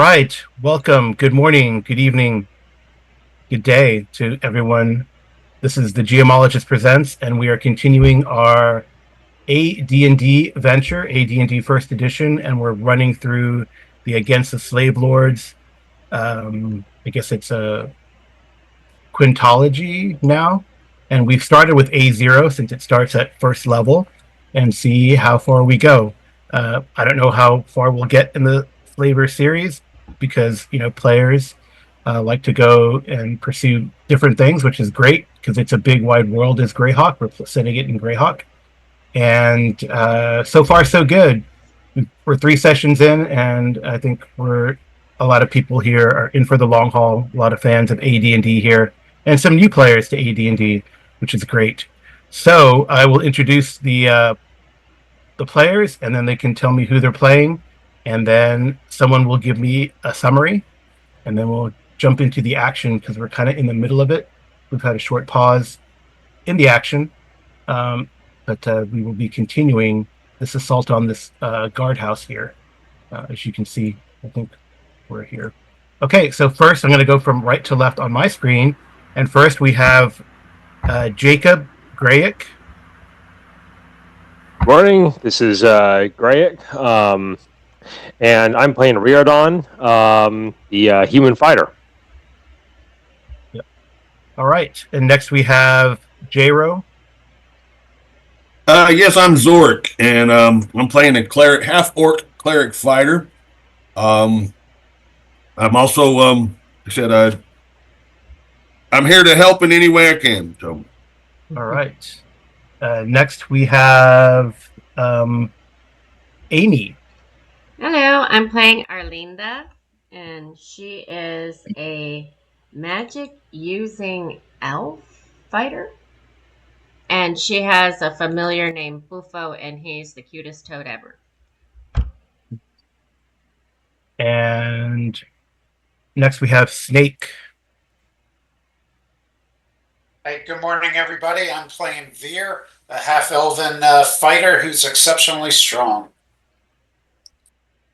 right. Welcome. Good morning, good evening, good day to everyone. This is the Geomologist Presents, and we are continuing our AD&D venture, AD&D First Edition, and we're running through the Against the Slave Lords. I guess it's a quintology now, and we've started with A0 since it starts at first level, and see how far we go. I don't know how far we'll get in the flavor series because players like to go and pursue different things, which is great because it's a big wide world as Greyhawk. We're setting it in Greyhawk, and so far so good. We're 3 sessions in, and I think a lot of people here are in for the long haul. A lot of fans of AD&D here, and some new players to AD&D, which is great. So I will introduce the players, and then they can tell me who they're playing, and then someone will give me a summary, and then we'll jump into the action because we're kind of in the middle of it. We've had a short pause in the action, but we will be continuing this assault on this guardhouse here. As you can see, I think we're here. Okay, so first I'm going to go from right to left on my screen, and first we have Jacob Greyhawk. Morning, this is Greyhawk, and I'm playing Riordan, the human fighter. Yep. All right, and next we have J-Ro. Yes, I'm Zork, and I'm playing a cleric, half-orc cleric fighter. I'm also, I said, I'm here to help in any way I can. So, all right. Next we have Amy. Hello, I'm playing Arlinda, and she is a magic-using elf fighter. And she has a familiar named Buffo, and he's the cutest toad ever. And next we have Snake. Hey, good morning, everybody. I'm playing Veer, a half-elven fighter who's exceptionally strong.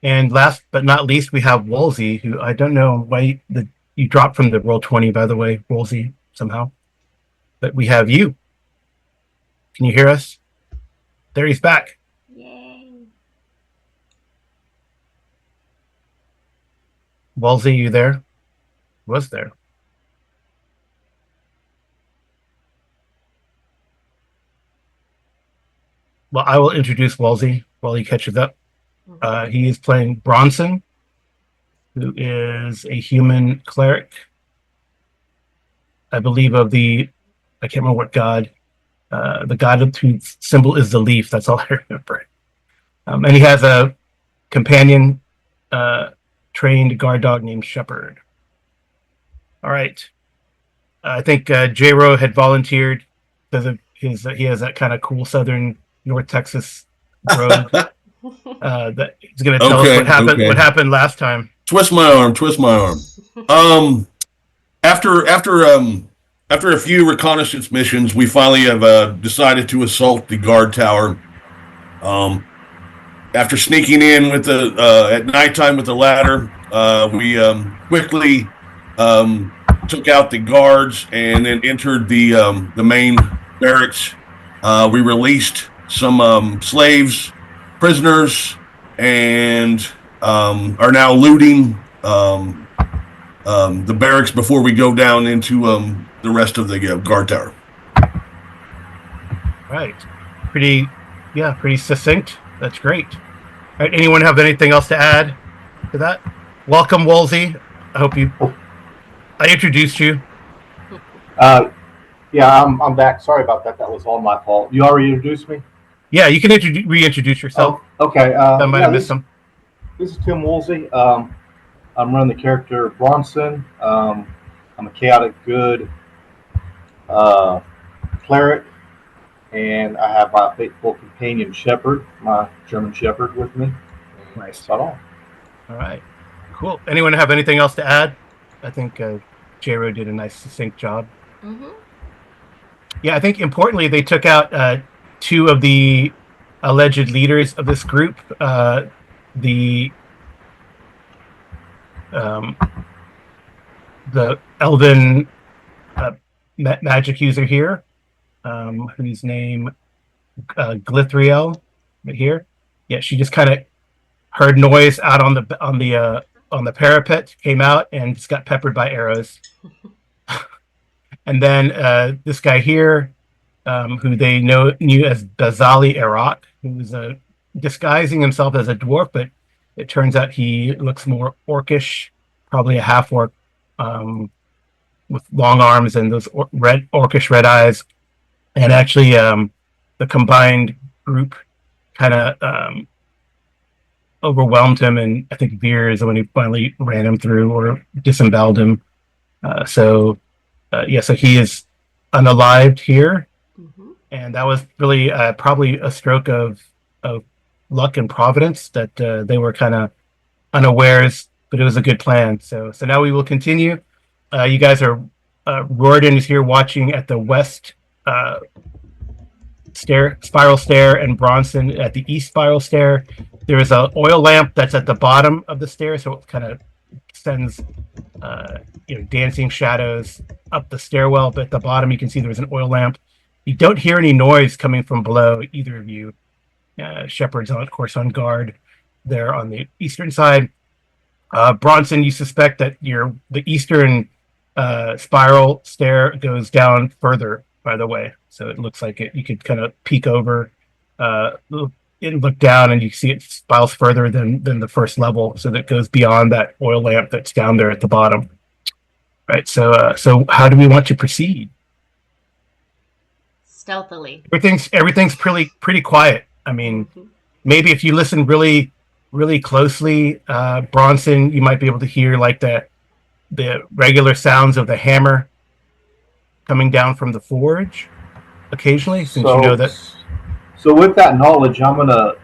And last but not least, we have Wolsey, who I don't know why you dropped from the Roll20, by the way, Wolsey, somehow. But we have you. Can you hear us? There, he's back. Yay. Wolsey, you there? Was there? Well, I will introduce Wolsey while he catches up. He is playing Bronson, who is a human cleric. I believe I can't remember what god. The god whose symbol is the leaf. That's all I remember. And he has a companion trained guard dog named Shepherd. All right. I think J-Ro had volunteered because of he has that kind of cool southern North Texas road. That he's going to tell us what happened. Okay. What happened last time? Twist my arm. After a few reconnaissance missions, we finally have decided to assault the guard tower. After sneaking in with at nighttime with the ladder, we quickly took out the guards and then entered the main barracks. We released some slaves, prisoners, and are now looting the barracks before we go down into the rest of the guard tower. Right. Pretty succinct. That's great. All right. Anyone have anything else to add to that? Welcome, Wolsey. I introduced you. Yeah, I'm back. Sorry about that. That was all my fault. You already introduced me? Yeah, you can reintroduce yourself. Oh, okay. I might have missed some. This is Tim Woolsey. I'm running the character Bronson. I'm a chaotic good cleric, and I have my faithful companion Shepherd, my German Shepherd, with me. Nice. That's all. All right. Cool. Anyone have anything else to add? I think J-Ro did a nice, succinct job. Mm-hmm. Yeah, I think importantly they took out 2 of the alleged leaders of this group. The the elven magic user here, whose name Glithriel, right here. Yeah, she just kind of heard noise out on the parapet, came out and just got peppered by arrows. And then this guy here, who they knew as Bazali Arak, who's disguising himself as a dwarf, but it turns out he looks more orcish, probably a half orc, with long arms and those orcish red eyes. And actually, the combined group kind of overwhelmed him, and I think Veer is the one who finally ran him through or disemboweled him. So he is unalived here, and that was really probably a stroke of luck and providence that they were kind of unawares, but it was a good plan. So now we will continue. You guys are Roarden is here watching at the west spiral stair, and Bronson at the east spiral stair. There is an oil lamp that's at the bottom of the stair, so it kind of sends dancing shadows up the stairwell. But at the bottom, you can see there's an oil lamp. You don't hear any noise coming from below, either of you. Shepard's of course on guard there on the eastern side. Bronson, you suspect that the eastern spiral stair goes down further, by the way. So it looks like you could kind of peek over and look down, and you see it spirals further than the first level, so that it goes beyond that oil lamp that's down there at the bottom. Right. So how do we want to proceed? Stealthily. Everything's pretty quiet. I mean, maybe if you listen really, really closely, Bronson, you might be able to hear like the regular sounds of the hammer coming down from the forge occasionally, since you know that. So with that knowledge, I'm going to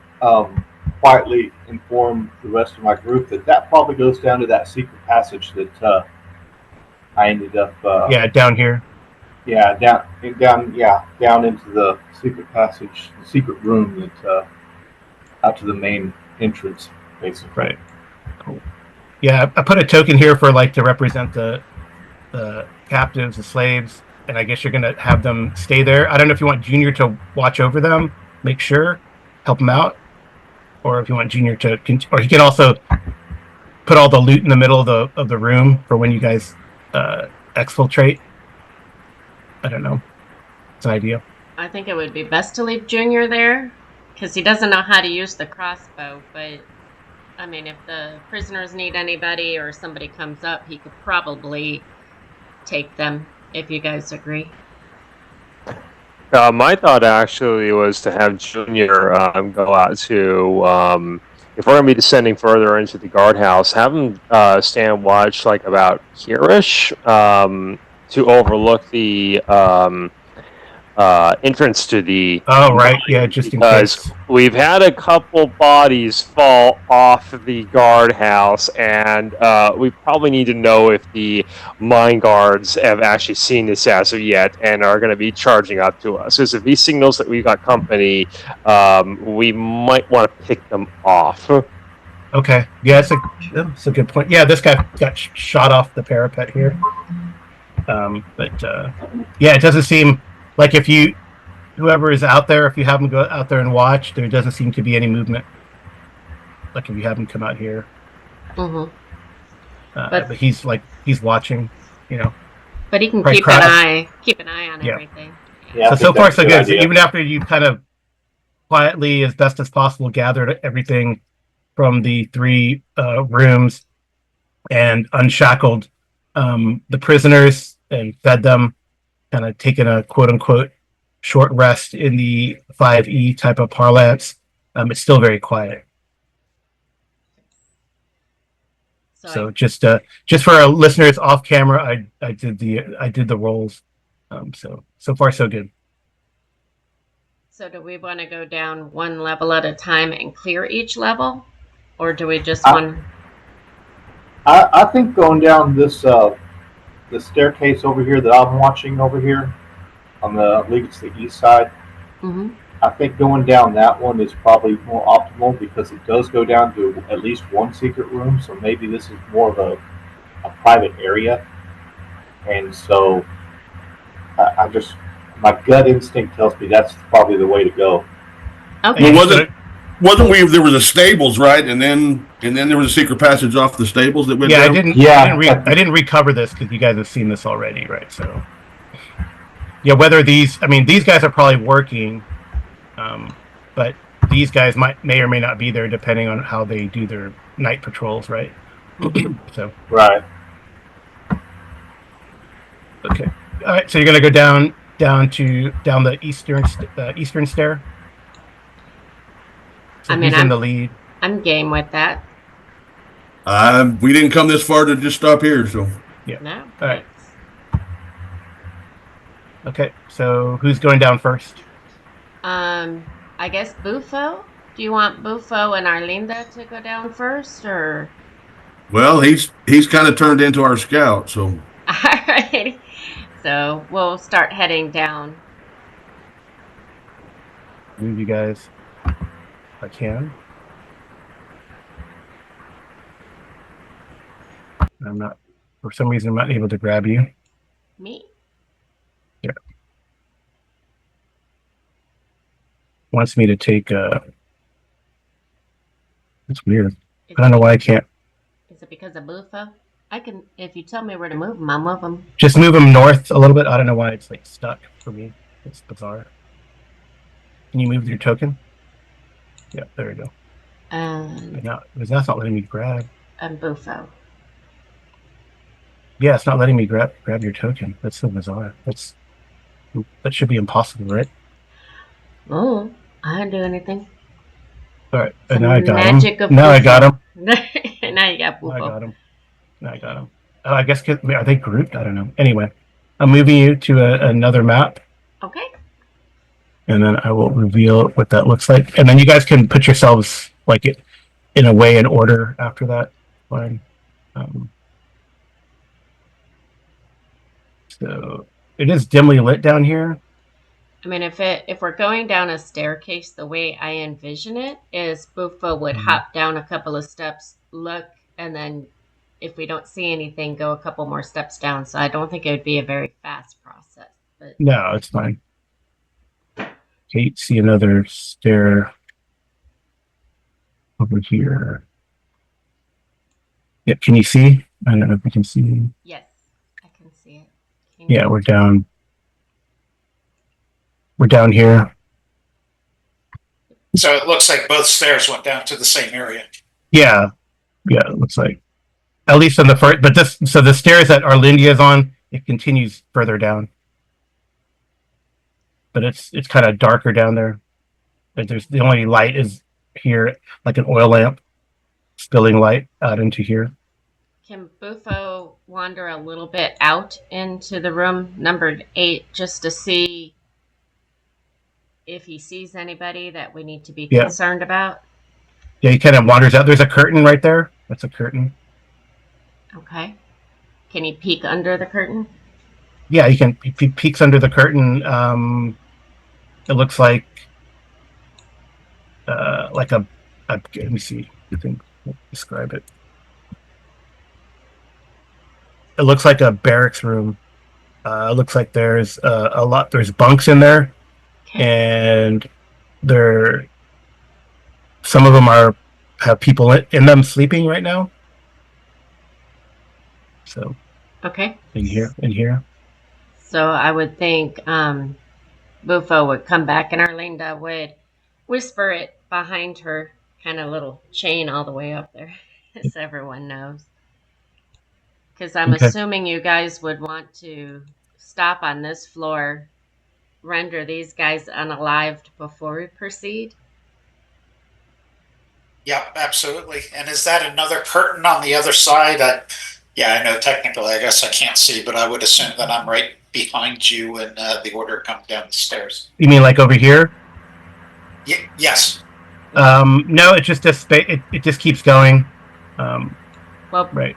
quietly inform the rest of my group that probably goes down to that secret passage that I ended up... down here. Yeah, down into the secret passage, the secret room that out to the main entrance, basically. Right. Cool. Yeah, I put a token here for to represent the captives, the slaves, and I guess you're gonna have them stay there. I don't know if you want Junior to watch over them, make sure, help them out, or if you want Junior to, or he can also put all the loot in the middle of the room for when you guys exfiltrate. I don't know. It's an idea. I think it would be best to leave Junior there, because he doesn't know how to use the crossbow. But, I mean, if the prisoners need anybody or somebody comes up, he could probably take them, if you guys agree. My thought actually was to have Junior go out to, if we're going to be descending further into the guardhouse, have him stand watch about here-ish, to overlook the entrance to the... Oh, right, yeah, just in case. We've had a couple bodies fall off the guardhouse, and we probably need to know if the mine guards have actually seen this as of yet and are going to be charging up to us. Because if he signals that we've got company, we might want to pick them off. Okay, yeah, that's a good point. Yeah, this guy got shot off the parapet here. It doesn't seem like whoever is out there, if you have them go out there and watch, there doesn't seem to be any movement. Like if you have him come out here. Mm-hmm. But he's watching, But he can keep an eye on everything. Yeah, so far so good. Idea. So even after you kind of quietly, as best as possible, gathered everything from the three rooms and unshackled the prisoners and fed them, kind of taken a quote-unquote short rest in the 5E type of parlance, it's still very quiet. So just for our listeners off camera, I did the rolls. So far so good. So do we want to go down one level at a time and clear each level, or do we just want? I think going down this the staircase over here that I'm watching over here on the, I believe it's the east side. Mm-hmm. I think going down that one is probably more optimal because it does go down to at least one secret room. So maybe this is more of a private area, and so I just my gut instinct tells me that's probably the way to go. Okay. Well, wasn't we? There were the stables, right? And then there was a secret passage off the stables that went Yeah, down. I didn't recover this because you guys have seen this already, right? So, yeah, whether these guys are probably working, but these guys may or may not be there depending on how they do their night patrols, right? So, Right. okay, all right. So you're gonna go down the eastern stair. So I mean, who's in the lead? I'm game with that. We didn't come this far to just stop here, so. Yeah. No. All right. Okay. So who's going down first? I guess Bufo. Do you want Bufo and Arlinda to go down first, or? Well, he's kind of turned into our scout, so. Alright. So we'll start heading down. Move you guys. If I can. I'm not. For some reason, I'm not able to grab you. Me? Yeah. Wants me to take. It's weird. I don't know why I can't. Is it because of Bufo? I can, if you tell me where to move them, I'll move them. Just move them north a little bit. I don't know why it's like stuck for me. It's bizarre. Can you move your token? Yeah, there we go. No, that's not letting me grab. And Bufo. Yeah, it's not letting me grab your token. That's so bizarre. That should be impossible, right? Oh, I didn't do anything. All right, Some now I got magic him. of Now I got him. Now you got Bufo. I got him. Now I got him. I guess are they grouped? I don't know. Anyway, I'm moving you to another map. Okay. And then I will reveal what that looks like. And then you guys can put yourselves like it in a way in order after that. Fine. So it is dimly lit down here. I mean, if we're going down a staircase, the way I envision it is Bufo would hop down a couple of steps, look, and then if we don't see anything, go a couple more steps down. So I don't think it would be a very fast process. But No, it's fine. Okay, see another stair over here. Yep, can you see? I don't know if you can see. yes, I can see it. Yeah, we're down. We're down here. So it looks like both stairs went down to the same area. Yeah, it looks like. At least on the first, but so the stairs that Arlindia is on, it continues further down. But it's kind of darker down there. But there's the only light is here, like an oil lamp, spilling light out into here. Can Bufo wander a little bit out into the room numbered 8 just to see if he sees anybody that we need to be concerned about? Yeah, he kind of wanders out. There's a curtain right there. That's a curtain. Okay. Can he peek under the curtain? Yeah, he can. He peeks under the curtain. It looks like a. Let me see. You can describe it. It looks like a barracks room. It looks like there's a lot. There's bunks in there, and some of them have people in them sleeping right now. So. Okay. In here. So I would think Bufo would come back and Arlinda would whisper it behind her, kind of little chain all the way up there, so everyone knows. Because I'm assuming you guys would want to stop on this floor, render these guys unalived before we proceed. Yeah, absolutely. And is that another curtain on the other side? I know technically, I guess I can't see, but I would assume that I'm right behind you when the order comes down the stairs. You mean like over here? Yes. No, it just it just keeps going. Well, right.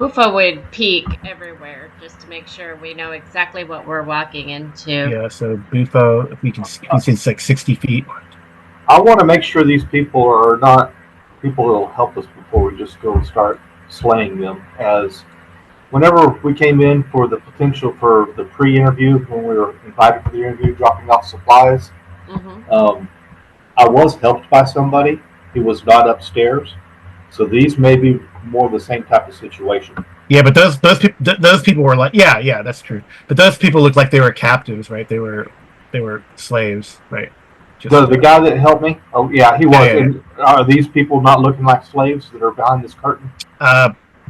Buffo would peek everywhere just to make sure we know exactly what we're walking into. Yeah, so Bufo, if we can see, it's like 60 feet. I want to make sure these people are not people that will help us before we just go and start slaying them. As whenever we came in for the potential for the pre-interview, when we were invited for the interview, dropping off supplies, I was helped by somebody. He was not upstairs, so these may be more of the same type of situation. Yeah, but those people were like, yeah, that's true. But those people looked like they were captives, right? They were slaves, right? The guy that helped me, oh yeah, he was. Yeah. And are these people not looking like slaves that are behind this curtain?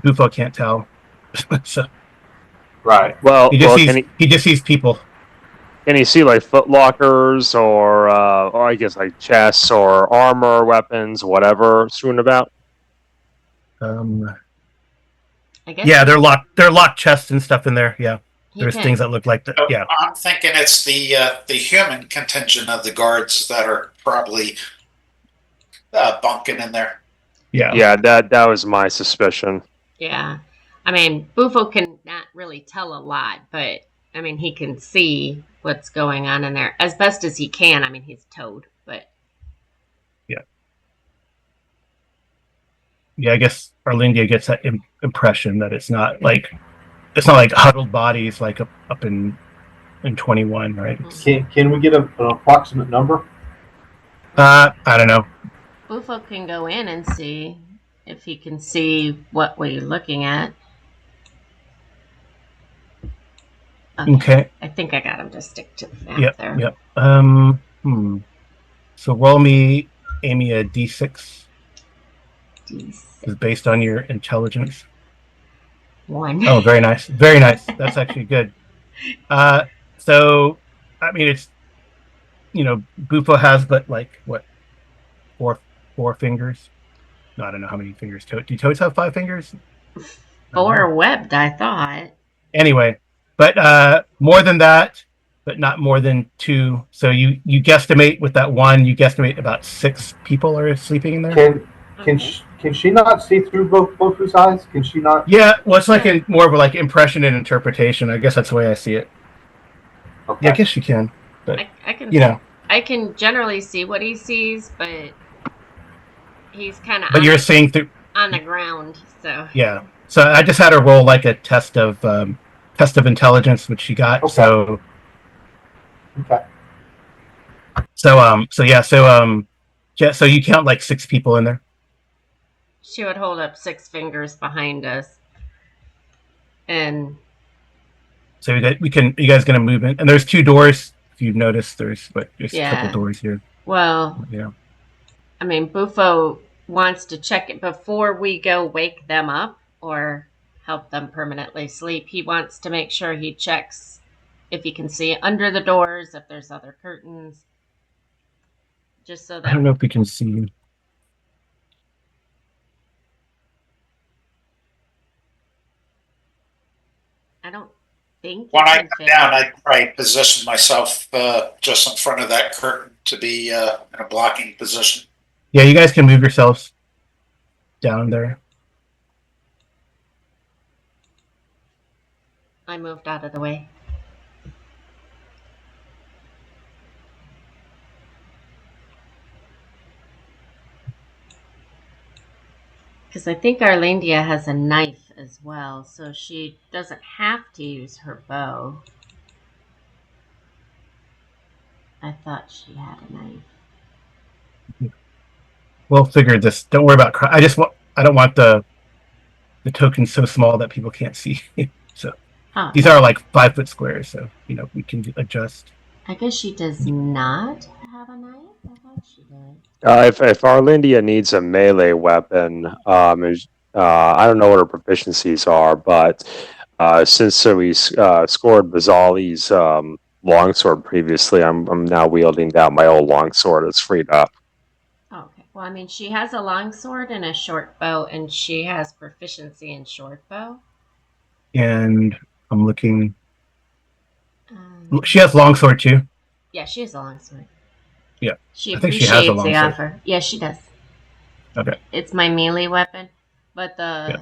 Bufo can't tell. So Right. Well, he just sees people. Can you see like footlockers or I guess like chests or armor, weapons, whatever strewn about? I guess Yeah, they're locked chests and stuff in there. Yeah, there's can- things that look like that. So Yeah, I'm thinking it's the human contingent of the guards that are probably bunking in there. Yeah, that was my suspicion. Yeah. I mean, Bufo can not really tell a lot, but I mean, he can see what's going on in there as best as he can. I mean, he's Toad, but yeah. I guess Arlindia gets that impression that it's not like huddled bodies like up in 21, right? Can we get an approximate number? I don't know. Bufo can go in and see if he can see what we're looking at. Okay. I think I got him to stick to the map there. Yep. So roll me, Amy, a D6. D6. Is based on your intelligence. 1. Oh, very nice. Very nice. That's actually good. So, I mean, it's, Bufo has, but like, what, four fingers? No, I don't know how many fingers. Do toads have 5 fingers? 4 webbed, I thought. Anyway, but more than that, but not more than 2. So you guesstimate with that 1, you guesstimate about 6 people are sleeping in there. Can she not see through both his eyes? Can she not? Yeah, well, it's like more of a like impression and interpretation. I guess that's the way I see it. Okay. Yeah, I guess she can. But I can. I can generally see what he sees, but he's kind of. But you're seeing through on the ground, so. Yeah. So I just had her roll like a test of intelligence, which she got. Okay. So. Okay. So you count like 6 people in there. She would hold up 6 fingers behind us, and. So you guys gonna move in, and there's 2 doors. If you've noticed, there's a couple doors here. Well. Yeah. I mean, Bufo wants to check it before we go wake them up or help them permanently sleep. He wants to make sure he checks if he can see under the doors, if there's other curtains. Just so that... I don't know if we can see. I don't think... When I come down, I try to position myself just in front of that curtain to be in a blocking position. Yeah, you guys can move yourselves down there. I moved out of the way. Because I think Arlindia has a knife as well, so she doesn't have to use her bow. I thought she had a knife. We'll figure this. Don't worry about. I don't want the tokens so small that people can't see. So these are like 5-foot squares, so we can adjust. I guess she does not have a knife. I thought she did. If Arlindia needs a melee weapon, I don't know what her proficiencies are, but since we scored Bazali's longsword previously, I'm now wielding down my old longsword. It's freed up. Okay. Well, I mean, she has a longsword and a short bow, and she has proficiency in short bow. And I'm looking. She has longsword too. Yeah, she has a longsword. Yeah, she I think she has a longsword. offer. Yeah, she does. Okay. It's my melee weapon, but the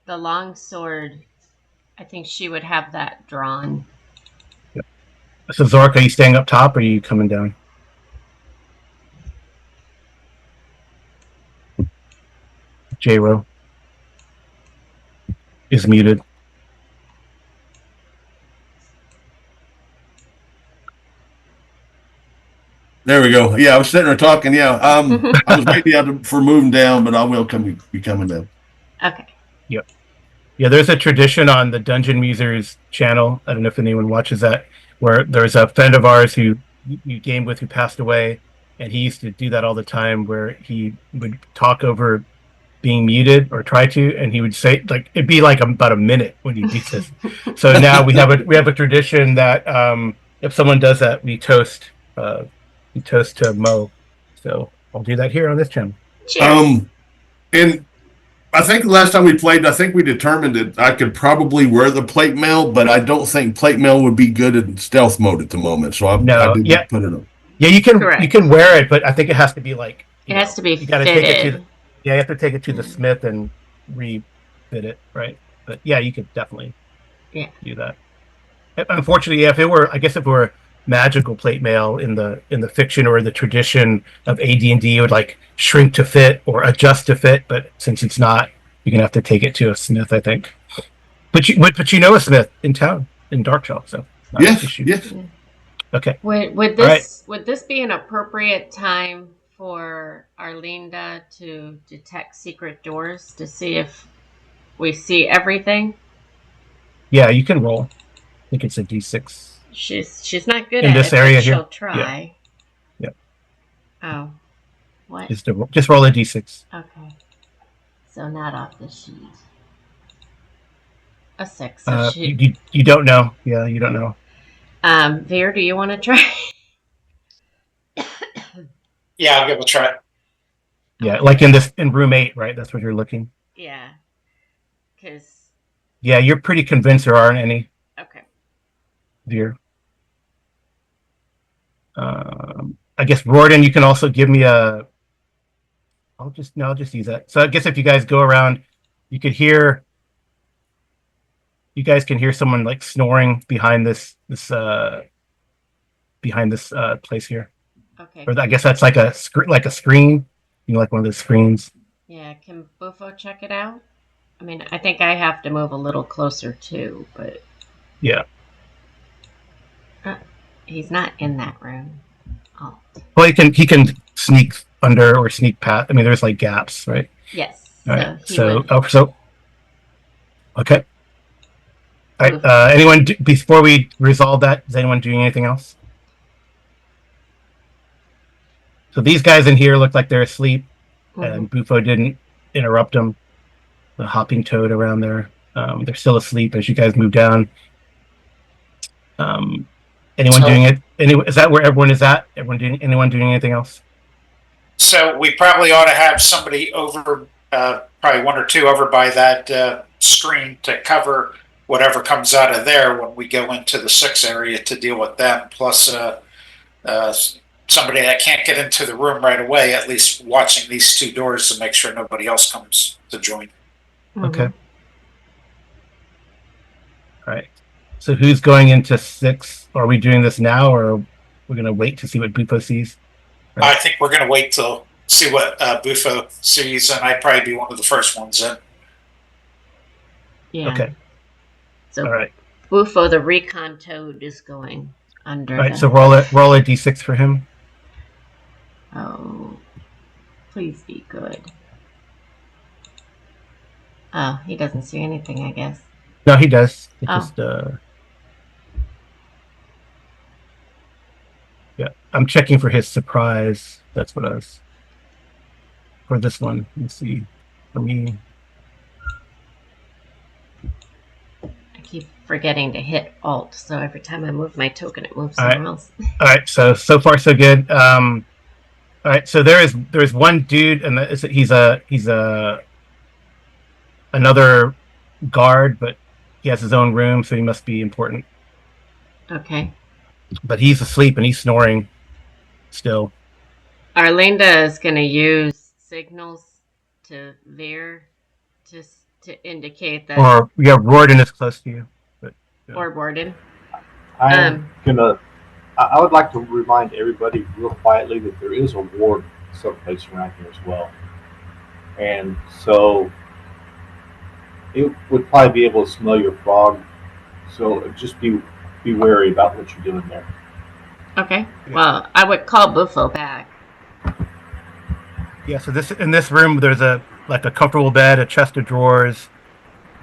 the long sword, I think she would have that drawn. So Zork, are you staying up top or are you coming down? J-Ro is muted. There we go. Yeah, I was sitting there talking. Yeah, I was waiting out for moving down, but I will be coming down. Okay. Yeah, there's a tradition on the Dungeon Musers channel. I don't know if anyone watches that, where there's a friend of ours who you gamed with who passed away, and he used to do that all the time, where he would talk over being muted or try to, and he would say like it'd be like about a minute when he do this. So now we have a tradition that if someone does that, we toast to Mo. So I'll do that here on this channel. Cheers. And I think the last time we played, I think we determined that I could probably wear the plate mail, but I don't think plate mail would be good in stealth mode at the moment. So I didn't put it on. Yeah, you can Correct. You can wear it, but I think it has to be like It has to be you gotta fitted. take it to you have to take it to the smith and refit it, right? But yeah, you could definitely do that. Unfortunately, if it were magical plate mail in the fiction or the tradition of AD&D, it would like shrink to fit or adjust to fit. But since it's not, you're gonna have to take it to a smith, I think. But you know a smith in town in Darkshelf, so Yes. Okay. Would this be an appropriate time for Arlinda to detect secret doors to see if we see everything? Yeah, you can roll. I think it's a D6. She's not good in at this it, area but here. she'll try. Yeah. Oh. What? Just roll a D6. Okay. So not off the sheet. A 6. So you don't know. Yeah, you don't know. Veer, do you want to try? Yeah, I'll give it a try. Yeah, like in room 8, right? That's what you're looking. Yeah. Because. Yeah, you're pretty convinced there aren't any. Okay. Veer. I guess Rorden, you can also give me a. I'll just use that. So I guess if you guys go around, you could hear. You guys can hear someone like snoring behind this place here. Okay. Or I guess that's like a screen, like one of those screens. Yeah, can Bufo check it out? I mean, I think I have to move a little closer too, but yeah. He's not in that room. Oh. Well, he can sneak under or sneak past. I mean, there's like gaps, right? Yes. All right. Okay. All right. Anyone before we resolve that? Is anyone doing anything else? So these guys in here look like they're asleep, and Bufo didn't interrupt them. The hopping toad around there, they're still asleep as you guys move down. Anyone doing it? Is that where everyone is at? Anyone doing anything else? So we probably ought to have somebody over, probably one or two over by that screen to cover whatever comes out of there when we go into the 6 area to deal with them. Plus, somebody that can't get into the room right away, at least watching these 2 doors to make sure nobody else comes to join. Okay. All right. So who's going into 6? Are we doing this now, or we're going to wait to see what Bufo sees? Right. I think we're going to wait till see what Bufo sees, and I'd probably be one of the first ones in. Yeah. Okay. So all right. Bufo, the recon toad, is going under. All right. So roll a D6 for him. Oh, please be good. Oh, he doesn't see anything, I guess. No, he does. Yeah, I'm checking for his surprise. That's what I was for this one. Let's see. For me, I keep forgetting to hit Alt, so every time I move my token, it moves somewhere else. All right. So far so good. All right. So there's one dude, and he's another guard, but he has his own room, so he must be important. Okay. But he's asleep and he's snoring still. Arlinda is going to use signals to Veer to to indicate that, Or Royden is close to you. But or Warden. I'm gonna. I would like to remind everybody real quietly that there is a ward someplace around here as well, and so it would probably be able to smell your frog. So just be wary about what you're doing there. Okay. Well, I would call Buffo back. Yeah, so in this room there's a comfortable bed, a chest of drawers,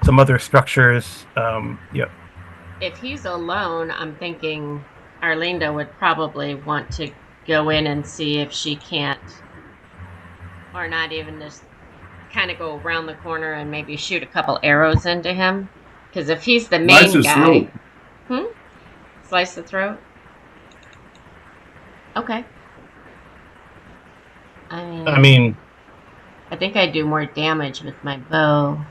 some other structures. Yeah. If he's alone, I'm thinking Arlinda would probably want to go in and see if she can't, or not even just kind of go around the corner and maybe shoot a couple arrows into him. Because if he's the main Slice his guy, throat. Slice the throat. Okay. I mean, I think I do more damage with my bow.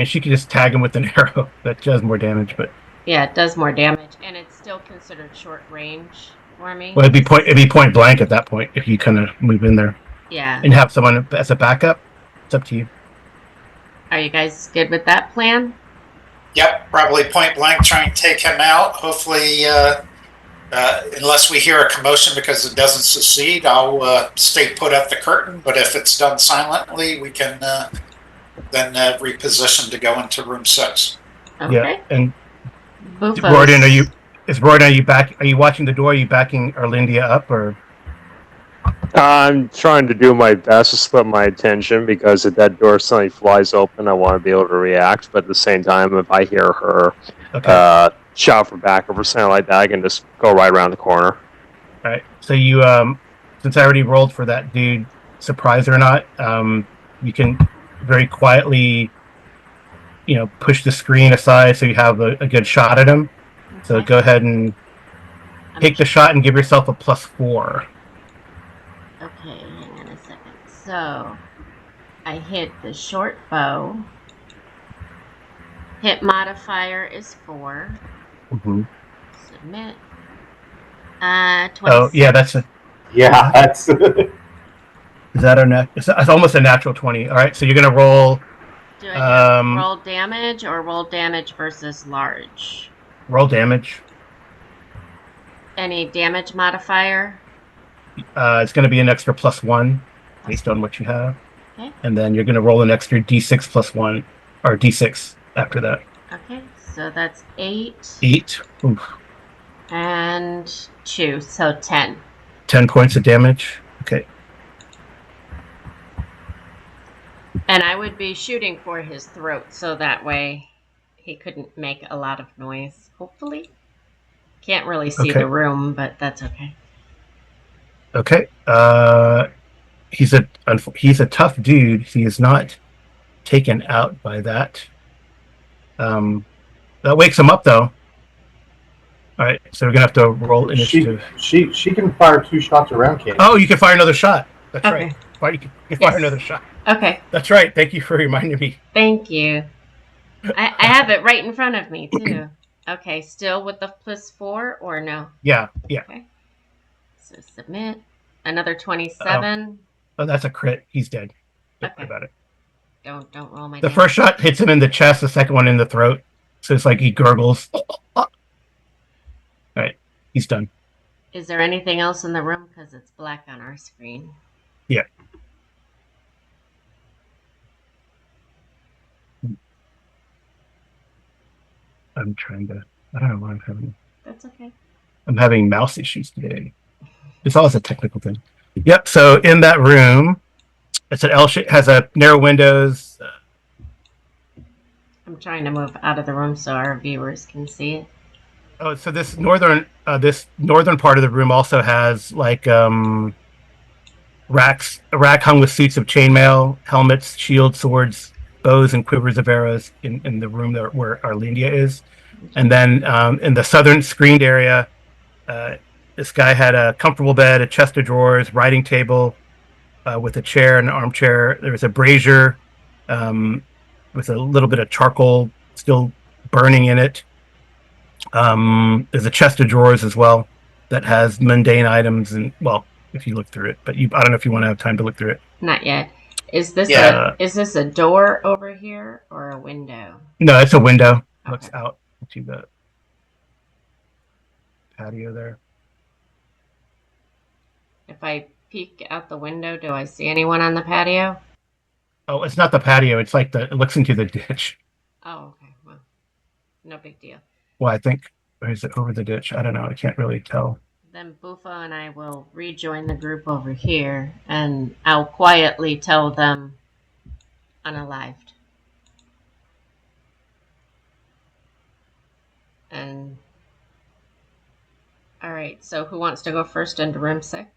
she could just tag him with an arrow. That does more damage, but Yeah, it does more damage, and it's still considered short range for me. well, it'd be point blank at that point if you kind of move in there. Yeah. And have someone as a backup. It's up to you. Are you guys good with that plan? Yep, probably point blank, try and take him out. Hopefully, unless we hear a commotion because it doesn't succeed, I'll stay put at the curtain. But if it's done silently, we can then reposition to go into room 6. Okay. Yeah, and Bufos. Royden, are you back? Are you watching the door? Are you backing Arlindia up, or? I'm trying to do my best to split my attention because if that door suddenly flies open, I want to be able to react. But at the same time, if I hear her shout for backup or something like that, I can just go right around the corner. All right. So you, since I already rolled for that dude, surprise or not, you can very quietly, push the screen aside so you have a good shot at him. Okay. So go ahead and take the shot and give yourself a +4. Okay, hang on a second. So, I hit the short bow. Hit modifier is 4. Mm-hmm. Submit. 20. Oh, yeah, that's a... Yeah, that's... Is that it's almost a natural 20. All right, so you're going to roll... Do I roll damage or roll damage versus large? Roll damage. Any damage modifier? It's going to be an extra +1 based on what you have. Okay. And then you're going to roll an extra D6 +1, or D6 after that. Okay, so that's 8. 8. Oof. And 2, so 10. 10 points of damage. Okay. And I would be shooting for his throat, so that way he couldn't make a lot of noise, hopefully. Can't really see the room, but that's okay. Okay. He's a tough dude. He is not taken out by that. That wakes him up, though. All right, so we're gonna have to roll initiative. She can fire 2 shots around, can't Oh, you can fire another shot. That's okay. Right. You can fire another shot. Okay. That's right. Thank you for reminding me. Thank you. I have it right in front of me too. Okay, still with the +4 or no? Yeah. Okay. So submit. Another 27. Oh, that's a crit. He's dead. Don't worry about it. Don't roll my. The first shot hits him in the chest. The second one in the throat. So it's like he gurgles. All right, he's done. Is there anything else in the room? Because it's black on our screen. Yeah. I'm trying to. I don't know why I'm having. That's okay. I'm having mouse issues today. It's always a technical thing. Yep. So in that room, it's an L shape. Has a narrow windows. I'm trying to move out of the room so our viewers can see it. Oh, so this northern part of the room also has like racks. A rack hung with suits of chainmail, helmets, shields, swords, bows, and quivers of arrows in the room where Arlindia is. And then in the southern screened area, this guy had a comfortable bed, a chest of drawers, writing table with a chair and an armchair. There was a brazier with a little bit of charcoal still burning in it. There's a chest of drawers as well that has mundane items and, well, if you look through it, but I don't know if you want to have time to look through it. Not yet. Is this Yeah. is this a door over here or a window? No, it's a window. Looks Okay. out to the patio there. If I peek out the window, do I see anyone on the patio? Oh, it's not the patio. It's like it looks into the ditch. Oh, okay. Well, no big deal. Well, I think, or is it over the ditch? I don't know. I can't really tell. Then Bufo and I will rejoin the group over here, and I'll quietly tell them unalived. And all right, so who wants to go first into room 6?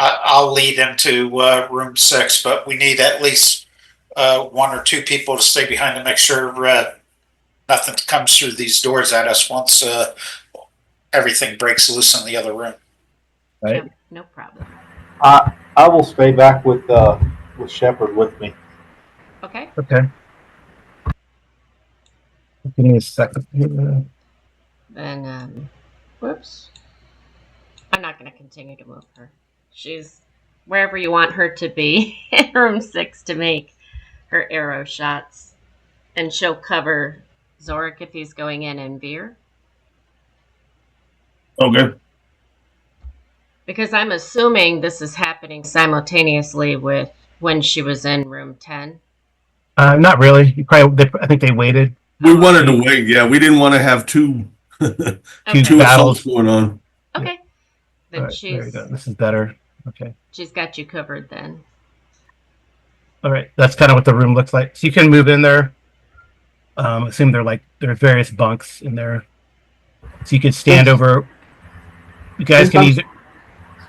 I'll lead into room 6, but we need at least 1 or 2 people to stay behind to make sure nothing comes through these doors at us once everything breaks loose in the other room. Right. No problem. I will stay back with Shepard with me. Okay. Okay. Give me a second. Then, whoops. I'm not going to continue to move her. She's wherever you want her to be in room 6 to make her arrow shots. And she'll cover Zorik if he's going in and Veer. Okay. Because I'm assuming this is happening simultaneously with when she was in room 10. Not really. I think they waited. We wanted to wait. Yeah, we didn't want to have two Two battles assaults going on. Okay. Then Right, there you go. This is better. Okay. she's got you covered then. All right. That's kind of what the room looks like. So you can move in there. Assume there's various bunks in there. So you could stand over. You guys can either.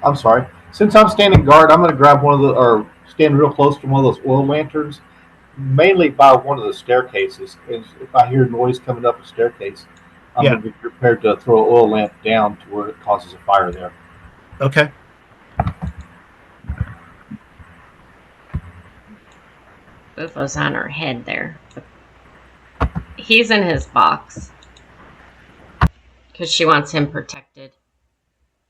I'm sorry. Since I'm standing guard, I'm going to grab or stand real close to one of those oil lanterns, mainly by one of the staircases. If I hear noise coming up a staircase, I'm going to be prepared to throw an oil lamp down to where it causes a fire there. Okay. Bufo's on her head there. He's in his box. Because she wants him protected.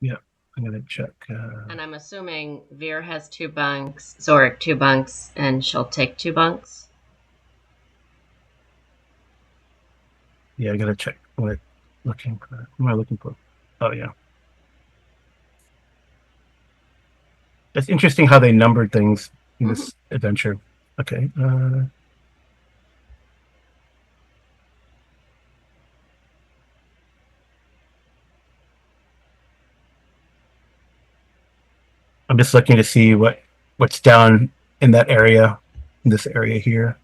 Yeah. I'm going to check. And I'm assuming Veer has 2 bunks, Zorik 2 bunks, and she'll take 2 bunks. Yeah, I got to check. What am I looking for? Oh, yeah. It's interesting how they numbered things in this adventure. Okay. I'm just looking to see what's down in that area, in this area here.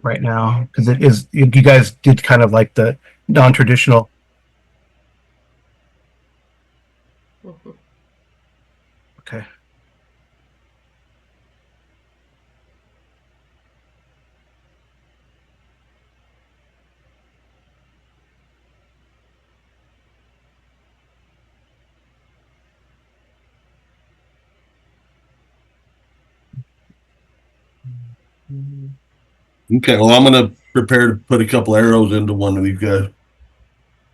Right now, because you guys did kind of like the non-traditional. Okay. Okay, well, I'm going to prepare to put a couple arrows into one of these guys.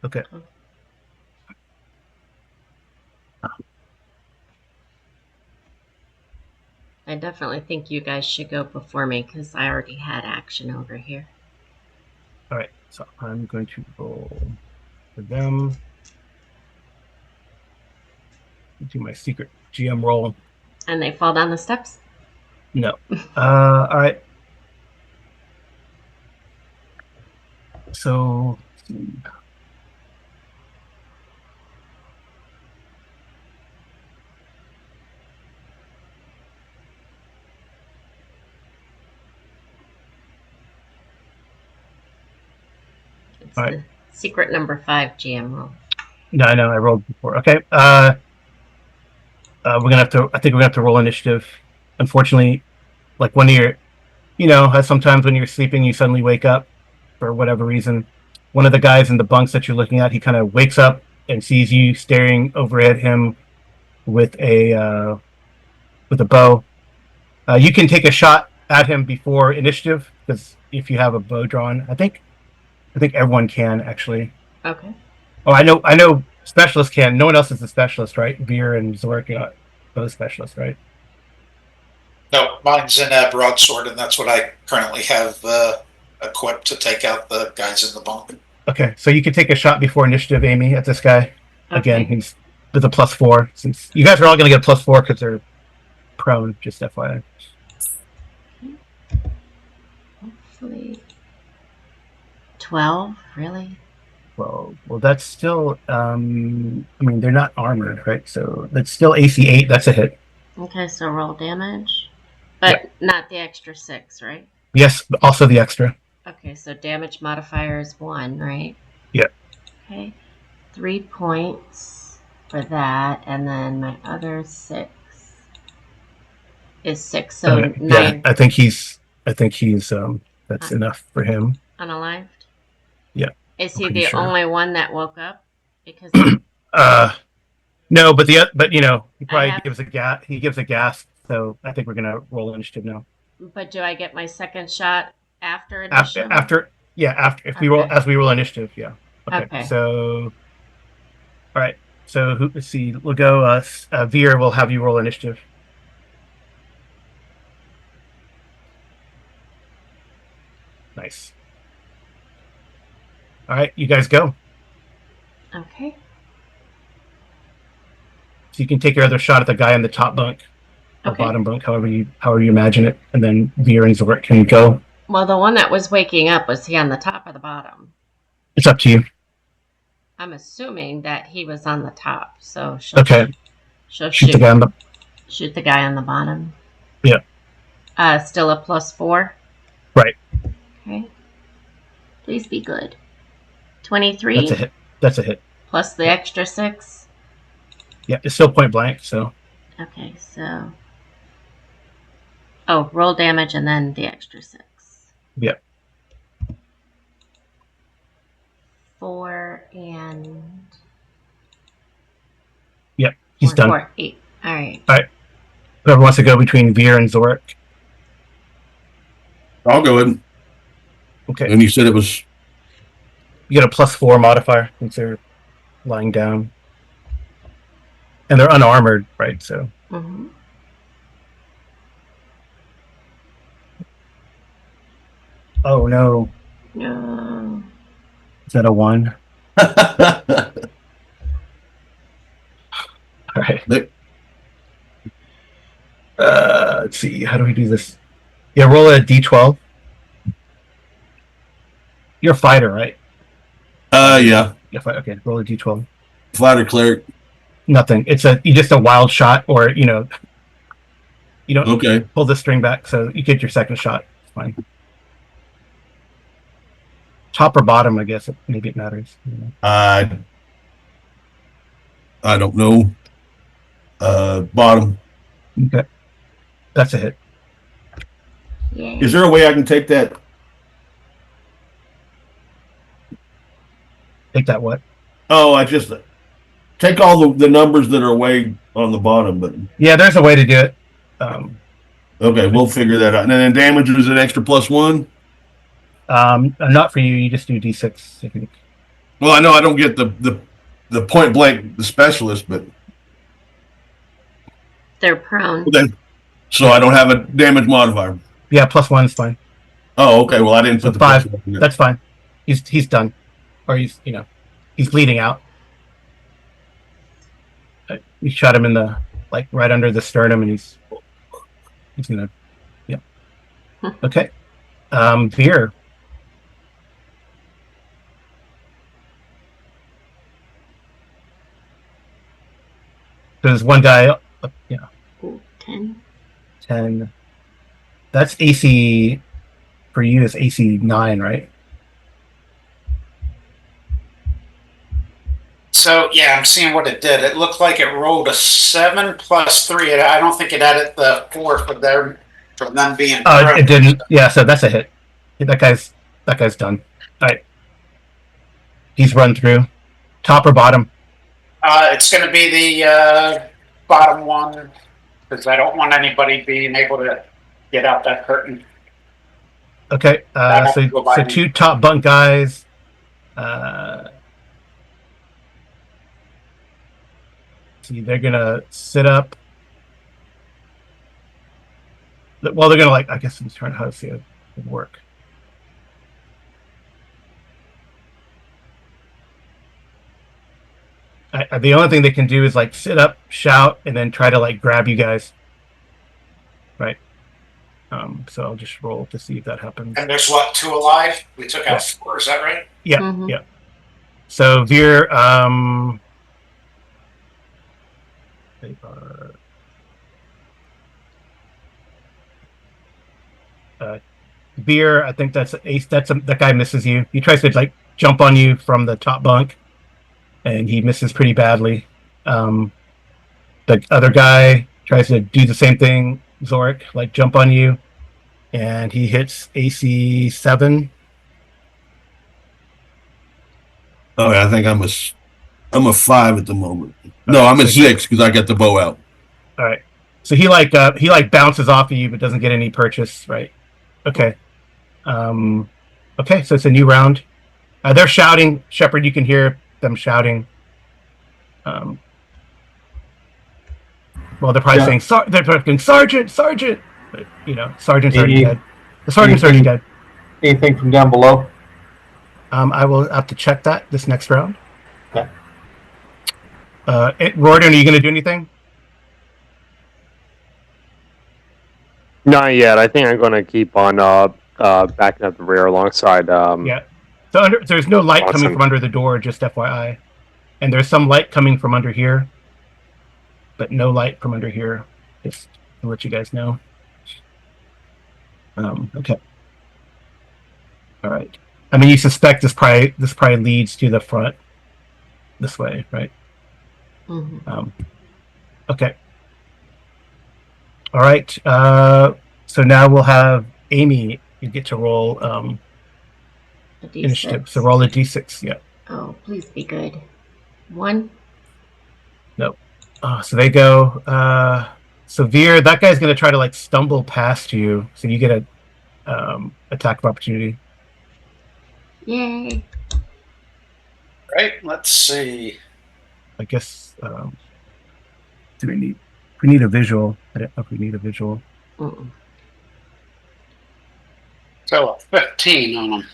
Okay. I definitely think you guys should go before me because I already had action over here. All right, so I'm going to roll for them. Do my secret GM roll. And they fall down the steps? No. All right. So. It's All right. the secret number 5 GM roll. No, I know. I rolled before. Okay. I think we're gonna have to roll initiative. Unfortunately, like when you're, sometimes when you're sleeping, you suddenly wake up for whatever reason. One of the guys in the bunks that you're looking at, he kind of wakes up and sees you staring over at him with a bow. You can take a shot at him before initiative because if you have a bow drawn, I think everyone can actually. Okay. Oh, I know Specialist can. No one else is a specialist, right? Veer and Zork are both specialists, right? No, mine's in a broadsword, and that's what I currently have equipped to take out the guys in the bunk. Okay, so you can take a shot before initiative, Amy, at this guy. Again, Okay. he's with a +4. Since you guys are all going to get a +4 because they're prone, just FYI. Hopefully. 12? Really? Well, that's still. I mean, they're not armored, right? So that's still AC 8. That's a hit. Okay, so roll damage. But not the extra 6, right? Yes, also the extra. Okay, so damage modifier is 1, right? Yeah. Okay. 3 points for that, and then my other 6 is 6, so 9. Yeah, I think he's. That's enough for him. Unalived? Yeah. Is he the only one that woke up? Because no, but he probably gives a gas. He gives a gas, so I think we're gonna roll initiative now. But do I get my second shot after initiative? After if we roll as we roll initiative, yeah. Okay. So, all right. So let's see. We'll go. Veer will have you roll initiative. Nice. All right, you guys go. Okay. So you can take your other shot at the guy in the top bunk or bottom bunk, however you imagine it, and then Veer and Zork can go. Well, the one that was waking up, was he on the top or the bottom? It's up to you. I'm assuming that he was on the top, so she'll shoot the guy on the shoot the guy on the bottom. Yeah. Still a +4. Right. Okay. Please be good. 23. That's a hit. That's a hit. Plus the extra 6. Yeah, it's still point blank, so. Okay, so. Oh, roll damage and then the extra 6. Yeah. 4 and. Yep, he's done. 4, 8. All right. All right. Whoever wants to go between Veer and Zork. I'll go ahead. Okay. And you said it was. You get a +4 modifier since they're lying down. And they're unarmored, right? So. Mm-hmm. Oh no. No. Is that a 1? All right. Let's see. How do we do this? Yeah, roll a d12. You're a fighter, right? Yeah. Yeah, okay. Roll a d12. Fighter cleric. Nothing. It's just a wild shot, or you don't pull the string back, so you get your second shot. It's fine. Top or bottom, I guess. Maybe it matters. I don't know. Bottom. Okay. That's a hit. Yay. Is there a way I can take that? Take that what? Oh, I just take all the numbers that are away on the bottom, but yeah, there's a way to do it. Okay, we'll figure that out. And then damage is an extra +1. Not for you. You just do d6. I think. Well, I know I don't get the point blank the specialist, but They're prone. then so I don't have a damage modifier. Yeah, +1 is fine. Oh, okay. Well, I didn't So put the 5. +1 in there. That's fine. He's done, or he's bleeding out. You shot him in the right under the sternum, and he's gonna. Yeah. Okay. Veer. There's one guy. Yeah. Ooh, 10. 10. That's AC for you. Is AC 9, right? So yeah, I'm seeing what it did. It looked like it rolled a 7 + 3. I don't think it added the 4 for them being. It didn't. Yeah, so that's a hit. That guy's done. All right. He's run through. Top or bottom? It's going to be the bottom one because I don't want anybody being able to get out that curtain. Okay. So 2 top bunk guys. See, they're gonna sit up. Well, they're gonna like. I guess I'm trying to how to see it work. The only thing they can do is like sit up, shout, and then try to like grab you guys. Right. So I'll just roll to see if that happens. And there's what, 2 alive? We took out Yeah. 4, is that right? Yeah. Mhm. Yeah. So Veer, they are. Veer, I think that's ace. That guy misses you. He tries to like jump on you from the top bunk, and he misses pretty badly. The other guy tries to do the same thing, Zorik, like jump on you, and he hits AC 7. Oh, yeah, I think I'm a 5 at the moment. No, I'm a 6 because I got the bow out. All right. So he bounces off of you, but doesn't get any purchase. Right. Okay. Okay. So it's a new round. They're shouting. Shepard, you can hear them shouting. Well, they're probably saying, they're talking, Sergeant, Sergeant. But, Sergeant's already dead. The Sergeant's already dead. Anything from down below? I will have to check that this next round. Okay. Royden, are you going to do anything? Not yet. I think I'm going to keep on backing up the rear alongside. Yeah. So there's no light coming from under the door, just FYI. And there's some light coming from under here, but no light from under here. Just to let you guys know. Okay. All right. I mean, you suspect this probably leads to the front this way, right? Mhm. Okay. All right. So now we'll have Amy. You get to roll A D6. initiative. So roll a d6. Yeah. Oh, please be good. 1. No. So they go. So Veer, that guy's going to try to like stumble past you. So you get a attack of opportunity. Yay. Right, let's see. I guess. Do we need a visual? I don't know if we need a visual. Mm-mm. So a 15 on him.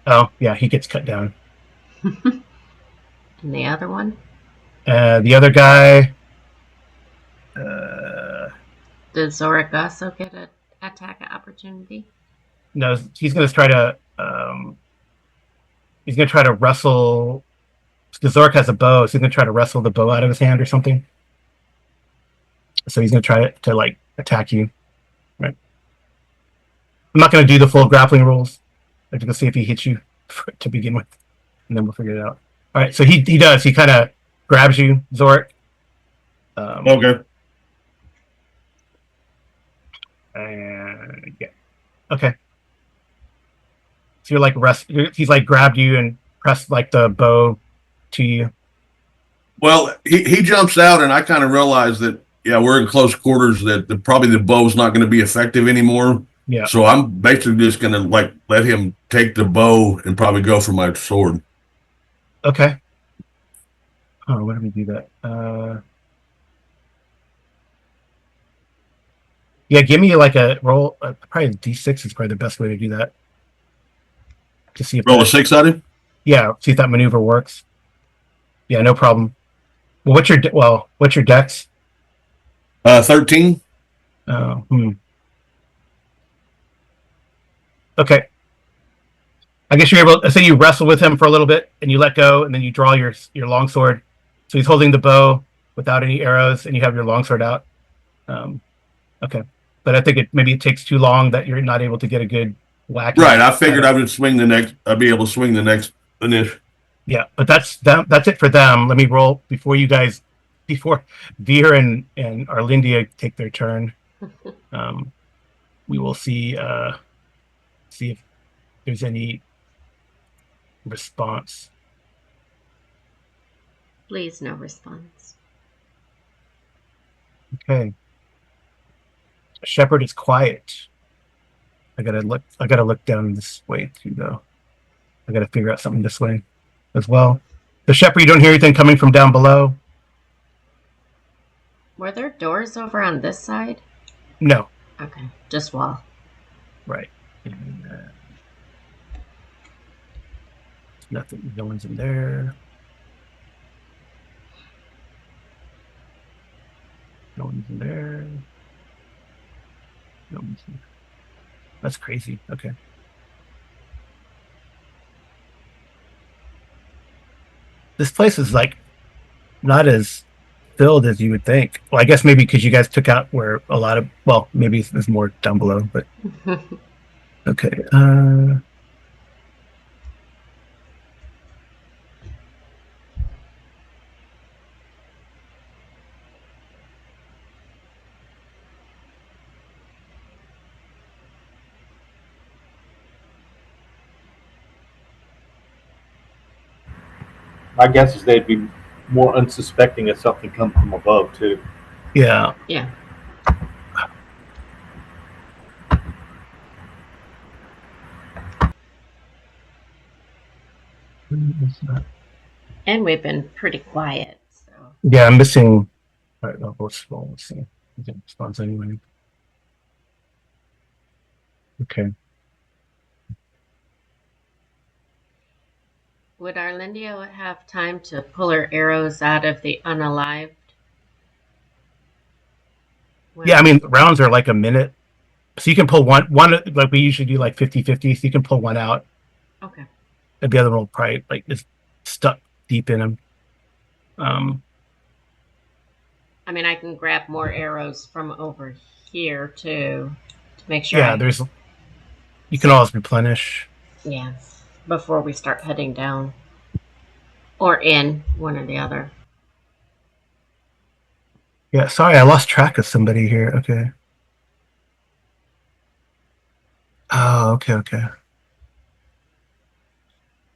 Oh yeah, he gets cut down. And the other one? The other guy. Did Zorik also get an attack of opportunity? No, he's going to try to. He's going to try to wrestle. Because Zorik has a bow, so he's going to try to wrestle the bow out of his hand or something. So he's going to try to like attack you. Right. I'm not going to do the full grappling rules. I'm just going to see if he hits you to begin with, and then we'll figure it out. All right. So he does. He kind of grabs you, Zorik. Okay. And yeah. Okay. So you're like he's like grabbed you and pressed like the bow to you. Well, he jumps out, and I kind of realize that, yeah, we're in close quarters, that probably the bow's not going to be effective anymore. Yeah. So I'm basically just going to like let him take the bow and probably go for my sword. Okay. Oh, why do we do that? Yeah, give me like a roll. Probably D6 is probably the best way to do that. To see if Roll a 6 on him? Yeah, see if that maneuver works. Yeah, no problem. Well, what's your dex? 13. Okay. I guess you're able. So you wrestle with him for a little bit, and you let go, and then you draw your longsword. So he's holding the bow without any arrows, and you have your longsword out. Okay, but I think maybe it takes too long that you're not able to get a good whack. Right. I figured I would swing the next. I'd be able to swing the next finish. Yeah, but that's it for them. Let me roll before Veer and Arlindia take their turn. We will see if there's any response. Please, no response. Okay. Shepard is quiet. I gotta look down this way too, though. I gotta figure out something this way as well. The Shepard, you don't hear anything coming from down below. Were there doors over on this side? No. Okay, just wall. Right. And, nothing. No one's in there. No one's in there. No one's in there. That's crazy. Okay. This place is like not as filled as you would think. Well, I guess maybe because you guys took out where a lot of, well, maybe there's more down below, but okay. My guess is they'd be more unsuspecting if something comes from above too. Yeah. Yeah. And we've been pretty quiet, so. Yeah, I'm missing. All right, let's see. It responds anyway. Okay. Would Arlindia have time to pull her arrows out of the unalived? Yeah, I mean, rounds are like a minute. So you can pull one, like we usually do like 50-50, so you can pull one out. Okay. And the other one will probably like is stuck deep in him. I mean, I can grab more arrows from over here too to make sure. Yeah, you can always replenish. Yeah, before we start heading down. Or in, one or the other. Yeah, sorry, I lost track of somebody here. Okay. Oh, okay.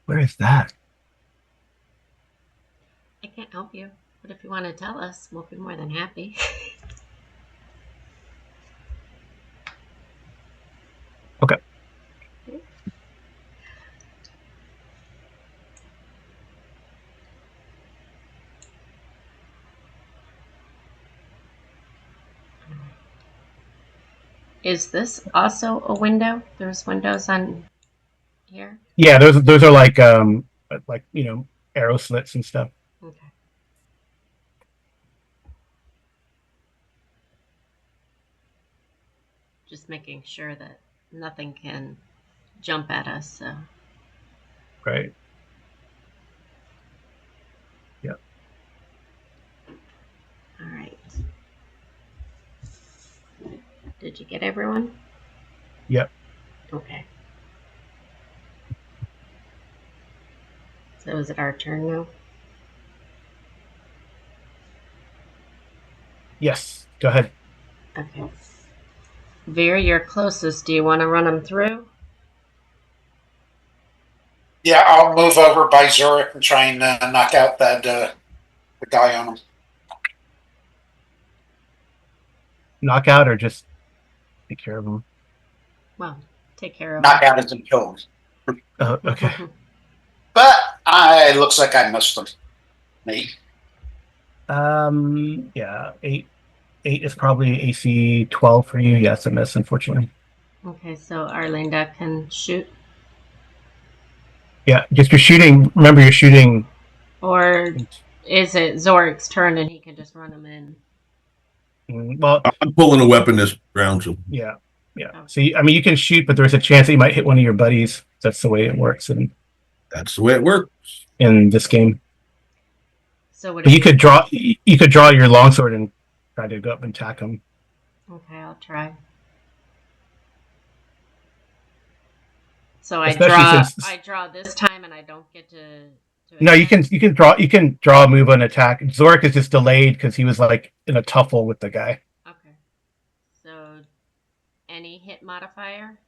Where is that? I can't help you, but if you want to tell us, we'll be more than happy. Okay. Is this also a window? There's windows on here? Yeah, those are like arrow slits and stuff. Okay. Just making sure that nothing can jump at us, so. Right. Yeah. All right. Did you get everyone? Yep. Okay. So is it our turn now? Yes. Go ahead. Okay. Veer, you're closest. Do you want to run them through? Yeah, I'll move over by Zurich and try and knock out that the guy on him. Knock out or just take care of them? Well, take care of Knock out as in kill him. Oh, okay. But it looks like I missed him. Me. Yeah, 8 is probably AC 12 for you. Yes, a miss, unfortunately. Okay, so Arlinda can shoot. Yeah, just you're shooting. Remember, you're shooting. Or is it Zorik's turn and he can just run them in? Well, I'm pulling a weapon this round, so yeah. So you can shoot, but there's a chance that you might hit one of your buddies. That's the way it works that's the way it works. in this game. So But you could draw your longsword and try to go up and attack him. Okay, I'll try. So I draw this time, and I don't get to. No, you can draw a move on attack. Zorik is just delayed because he was like in a tuffle with the guy. Okay. So, any hit modifier?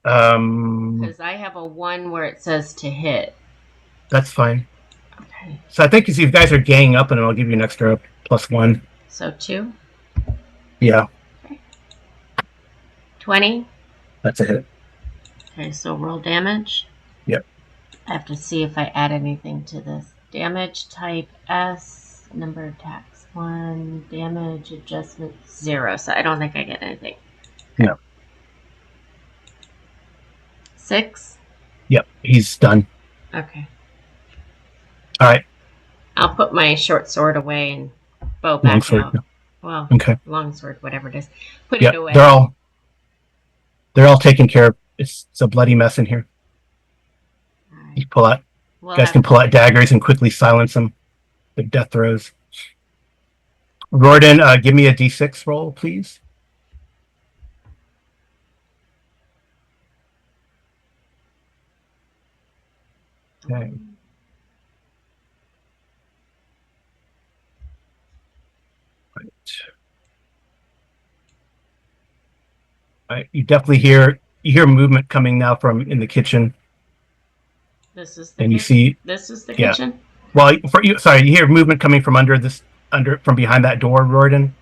Um, Because I have a 1 where it says to hit. That's fine. Okay. So I think if you guys are ganging up, and I'll give you an extra +1. So 2. Yeah. Okay. 20. That's a hit. Okay, so roll damage. Yep. I have to see if I add anything to this. Damage type S, number of attacks. 1 damage adjustment 0. So I don't think I get anything. No. 6. Yep, he's done. Okay. All right, I'll put my short sword away and bow back longsword. out. No. Well, Okay. longsword, whatever it is. Put Yep, it away. they're all taken care of. It's a bloody mess in here. All You right. pull out. Guys can pull out daggers and quickly silence them. Their death throws. Gordon, give me a d6 roll, please. Okay. Right. All right. You definitely hear movement coming now from in the kitchen. This is the and kitchen? You see This is the yeah. kitchen? Well, you hear movement coming from from behind that door, Gordon.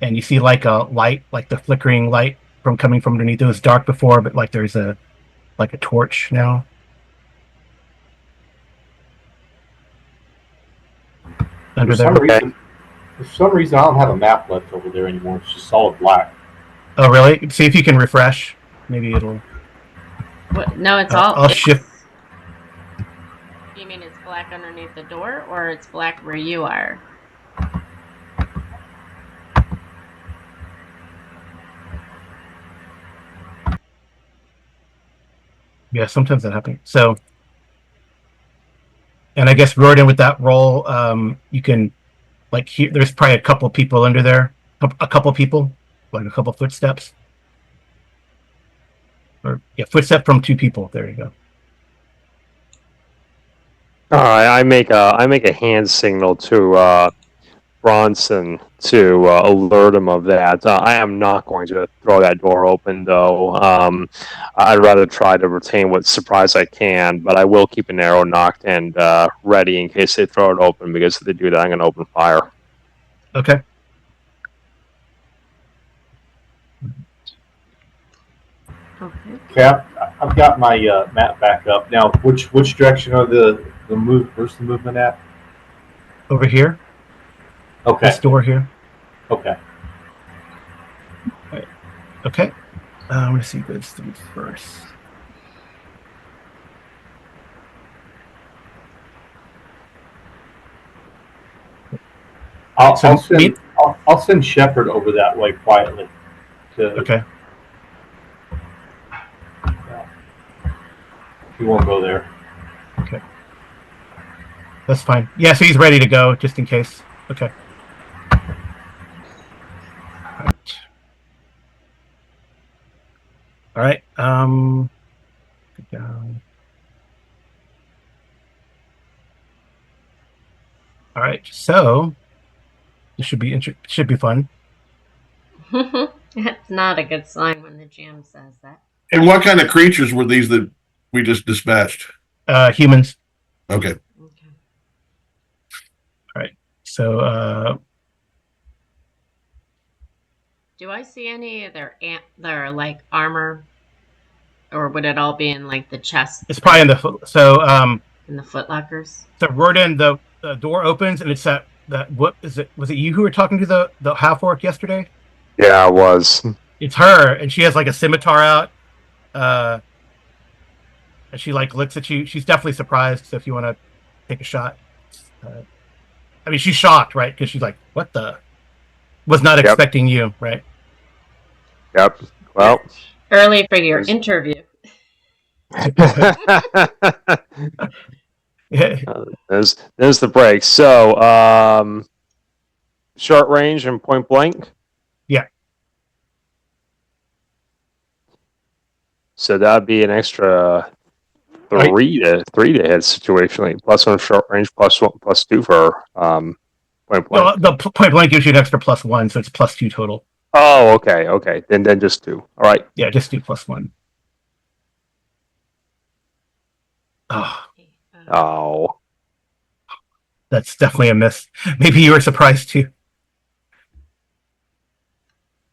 And you see like a light, like the flickering light coming from underneath. It was dark before, but like there's a torch now. Under there. For some reason, I don't have a map left over there anymore. It's just solid black. Oh, really? See if you can refresh. Maybe it'll. What? No, it's I'll shift. You mean it's black underneath the door, or it's black where you are? Yeah, sometimes that happens. So, and I guess Gordon, with that roll, you can like hear. There's probably a couple people under there. A couple people, like a couple footsteps. Or yeah, footstep from 2 people. There you go. All right, I make a hand signal to Bronson to alert him of that. I am not going to throw that door open, though. I'd rather try to retain what surprise I can, but I will keep an arrow knocked and ready in case they throw it open, because if they do that, I'm going to open fire. Okay. Okay. I've got my map back up now. Which direction are the move? Where's the movement at? Over here. Okay. This door here. Okay. Right. Okay. I'm going to see this thing first. I'll send Shepard over that way quietly. Okay. He won't go there. Okay. That's fine. Yeah, so he's ready to go, just in case. Okay. All right. Go down. All right. So this should be fun. That's not a good sign when the GM says that. And what kind of creatures were these that we just dispatched? Humans. Okay. Okay. All right. So do I see any of their like armor, or would it all be in like the chest? it's probably in the in the footlockers. So Gordon, the door opens and it's that what is it? Was it you who were talking to the half orc yesterday? Yeah, it was. It's her, and she has like a scimitar out, and she like looks at you. She's definitely surprised. So if you want to take a shot, I mean, she's shocked, right? Because she's like, "What the?" Was not expecting you, right? Yep. Well, early for your interview. There's the break. So, short range and point blank. Yeah. So that'd be an extra three to hit situationally. +1 short range, +1, +2 for point blank. Well, the point blank gives you an extra +1, so it's +2 total. Oh, okay. Then just 2. All right. Yeah, just do +1. Oh. That's definitely a miss. Maybe you were surprised too.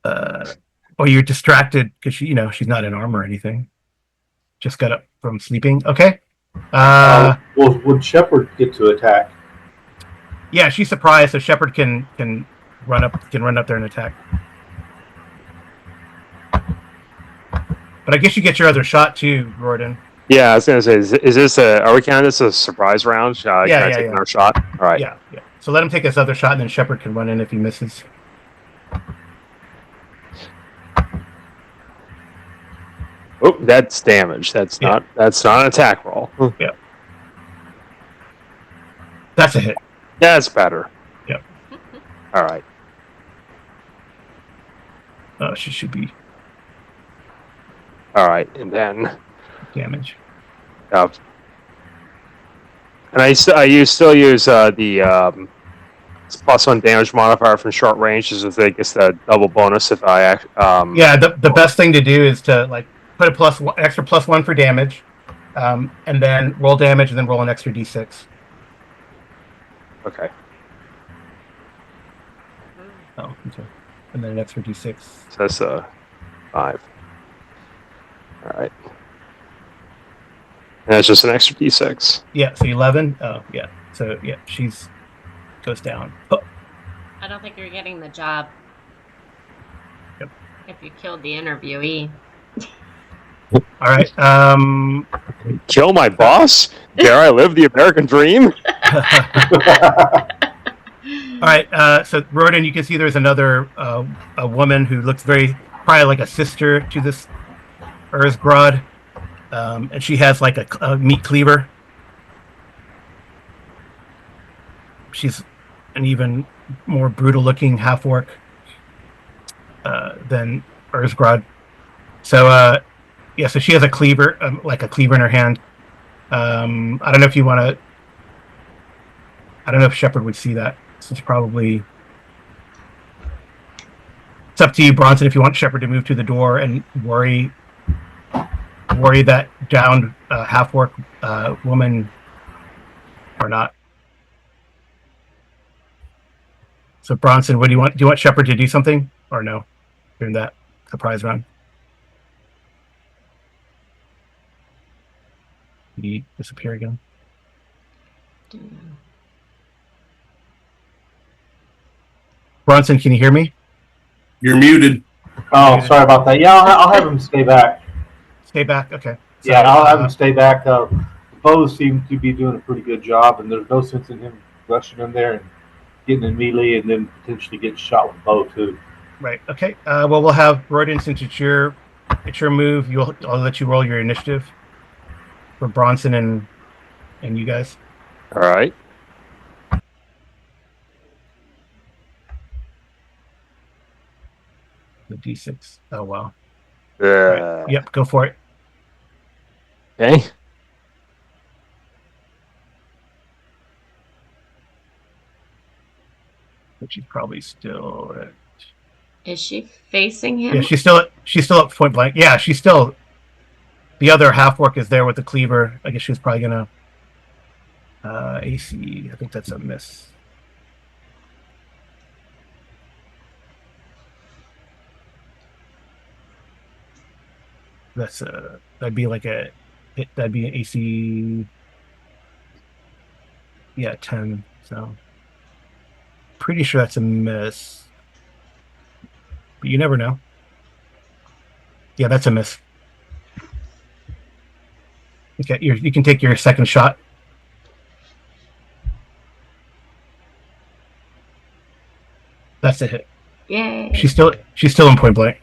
Or you're distracted because she's not in armor or anything. Just got up from sleeping. Okay. Would Shepard get to attack? Yeah, she's surprised, so Shepard can run up there and attack. But I guess you get your other shot too, Gordon. Yeah, I was gonna say, is this are we counting this as a surprise round? Can I take another shot? All right. Yeah. So let him take his other shot, and then Shepard can run in if he misses. Oh, that's damage. That's not an attack roll. Yeah. That's a hit. That's better. Yep. All right. She should be All right, and then damage. and I still use the +1 damage modifier from short range, as if it gets the double bonus if I Yeah, the best thing to do is to like put a extra +1 for damage, and then roll damage, and then roll an extra d6. Okay. Oh, okay. And then an extra d6. So that's 5. All right. And that's just an extra d6. Yeah, so 11. Oh, yeah. So yeah, she's goes down. Oh. I don't think you're getting the job. Yep. If you killed the interviewee. All right. Kill my boss? Dare I live the American dream? All right. So Rodan, you can see there's another a woman who looks probably like a sister to this Erzgrod, and she has like a meat cleaver. She's an even more brutal-looking half-orc than Erzgrod. So yeah, so she has a cleaver, like a cleaver in her hand. I don't know if you want to. I don't know if Shepard would see that. It's probably. It's up to you, Bronson, if you want Shepard to move to the door and worry that downed half-orc woman or not. So Bronson, what do you want? Do you want Shepard to do something or no during that surprise round? Did he disappear again? Bronson, can you hear me? You're muted. Oh, sorry about that. Yeah, I'll have him stay back. Stay back. Okay. So, Yeah, I'll have him stay back. The foes seem to be doing a pretty good job, and there's no sense in him rushing in there and getting in melee and then potentially getting shot with a bow too. Right. Okay. Well, we'll have Rodan, since it's your move. I'll let you roll your initiative for Bronson and you guys. All right. The D6. Oh wow. Right. Yep. Go for it. Okay. But she's probably still at... Is she facing him? Yeah, she's still at point blank. Yeah, she's still. The other half-orc is there with the cleaver. I guess she was probably gonna AC. I think that's a miss. That'd be like that'd be an AC. Yeah, 10. So pretty sure that's a miss. But you never know. Yeah, that's a miss. Okay, you can take your second shot. That's a hit. Yay. She's still in point blank.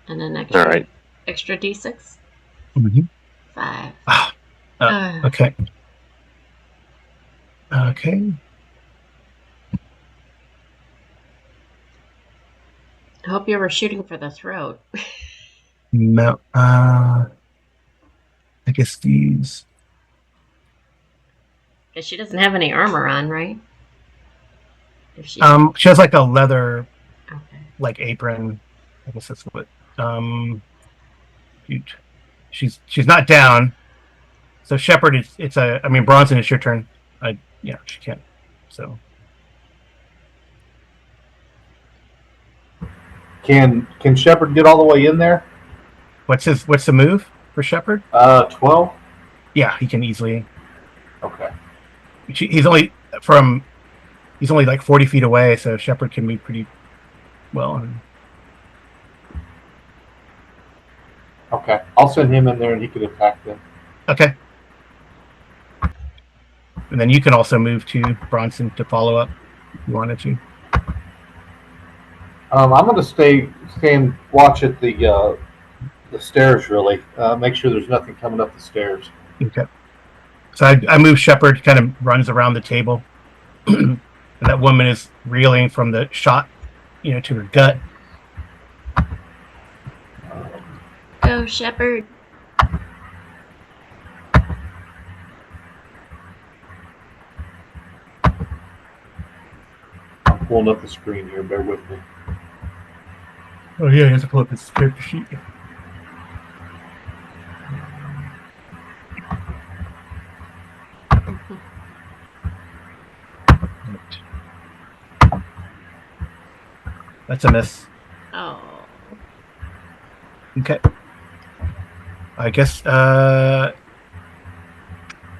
And an extra, All right. extra D6? Mm-hmm. 5. Okay. Okay. I hope you were shooting for the throat. No. I guess these. Because she doesn't have any armor on, right? If she... She has like a leather, Okay. like apron. I guess that's what. She's not down. So Shepard, I mean Bronson, it's your turn. Yeah, she can't. So. Can Shepard get all the way in there? What's the move for Shepard? 12. Yeah, he can easily. he's only like 40 feet away, so Shepard can move pretty well. Okay, I'll send him in there and he can attack them. Okay. And then you can also move to Bronson to follow up if you wanted to. I'm going to stay and watch at the stairs, really. Make sure there's nothing coming up the stairs. Okay. So I move Shepard, kind of runs around the table. And that woman is reeling from the shot, to her gut. Go, Shepard. I'm pulling up the screen here. Bear with me. Oh, yeah, he has to pull up his character sheet. That's a miss. Oh. Okay. I guess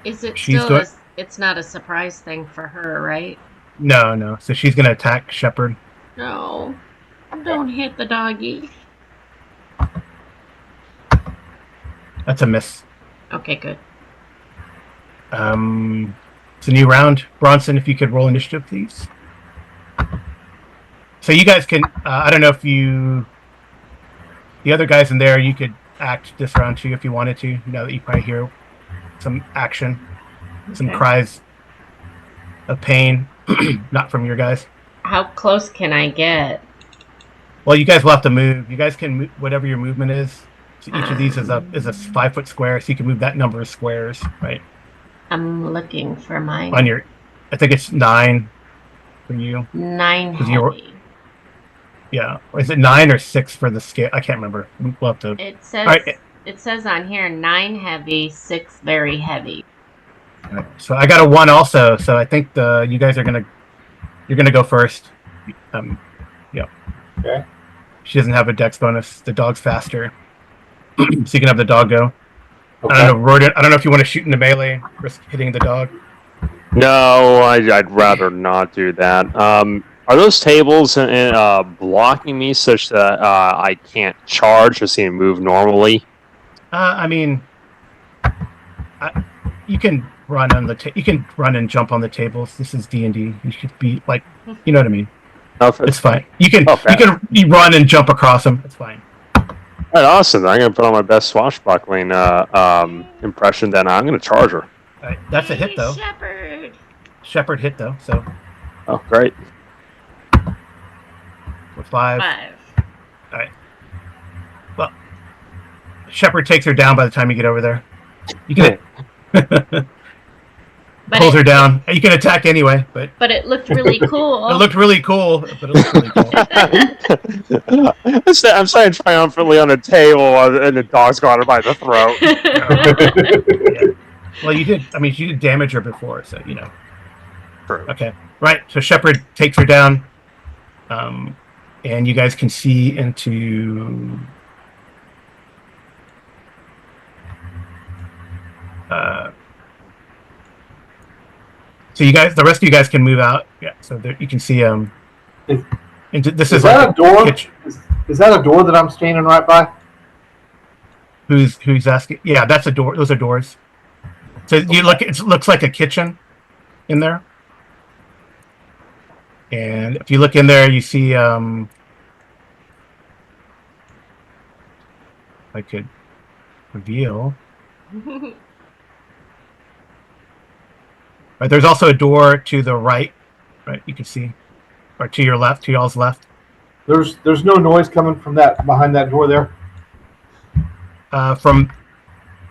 Is it she's still going. it's not a surprise thing for her, right? No. So she's gonna attack Shepard. No. Don't hit the doggy. That's a miss. Okay, good. It's a new round. Bronson, if you could roll initiative, please. So you guys can. I don't know if the other guys in there, you could act this round too if you wanted to. Now that you probably hear some action, some cries of pain, not from your guys. How close can I get? Well, you guys will have to move. You guys can move whatever your movement is. So each of these is a 5-foot square, so you can move that number of squares, right? I'm looking for mine. On your, I think it's 9 for you. 9 heavy. heavy. Yeah, or is it 9 or 6 for the scale? I can't remember. We'll have to. It says right. It says on here 9 heavy, 6 very heavy. Right. So I got a 1 also. So I think you guys you're gonna go first. Yeah. Okay. She doesn't have a dex bonus. The dog's faster, so you can have the dog go. Okay. I don't know, Roden. I don't know if you want to shoot in the melee, risk hitting the dog. No, I'd rather not do that. Are those tables blocking me such that I can't charge or see him move normally? I mean, you can run on you can run and jump on the tables. This is D&D. You should be like, you know what I mean. Okay. It's fine. You can you run and jump across them. It's fine. All right, awesome. I'm gonna put on my best swashbuckling impression. Then I'm gonna charge her. All right, that's a hit though. Shepard hit though. So. Oh, great. For 5. 5. All right. Well, Shepard takes her down by the time you get over there. You can pulls her down. You can attack anyway, but it looked really cool. It looked really cool, but it looked really cool. I'm standing triumphantly on a table, and the dog's got her by the throat. Yeah. Well, you did. I mean, she did damage her before, so you know. True. Okay. Right. So Shepard takes her down, and you guys can see into. So you guys, the rest of you guys can move out. Yeah. So there, you can see. This is that like a door? Kitchen. Is that a door that I'm standing right by? Who's asking? Yeah, that's a door. Those are doors. So you look. It looks like a kitchen in there. And if you look in there, you see. I could reveal. Right, there's also a door to the right. Right, you can see, or to your left, to y'all's left. There's no noise coming from that behind that door there. From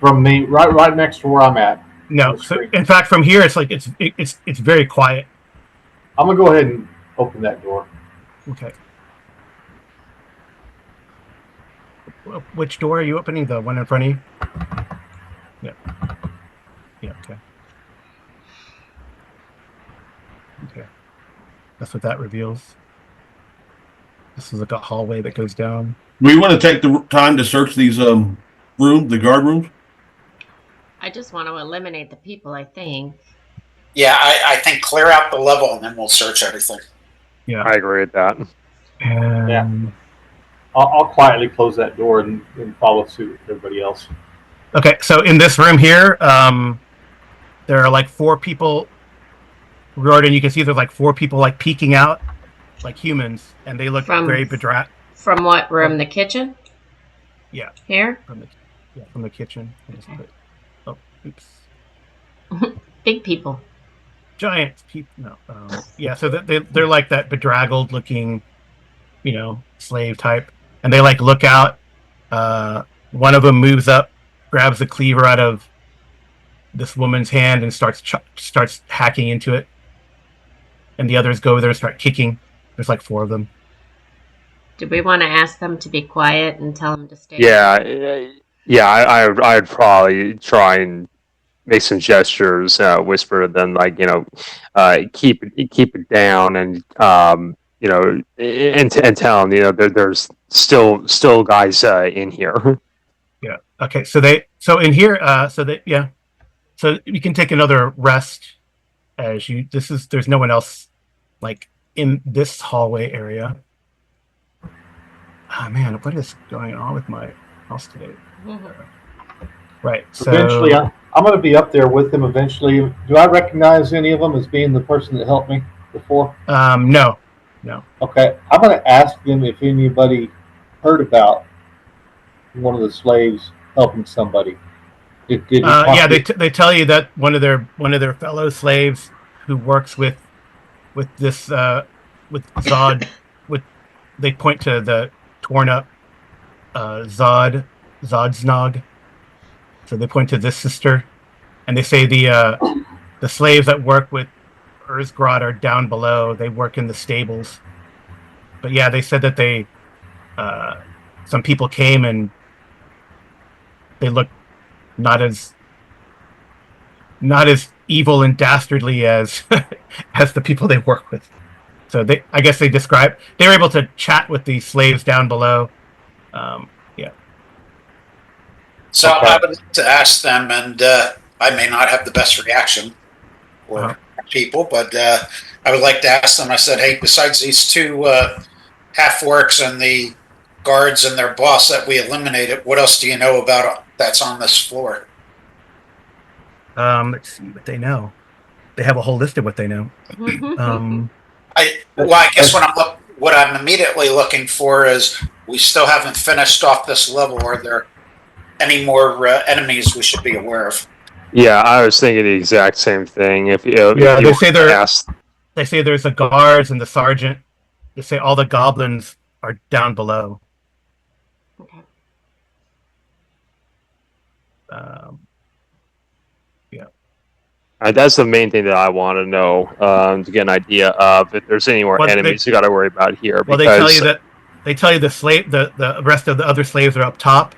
me, right next to where I'm at. No, so in fact, from here, it's like it's very quiet. I'm gonna go ahead and open that door. Okay. Which door are you opening? The one in front of you? Yeah. Yeah. Okay. Okay. That's what that reveals. This is like a hallway that goes down. We want to take the time to search these the guard rooms. I just want to eliminate the people, I think. Yeah, I think clear out the level and then we'll search everything. Yeah. I agree with that. And I'll quietly close that door and follow suit with everybody else. okay, so in this room here, there are like 4 people. Gordon, you can see there's like 4 people like peeking out, like humans, and they look very bedraggled. From what room? The kitchen? Yeah. Here? From the kitchen. I just put, oh, oops. Big people. Giant people. No. Yeah, so they're like that bedraggled looking, slave type. And they like look out. One of them moves up, grabs the cleaver out of this woman's hand and starts hacking into it. And the others go over there and start kicking. There's like 4 of them. Do we want to ask them to be quiet and tell them to stay? Yeah. I'd probably try and make some gestures, whisper to them, like keep it down, and and tell them there's still guys in here. Yeah. Okay. So in here, so you can take another rest as there's no one else like in this hallway area. Oh man, what is going on with my house today? Right. So Eventually, I'm going to be up there with them eventually. Do I recognize any of them as being the person that helped me before? No. Okay. I'm going to ask them if anybody heard about one of the slaves helping somebody. Yeah, they tell you that one of their fellow slaves who works with this with Zod, they point to the torn up Zodsnog. So they point to this sister, and they say the slaves that work with Erzgrad are down below. They work in the stables. But yeah, they said that some people came and they looked not as evil and dastardly as as the people they work with. So I guess they were able to chat with the slaves down below. Yeah. So Okay. I would like to ask them, and I may not have the best reaction for people, but I would like to ask them. I said, hey, besides these 2 half-orcs and the guards and their boss that we eliminated, what else do you know about that's on this floor? Let's see what they know. They have a whole list of what they know. I guess what I'm immediately looking for is we still haven't finished off this level. Are there any more enemies we should be aware of? Yeah, I was thinking the exact same thing. They say there's the guards and the sergeant. They say all the goblins are down below. Okay. Yeah. That's the main thing that I want to know, to get an idea of if there's any more enemies you got to worry about here. Well, they tell you the rest of the other slaves are up top,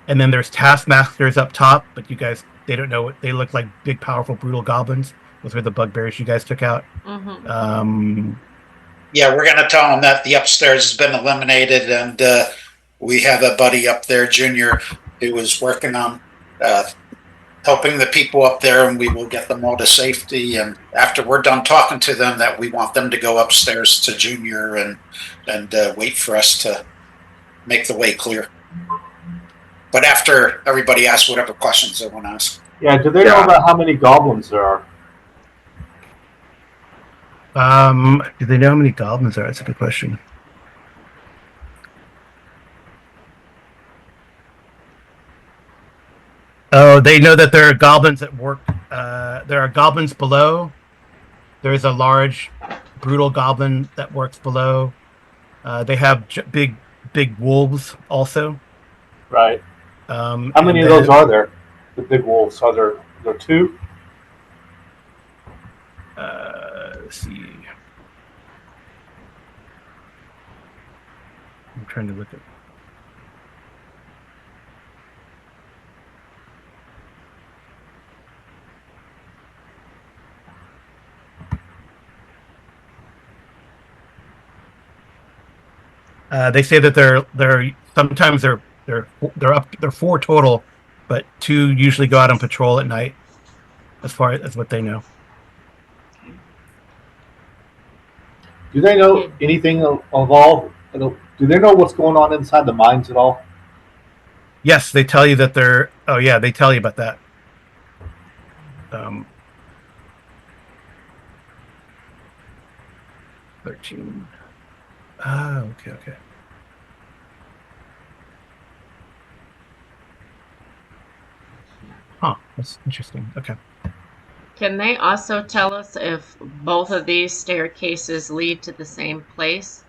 and then there's taskmasters up top. But you guys, they don't know what they look like. Big, powerful, brutal goblins. Those were the bugbears you guys took out. Yeah, we're going to tell them that the upstairs has been eliminated, and we have a buddy up there, Junior, who was working on helping the people up there, and we will get them all to safety. And after we're done talking to them, that we want them to go upstairs to Junior and wait for us to make the way clear. But after everybody asks whatever questions they want to ask. Yeah, do they know about how many goblins there are? Do they know how many goblins there are? That's a good question. Oh, they know that there are goblins at work. There are goblins below. There is a large, brutal goblin that works below. They have big wolves also. Right. How many of those are there? The big wolves. Are there 2? Let's see. I'm trying to look at. They say that they're 4 total, but 2 usually go out on patrol at night, as far as what they know. Do they know anything of all? Do they know what's going on inside the mines at all? Yes, they tell you that they're. Oh yeah, they tell you about that. 13. Okay. Huh, that's interesting. Okay. Can they also tell us if both of these staircases lead to the same place?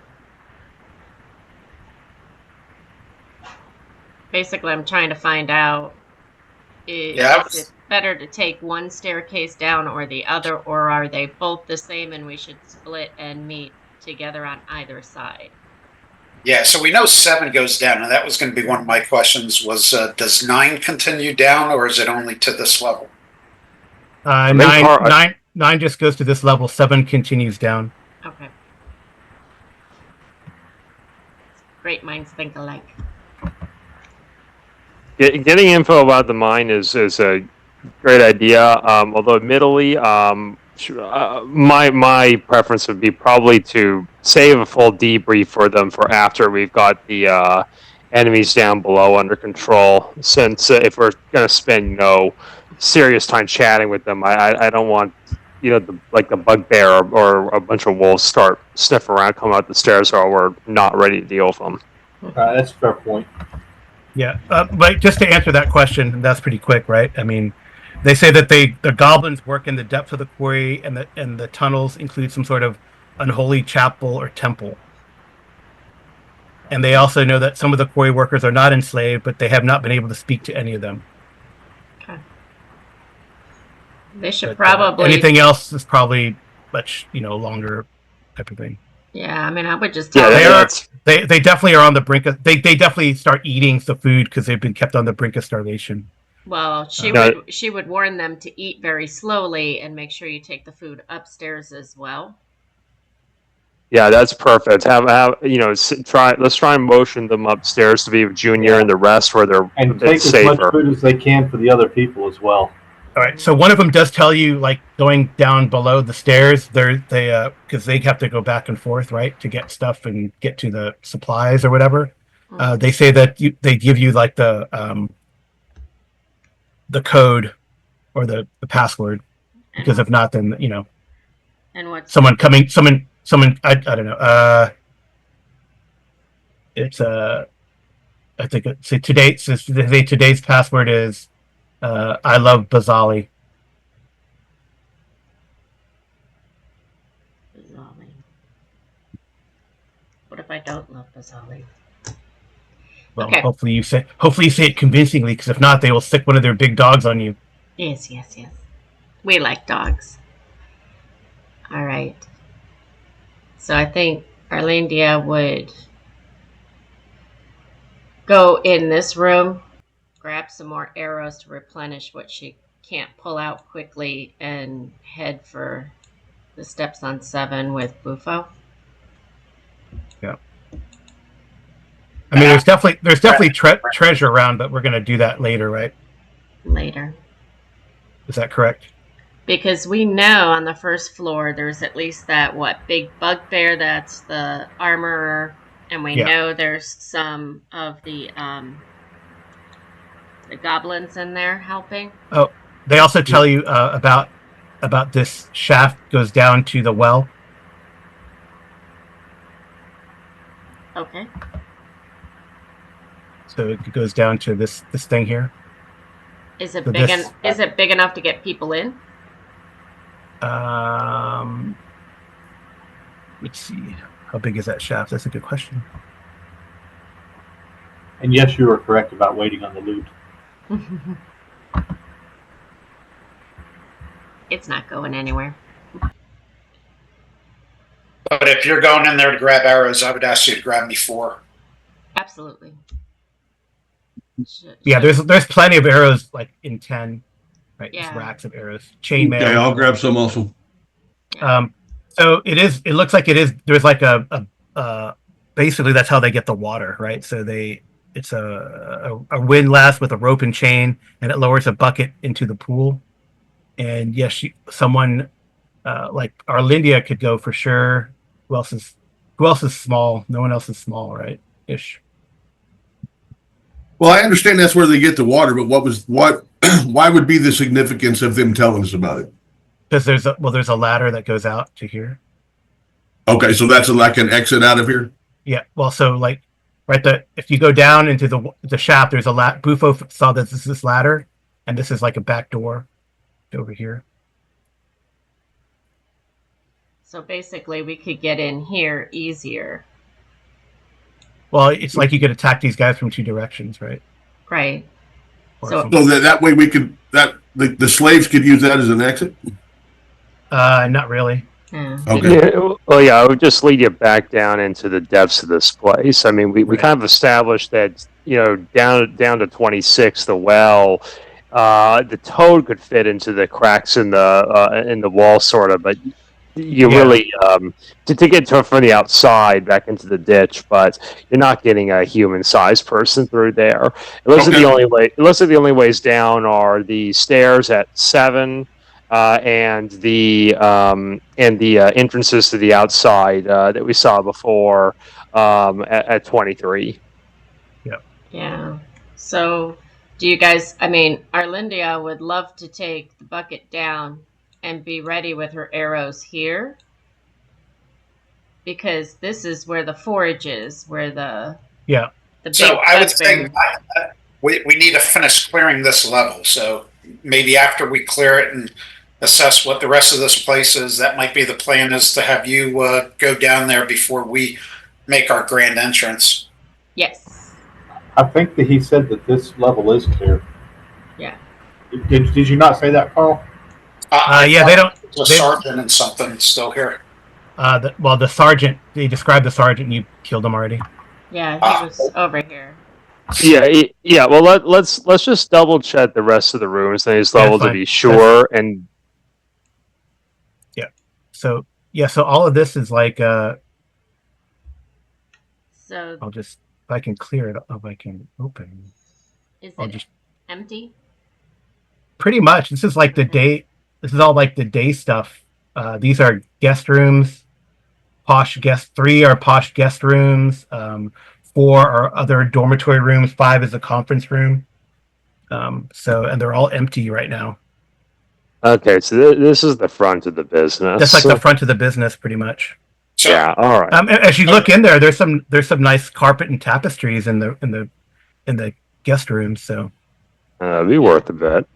Basically, I'm trying to find out is it better to take one staircase down or the other, or are they both the same and we should split and meet together on either side? Yeah, so we know 7 goes down, and that was going to be one of my questions was, does 9 continue down, or is it only to this level? 9 just goes to this level. 7 continues down. Okay. Great minds think alike. Getting info about the mine is a great idea. Although, admittedly, my preference would be probably to save a full debrief for them for after we've got the enemies down below under control. Since if we're going to spend serious time chatting with them, I don't want the bugbear or a bunch of wolves start sniffing around, come out the stairs, or we're not ready to deal with them. That's a fair point. Yeah, but just to answer that question, that's pretty quick, right? I mean, they say that the goblins work in the depths of the quarry, and the tunnels include some sort of unholy chapel or temple. And they also know that some of the quarry workers are not enslaved, but they have not been able to speak to any of them. Okay. They should probably anything else is probably much longer type of thing. Yeah, I mean, I would just tell they definitely are on the brink of. They definitely start eating the food because they've been kept on the brink of starvation. Well, she would warn them to eat very slowly and make sure you take the food upstairs as well. Yeah, that's perfect. Let's try and motion them upstairs to be with Junior and the rest where they're and take as much food as they can for the other people as well. All right, so one of them does tell you, like, going down below the stairs, because they have to go back and forth, right, to get stuff and get to the supplies or whatever. They say that they give you like the code or the password, because if not, then And what's someone I don't know. It's I think today's password is. I love Bazali. What if I don't love Bazali? Well, okay. Hopefully you say it convincingly, because if not, they will stick one of their big dogs on you. Yes. We like dogs. All right. So I think Arlindia would go in this room, grab some more arrows to replenish what she can't pull out quickly, and head for the steps on 7 with Bufo. Yeah. I mean, there's definitely treasure around, but we're going to do that later, right? Later. Is that correct? Because we know on the first floor there's at least that big bugbear that's the armorer, and we know there's some of the goblins in there helping. Oh, they also tell you about this shaft goes down to the well. Okay. So it goes down to this thing here. Is it is it big enough to get people in? Let's see. How big is that shaft? That's a good question. And yes, you were correct about waiting on the loot. It's not going anywhere. But if you're going in there to grab arrows, I would ask you to grab me 4. Absolutely. Yeah, there's plenty of arrows, like in 10, right? Yeah. Just racks of arrows, chainmail. Okay, I'll grab some also. So it looks like it is. There's like a basically that's how they get the water, right? So it's a windlass with a rope and chain, and it lowers a bucket into the pool. And yes, someone like Arlindia could go for sure. Who else is small? No one else is small, right? Ish. Well, I understand that's where they get the water, but why would be the significance of them telling us about it? Because there's a ladder that goes out to here. Okay, so that's like an exit out of here. Yeah. Well, so like, right. If you go down into the shaft, there's a Bufo saw that this is this ladder, and this is like a back door over here. So basically, we could get in here easier. Well, it's like you could attack these guys from two directions, right? Right. So that way we could the slaves could use that as an exit. Not really. Yeah. Okay. Yeah, well, yeah, I would just lead you back down into the depths of this place. I mean, we Right. kind of established that, down to 26, the well, the toad could fit into the cracks in the wall, sort of, but you Yeah. really to get from the outside back into the ditch, but you're not getting a human-sized person through there. It looks like Okay. the only ways down are the stairs at 7. And the entrances to the outside that we saw before at 23. Yeah. So, do you guys? I mean, Arlindia would love to take the bucket down and be ready with her arrows here, because this is where the forage is, where the Yeah. big So I would say bugbear- we need to finish clearing this level. So maybe after we clear it and assess what the rest of this place is, that might be the plan, is to have you go down there before we make our grand entrance. Yes. I think that he said that this level is clear. Yeah. Did you not say that, Carl? Yeah, they don't. The sergeant and something still here. The sergeant. They described the sergeant. And you killed him already. Yeah, he was over here. Yeah. Well, let's just double check the rest of the rooms in this Yeah, level to fine. be sure. And So all of this is like So, I'll just, if I can clear it, if I can open. is I'll it just empty? pretty much. This is like the day. This is all like the day stuff. These are guest rooms. Three are posh guest rooms. 4 are other dormitory rooms. 5 is a conference room. And they're all empty right now. okay, so this is the front of the business. That's like the front of the business, pretty much. So Yeah. All right. As you look in there, there's some nice carpet and tapestries in the guest rooms. So It'd be worth a bit.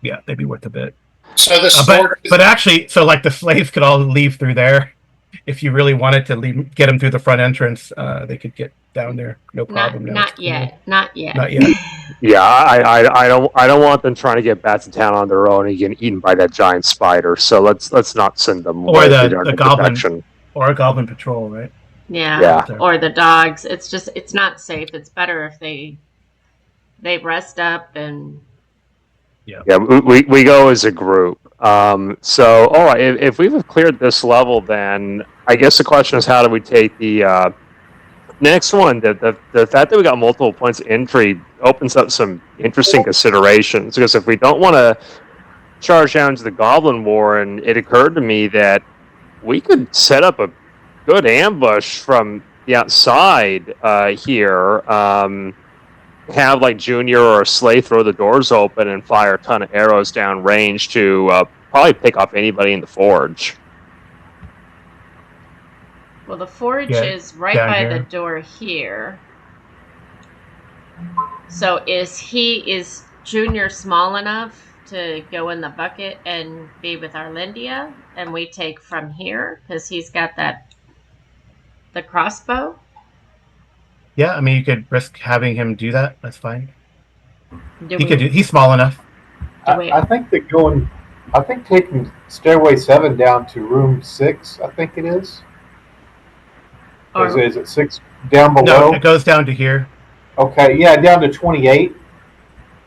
yeah, they'd be worth a bit. so this But actually, so like the slaves could all leave through there. If you really wanted to get them through the front entrance, they could get down there, no problem. Not yet. Not yet. Not yet. Yeah, I don't want them trying to get back to town on their own and getting eaten by that giant spider. So let's not send them. Or away the if they don't get goblin. protection. Or a goblin patrol, right? Yeah. Yeah. Or the dogs. It's not safe. It's better if they rest up and. Yeah, we go as a group. So, all right, if we've cleared this level, then I guess the question is, how do we take the next one? The fact that we got multiple points of entry opens up some interesting considerations, because if we don't want to charge down to the Goblin War, and it occurred to me that we could set up a good ambush from the outside here. Have like Junior or Slay throw the doors open and fire a ton of arrows down range to probably pick off anybody in the forge. Well, the forge Yeah, is right down by here. the door here. So is Junior small enough to go in the bucket and be with Arlindia, and we take from here because he's got the crossbow? Yeah, I mean, you could risk having him do that. That's fine. Do He we, could do. He's small enough. I think taking stairway 7 down to room 6, I think it is. or, Is it 6 down below? No, it goes down to here. Okay, yeah, down to 28.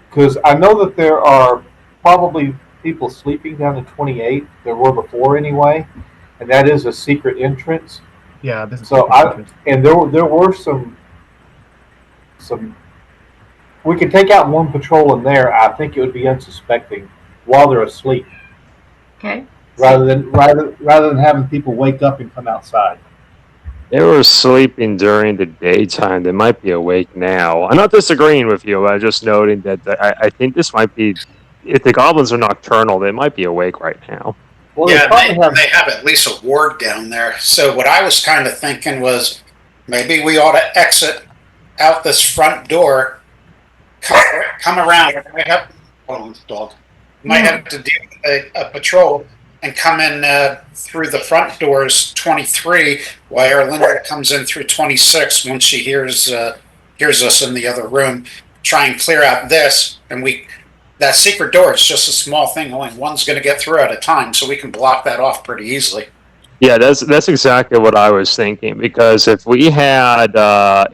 Because I know that there are probably people sleeping down to 28. There were before anyway, and that is a secret entrance. Yeah, this is So secret there were some. We could take out one patrol in there. I think it would be unsuspecting while they're asleep, okay. rather than having people wake up and come outside. They were sleeping during the daytime. They might be awake now. I'm not disagreeing with you. I'm just noting that I think this might be. If the goblins are nocturnal, they might be awake right now. Well, Yeah, they probably have. they have at least a ward down there. So what I was kind of thinking was maybe we ought to exit out this front door, come around. Might have, hold on, dog. Might have to do a patrol and come in through the front doors 23, while Erlinda comes in through 26 when she hears us in the other room. Try and clear out this, and that secret door is just a small thing. Only one's going to get through at a time, so we can block that off pretty easily. Yeah, that's exactly what I was thinking. Because if we had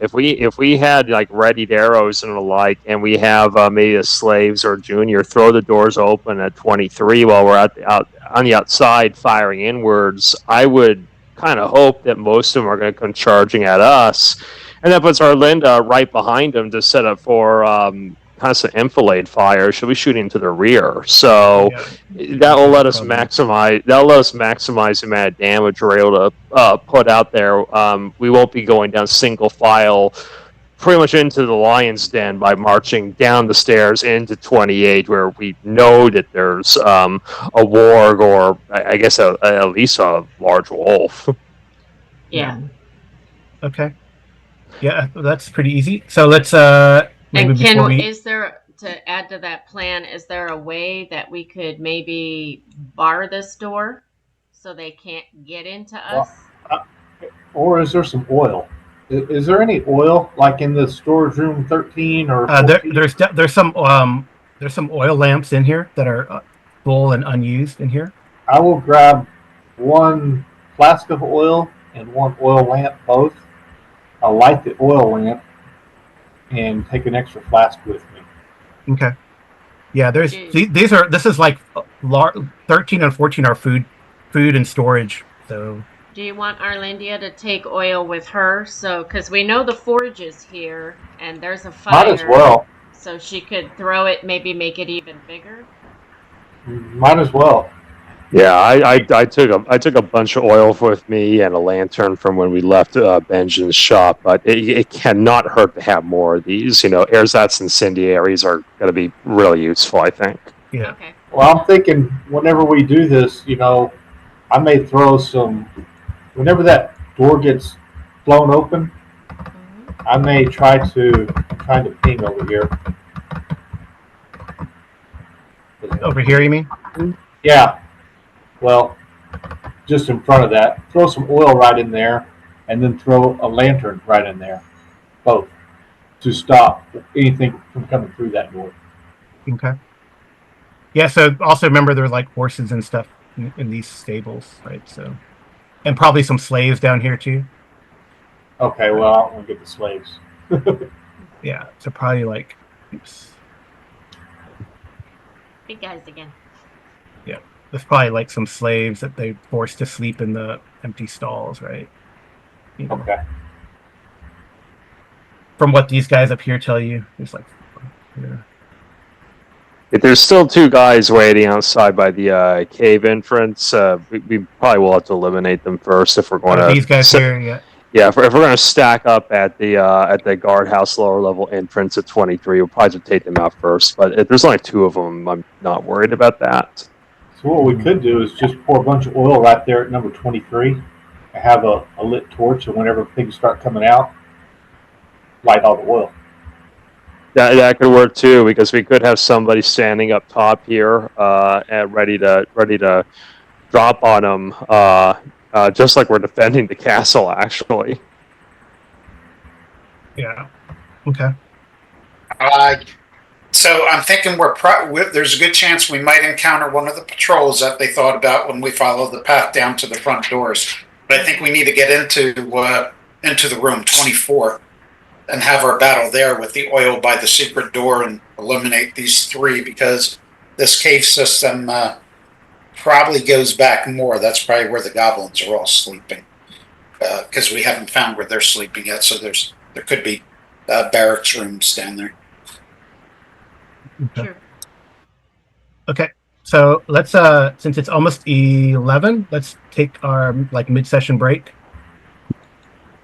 if we had like readied arrows and the like, and we have maybe a slaves or junior throw the doors open at 23 while we're out on the outside firing inwards, I would kind of hope that most of them are going to come charging at us, and that puts our Linda right behind them to set up for constant enfilade fire. She'll be shooting to the rear, so that will let us maximize. That'll let us maximize the amount of damage we're able to put out there. We won't be going down single file, pretty much into the lion's den by marching down the stairs into 28, where we know that there's a warg or I guess at least a large wolf. Yeah. Okay. Yeah, that's pretty easy. So let's maybe And is there, to add to that plan, is there a way that we could maybe bar this door so they can't get into us? Or is there some oil? Is there any oil like in the storage room 13 or 14? there's some oil lamps in here that are full and unused in here. I will grab one flask of oil and one oil lamp, both. I'll light the oil lamp and take an extra flask with me. Okay. Yeah, this is like 13 and 14 are food and storage. So Do you want Arlindia to take oil with her? So, because we know the forge is here and there's a fire. Might as well. So she could throw it, maybe make it even bigger. Might as well. Yeah, I took a bunch of oil with me and a lantern from when we left Benjamin's shop, but it cannot hurt to have more of these. Ersatz incendiaries are going to be really useful, I think. yeah. Okay. Well, I'm thinking whenever we do this, I may throw some. Whenever that door gets blown open, I may try to ping over here. Over here, you mean? Yeah. Well, just in front of that, throw some oil right in there, and then throw a lantern right in there, both, to stop anything from coming through that door. Okay. Yeah. So also remember, there's like horses and stuff in these stables, right? So, and probably some slaves down here too. Okay. Well, I want to get the slaves. Yeah. So probably like, oops. Big guys again. Yeah. There's probably like some slaves that they forced to sleep in the empty stalls, right? Okay. From what these guys up here tell you, it's like, yeah. If there's still two guys waiting outside by the cave entrance, we probably will have to eliminate them first if we're going to. These guys here, yeah. Yeah, if we're going to stack up at the guardhouse lower level entrance at 23, we'll probably just take them out first. But if there's only two of them, I'm not worried about that. So what we could do is just pour a bunch of oil right there at number 23 and have a lit torch, and whenever things start coming out, light all the oil. That could work too, because we could have somebody standing up top here and ready to drop on them, just like we're defending the castle, actually. Yeah. Okay. So I'm thinking there's a good chance we might encounter one of the patrols that they thought about when we follow the path down to the front doors. But I think we need to get into the room 24 and have our battle there with the oil by the secret door and eliminate these three, because this cave system probably goes back more. That's probably where the goblins are all sleeping, because we haven't found where they're sleeping yet. So there could be barracks rooms down there. Okay. Sure. Okay. So let's since it's almost 11, let's take our like mid-session break.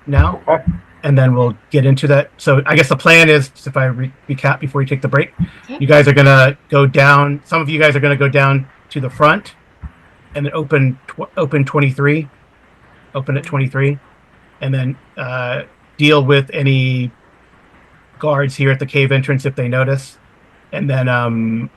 now, Okay. and then we'll get into that. So I guess the plan is, if I recap before you take the break, Okay. you guys are gonna go down. Some of you guys are gonna go down to the front, and then open 23. Open at 23, and then deal with any guards here at the cave entrance if they notice, and then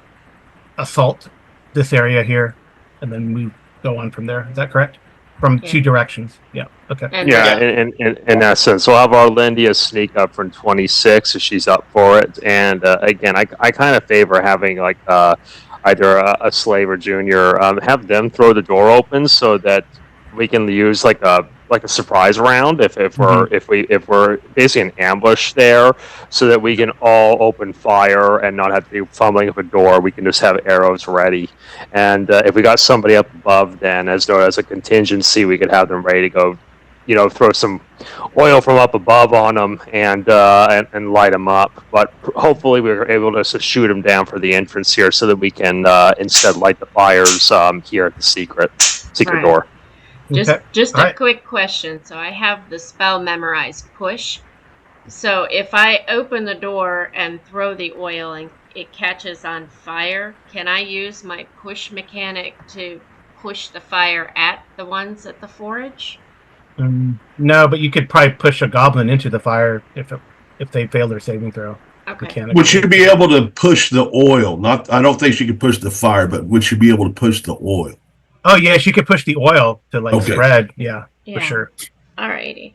assault this area here, and then we go on from there. Is that correct? From Yeah. 2 directions. Yeah. Okay. And Yeah, then, in essence, we'll have our Lindia sneak up from 26 if she's up for it. And again, I kind of favor having like either a slave or junior have them throw the door open so that we can use like a surprise round if we're basically an ambush there, so that we can all open fire and not have to be fumbling up a door. We can just have arrows ready. And if we got somebody up above, then as a contingency, we could have them ready to go. Throw some oil from up above on them and light them up. But hopefully, we're able to shoot them down for the entrance here, so that we can instead light the fires here at the secret Right. door. just All a right. quick question. So I have the spell memorized, push. So if I open the door and throw the oil and it catches on fire, can I use my push mechanic to push the fire at the ones at the forage? No, but you could probably push a goblin into the fire if they fail their saving throw. Okay. Mechanically. Would she be able to push the oil? Not, I don't think she could push the fire, but would she be able to push the oil? Oh yeah, she could push the oil to like Okay. spread. Yeah, Yeah. for sure. Alrighty.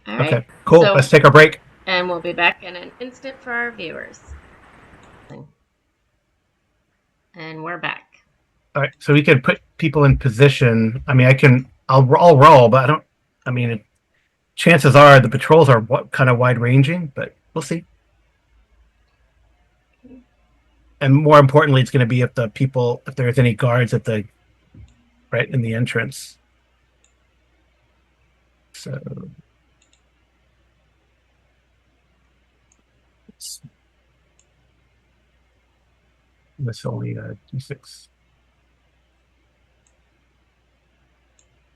All right. Okay, cool. So- Let's take a break. And we'll be back in an instant for our viewers. And we're back. All right, so we could put people in position. I mean, I'll roll, but I don't. I mean, chances are the patrols are kind of wide ranging, but we'll see. And more importantly, it's going to be if there's any guards right in the entrance. So. That's only D6.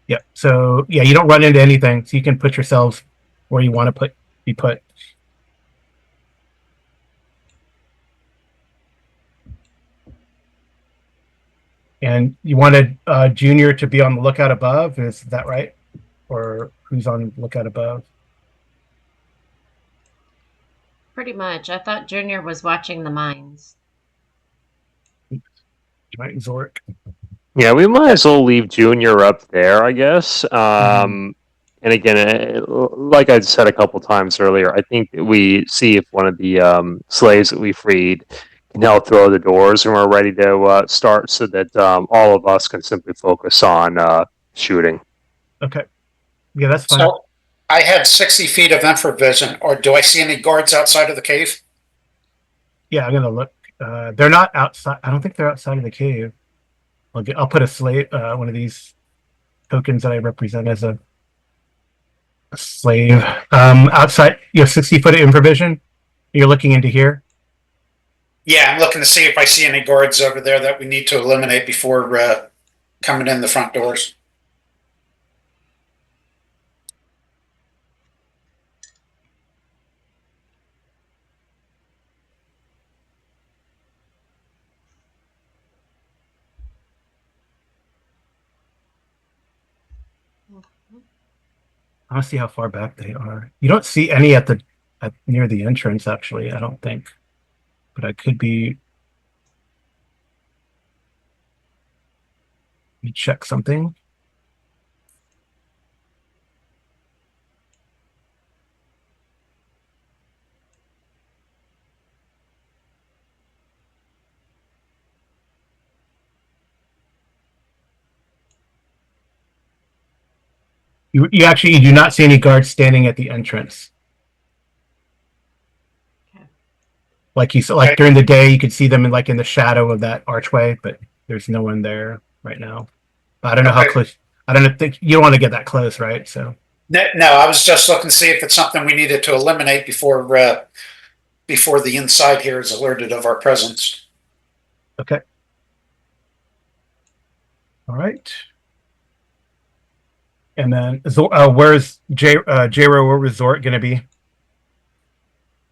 Yeah. So yeah, you don't run into anything, so you can put yourselves where you want to be put. And you wanted Junior to be on the lookout above. Is that right? Or who's on lookout above? Pretty much. I thought Junior was watching the mines. Right, Zork. Yeah, we might as well leave Junior up there, I guess. And again, like I said a couple times earlier, I think that we see if one of the slaves that we freed can help throw the doors, and we're ready to start, so that all of us can simply focus on shooting. Okay. Yeah, that's fine. So I had 60 feet of infravision, or do I see any guards outside of the cave? Yeah, I'm gonna look. They're not outside. I don't think they're outside of the cave. I'll put a slave, one of these tokens that I represent as a slave. Outside, 60 foot of infravision. You're looking into here. Yeah, I'm looking to see if I see any guards over there that we need to eliminate before coming in the front doors. I want to see how far back they are. You don't see any near the entrance, actually. I don't think, but I could be. Let me check something. You actually do not see any guards standing at the entrance. Okay. Like you said, like during the day, you could see them in the shadow of that archway, but there's no one there right now. I don't know how close. I don't think you don't want to get that close, right? So. No, I was just looking to see if it's something we needed to eliminate before the inside here is alerted of our presence. Okay. All right. And then, where's J-Ro Resort going to be?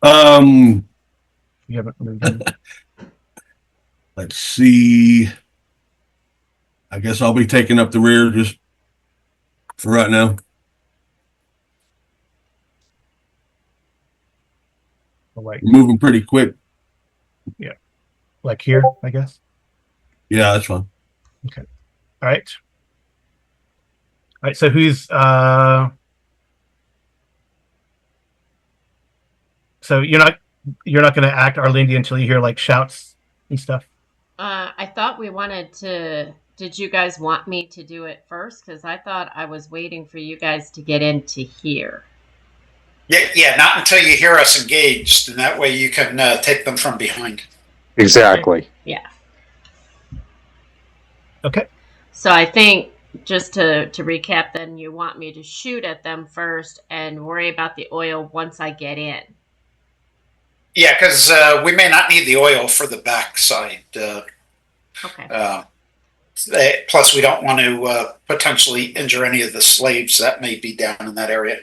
You haven't really Let's see. I guess I'll be taking up the rear just for right now. like Moving pretty quick. like here, I guess. Yeah, that's fine. Okay. All right. All right. So who's so you're not going to act Arlindy until you hear like shouts and stuff. I thought we wanted to. Did you guys want me to do it first? Because I thought I was waiting for you guys to get into here. Yeah, not until you hear us engaged, and that way you can take them from behind. Exactly. Yeah. Okay. So I think just to recap, then you want me to shoot at them first and worry about the oil once I get in. Yeah, because we may not need the oil for the backside. Okay. Plus, we don't want to potentially injure any of the slaves that may be down in that area.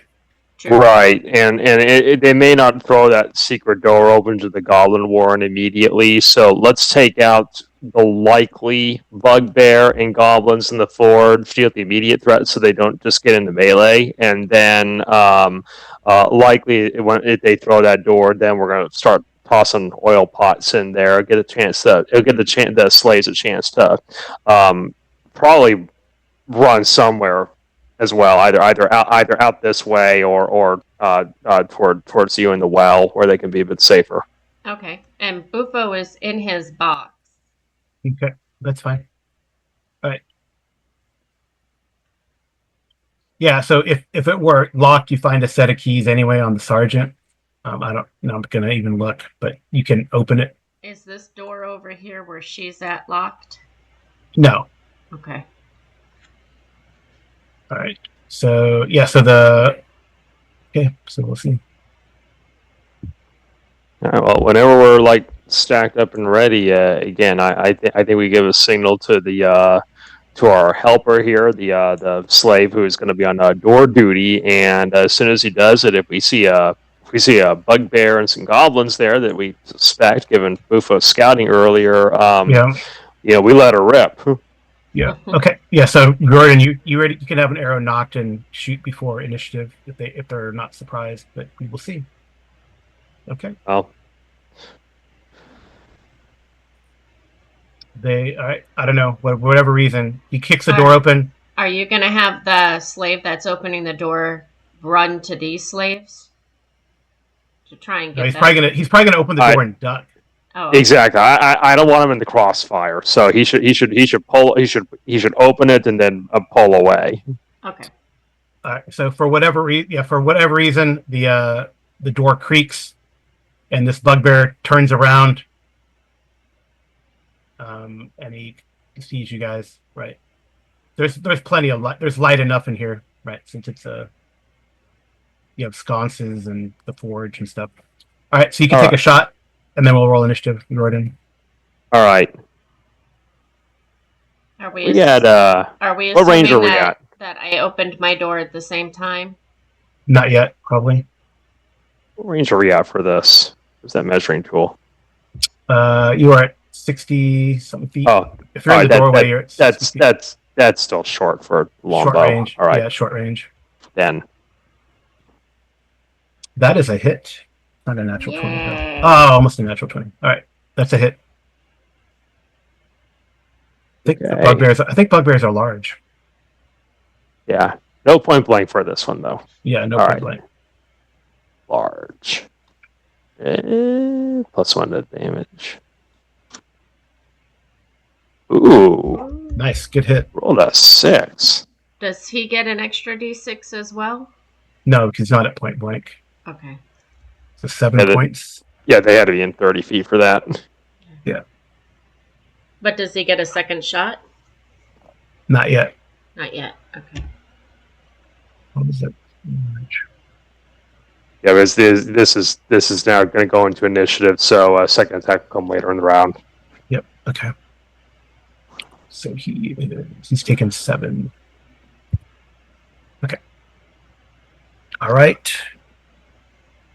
True. Right, and they may not throw that secret door open to the Goblin Warren immediately. So let's take out the likely bugbear and goblins in the forge, deal with the immediate threat, so they don't just get into melee. And then, likely if they throw that door, then we're going to start tossing oil pots in there. Get a chance to it'll give the slaves a chance to probably run somewhere as well, either out this way or towards you in the well, where they can be a bit safer. Okay. And Bufo is in his box. Okay, that's fine. All right. Yeah. So if it were locked, you find a set of keys anyway on the sergeant. I'm not gonna even look, but you can open it. Is this door over here where she's at locked? No. Okay. All right. So yeah. Okay. So we'll see. All right, well, whenever we're like stacked up and ready, again, I think we give a signal to the to our helper here, the slave who is going to be on door duty, and as soon as he does it, if we see a bugbear and some goblins there that we suspect, given Bufo's scouting earlier, we let her rip. Yeah. Okay. Yeah. So Gordon, you ready? You can have an arrow knocked and shoot before initiative if they're not surprised, but we will see. Okay. Well, I don't know, whatever reason, he kicks the door open. Are you going to have the slave that's opening the door run to these slaves to try and get? No, he's probably gonna open the door and duck. Oh, okay. Exactly. I don't want him in the crossfire, so he should open it and then pull away. Okay. All right. So for whatever reason, the door creaks, and this bugbear turns around, and he sees you guys. Right. There's plenty of light. There's light enough in here, right? Since it's you have sconces and the forge and stuff. All right. So you can take a shot, and then we'll roll initiative, Gordon. All right. Are we what range are we at? That I opened my door at the same time? Not yet, probably. What range are we at for this? What's that measuring tool? You are at 60 something feet. Oh, if you're in the doorway, you're at that's still short for longbow. Short range. All right. Yeah, short range. Then that is a hit. Not a natural 20. Oh, almost a natural 20. All right, that's a hit. I think bugbears are large. Yeah, no point blank for this one though. Yeah, no point blank. Large. +1 to damage. Ooh, nice, good hit. Rolled a 6. Does he get an extra d6 as well? No, because he's not at point blank. Okay. So 7 points. Yeah, they had to be in 30 feet for that. Yeah. But does he get a second shot? Not yet. Not yet. Okay. What was that? Yeah, because this is now going to go into initiative, so second attack will come later in the round. Yep. Okay. So he's taken 7. All right.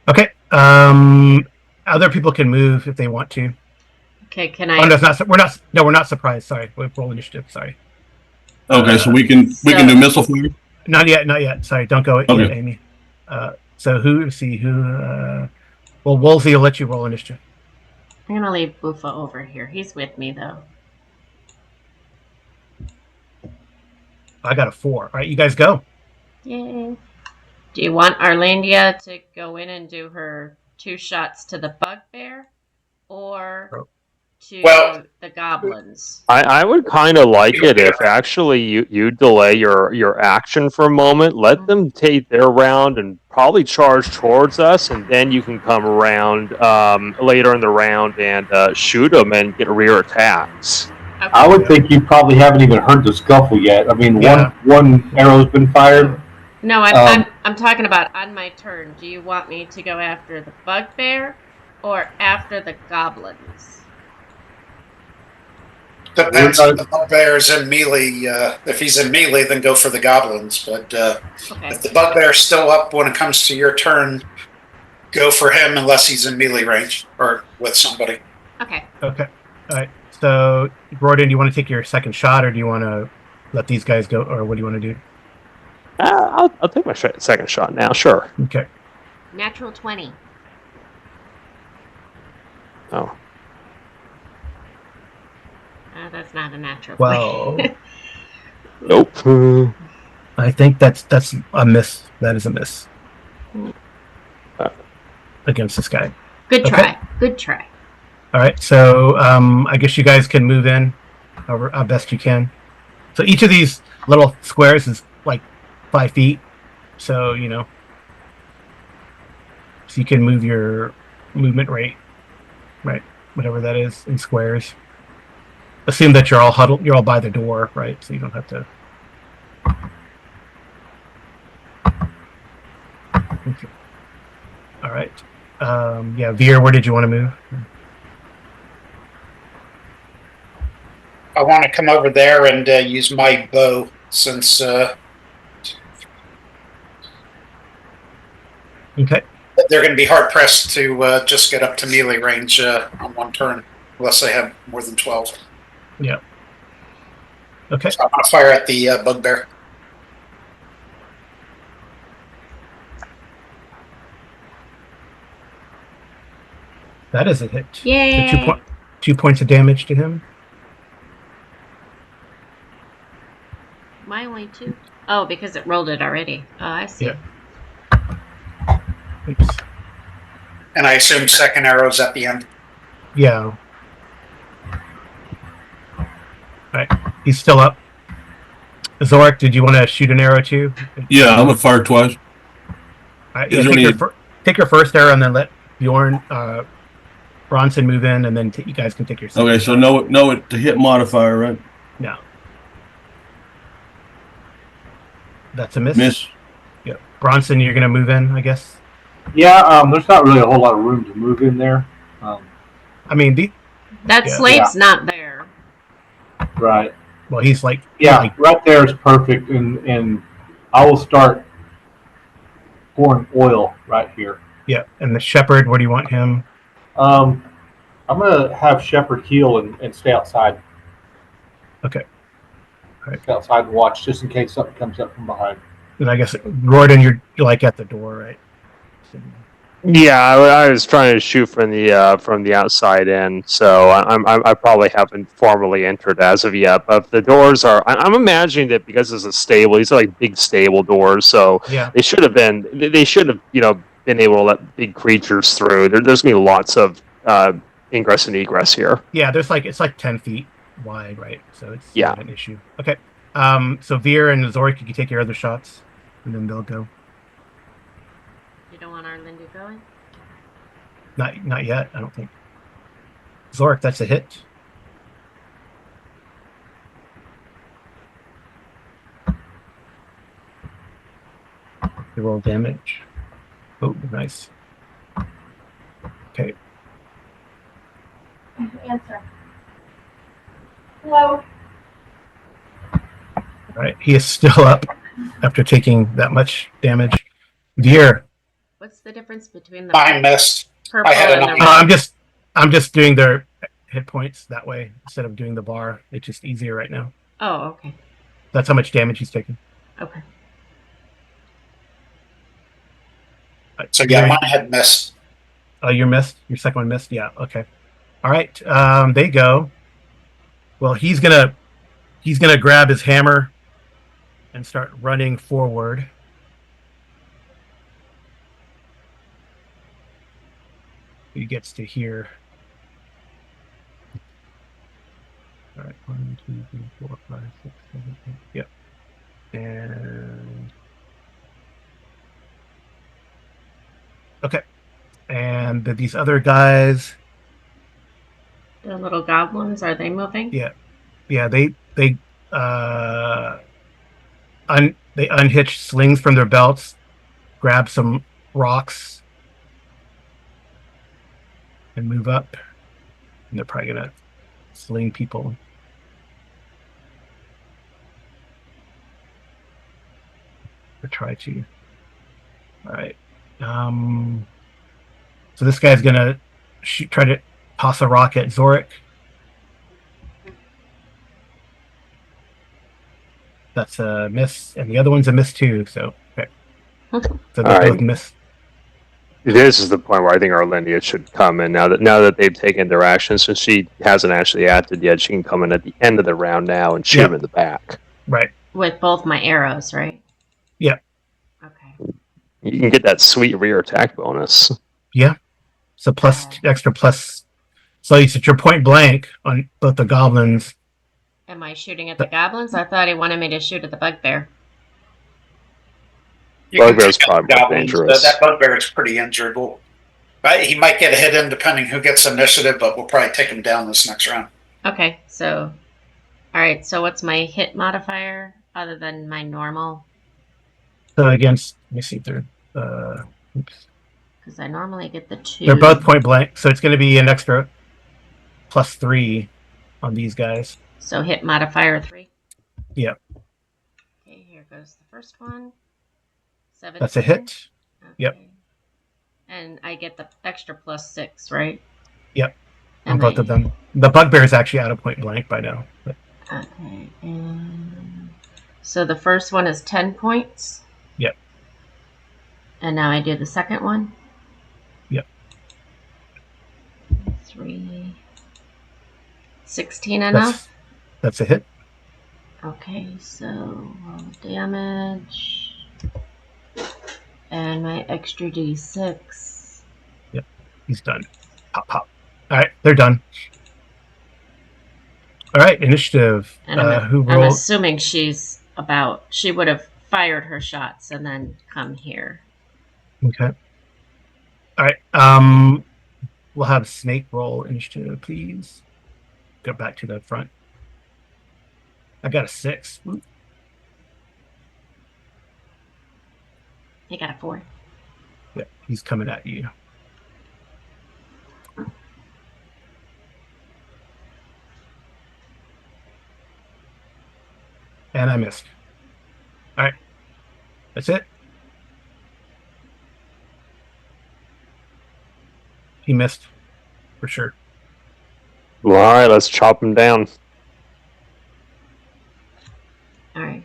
Okay. Other people can move if they want to. Okay, can Oh no, I? it's not. We're not. No, we're not surprised. Sorry. We'll roll initiative. Sorry. Okay, so we can do So missile fire. Not yet. Not yet. Sorry. Don't go yet, Okay. Amy. So who? Let's see who. Well, Wolsey will let you roll initiative. I'm gonna leave Buffa over here. He's with me though. I got a 4. All right, you guys go. Yay. Do you want Arlandia to go in and do her 2 shots to the bugbear or to Well- the goblins? I would kind of like it if actually you delay your action for a moment, let them take their round and probably charge towards us, and then you can come around later in the round and shoot them and get rear attacks. Okay. I would think you probably haven't even heard the scuffle yet. I mean, Yeah. one arrow's been fired. No, I'm talking about on my turn. Do you want me to go after the bugbear or after the goblins? Depends if the bugbear's in melee. If he's in melee, then go for the goblins. But Okay. if the bugbear's still up when it comes to your turn, go for him unless he's in melee range or with somebody. Okay. Okay. All right. So, Gordon, do you want to take your second shot, or do you want to let these guys go, or what do you want to do? I'll take my second shot now. Sure. Okay. Natural 20. Oh. That's not a natural 20. Well, Nope. I think that's a miss. That is a miss against this guy. Good Okay. try. Good try. All right. So, I guess you guys can move in however best you can. So each of these little squares is like 5 feet. So so you can move your movement rate, right? Whatever that is in squares. Assume that you're all huddled. You're all by the door, right? So you don't have to. Okay. All right. Yeah, Veer, where did you want to move? I want to come over there and use my bow since Okay. they're going to be hard pressed to just get up to melee range on one turn unless they have more than 12. Yeah. Okay. So I'm going to fire at the bugbear. That is a hit. Yay! So 2 points of damage to him. My only 2. Oh, because it rolled it already. Oh, I see. Yeah. Oops. And I assume second arrow's at the end. Yeah. All right. He's still up. Zorik, did you want to shoot an arrow too? Yeah, I'm gonna fire twice. All right. Is Yeah, there take your first arrow and then let Bjorn Bronson move in, and then you guys can take your second. Okay, so no to hit modifier, right? No. That's a miss. Miss. Yeah. Bronson, you're going to move in, I guess? Yeah, there's not really a whole lot of room to move in there. I mean, That Yeah. slave's not there. Right. well, he's like... Yeah, like, right there is perfect, and I will start pouring oil right here. yeah. And the shepherd, where do you want him? I'm gonna have Shepard heal and stay outside. Okay. All right. Stay outside and watch just in case something comes up from behind. And I guess, Gordon, you're like at the door, right? Yeah, I was trying to shoot from the outside in, so I probably haven't formally entered as of yet. But the doors are. I'm imagining that because it's a stable, these are like big stable doors, so Yeah. they should have been been able to let big creatures through. There's gonna be lots of ingress and egress here. Yeah, it's like 10 feet wide, right? So it's Yeah. not an issue. Okay. So Veer and Zorik, you can take your other shots, and then they'll go. You don't want Arlinda going? Not yet, I don't think. Zorik, that's a hit. You roll damage. Oh, nice. Okay. Answer. Hello. All right. He is still up after taking that much damage. Deer. What's the difference between the Mine missed. purple I had and a the nine. red? I'm just doing their hit points that way instead of doing the bar. It's just easier right now. Oh, okay. That's how much damage he's taking. Okay. So yeah, mine had missed. Oh, you missed. Your second one missed. Yeah. Okay. All right. They go. Well, he's gonna grab his hammer and start running forward. He gets to here. All right. 1, 2, 3, 4, 5, 6, 7, 8. Yep. And okay. And these other guys. The little goblins, are they moving? Yeah. They unhitch slings from their belts, grab some rocks, and move up. And they're probably gonna sling people. Or try to. All right. So this guy's gonna try to toss a rock at Zorik. That's a miss, and the other one's a miss too. So okay. So they both miss. This is the point where I think Arlindia should come in now that they've taken their action. Since she hasn't actually acted yet, she can come in at the end of the round now and shoot him in the back. Right. With both my arrows, right? Yeah. Okay. You can get that sweet rear attack bonus. Yeah. So extra plus. So you set your point blank on both the goblins. Am I shooting at the goblins? I thought he wanted me to shoot at the bugbear. Bugbear's probably more dangerous. That bugbear is pretty injured. He might get a hit in depending who gets initiative, but we'll probably take him down this next round. Okay, so all right. So what's my hit modifier other than my normal? So against, let me see if they're. Oops. Because I normally get the 2. They're both point blank, so it's going to be an extra +3 on these guys. So hit modifier 3. Yeah. Okay, here goes the first one. 17. That's a hit. Okay. Yep. And I get the extra +6, right? Yep. On both of them. The bugbear is actually out of point blank by now. But. Okay. And so the first one is 10 points. Yep. And now I do the second one. Yep. 3. 16 enough? That's a hit. Okay, so roll damage. And my extra d6. Yep, he's done. Pop, pop. All right, they're done. All right, initiative. And who rolled? I'm assuming she would have fired her shots and then come here. Okay. All right. We'll have Snake roll initiative, please. Go back to the front. I got a 6. He got a 4. Yeah, he's coming at you. And I missed. All right. That's it. He missed. For sure. Well, all right, let's chop him down. All right.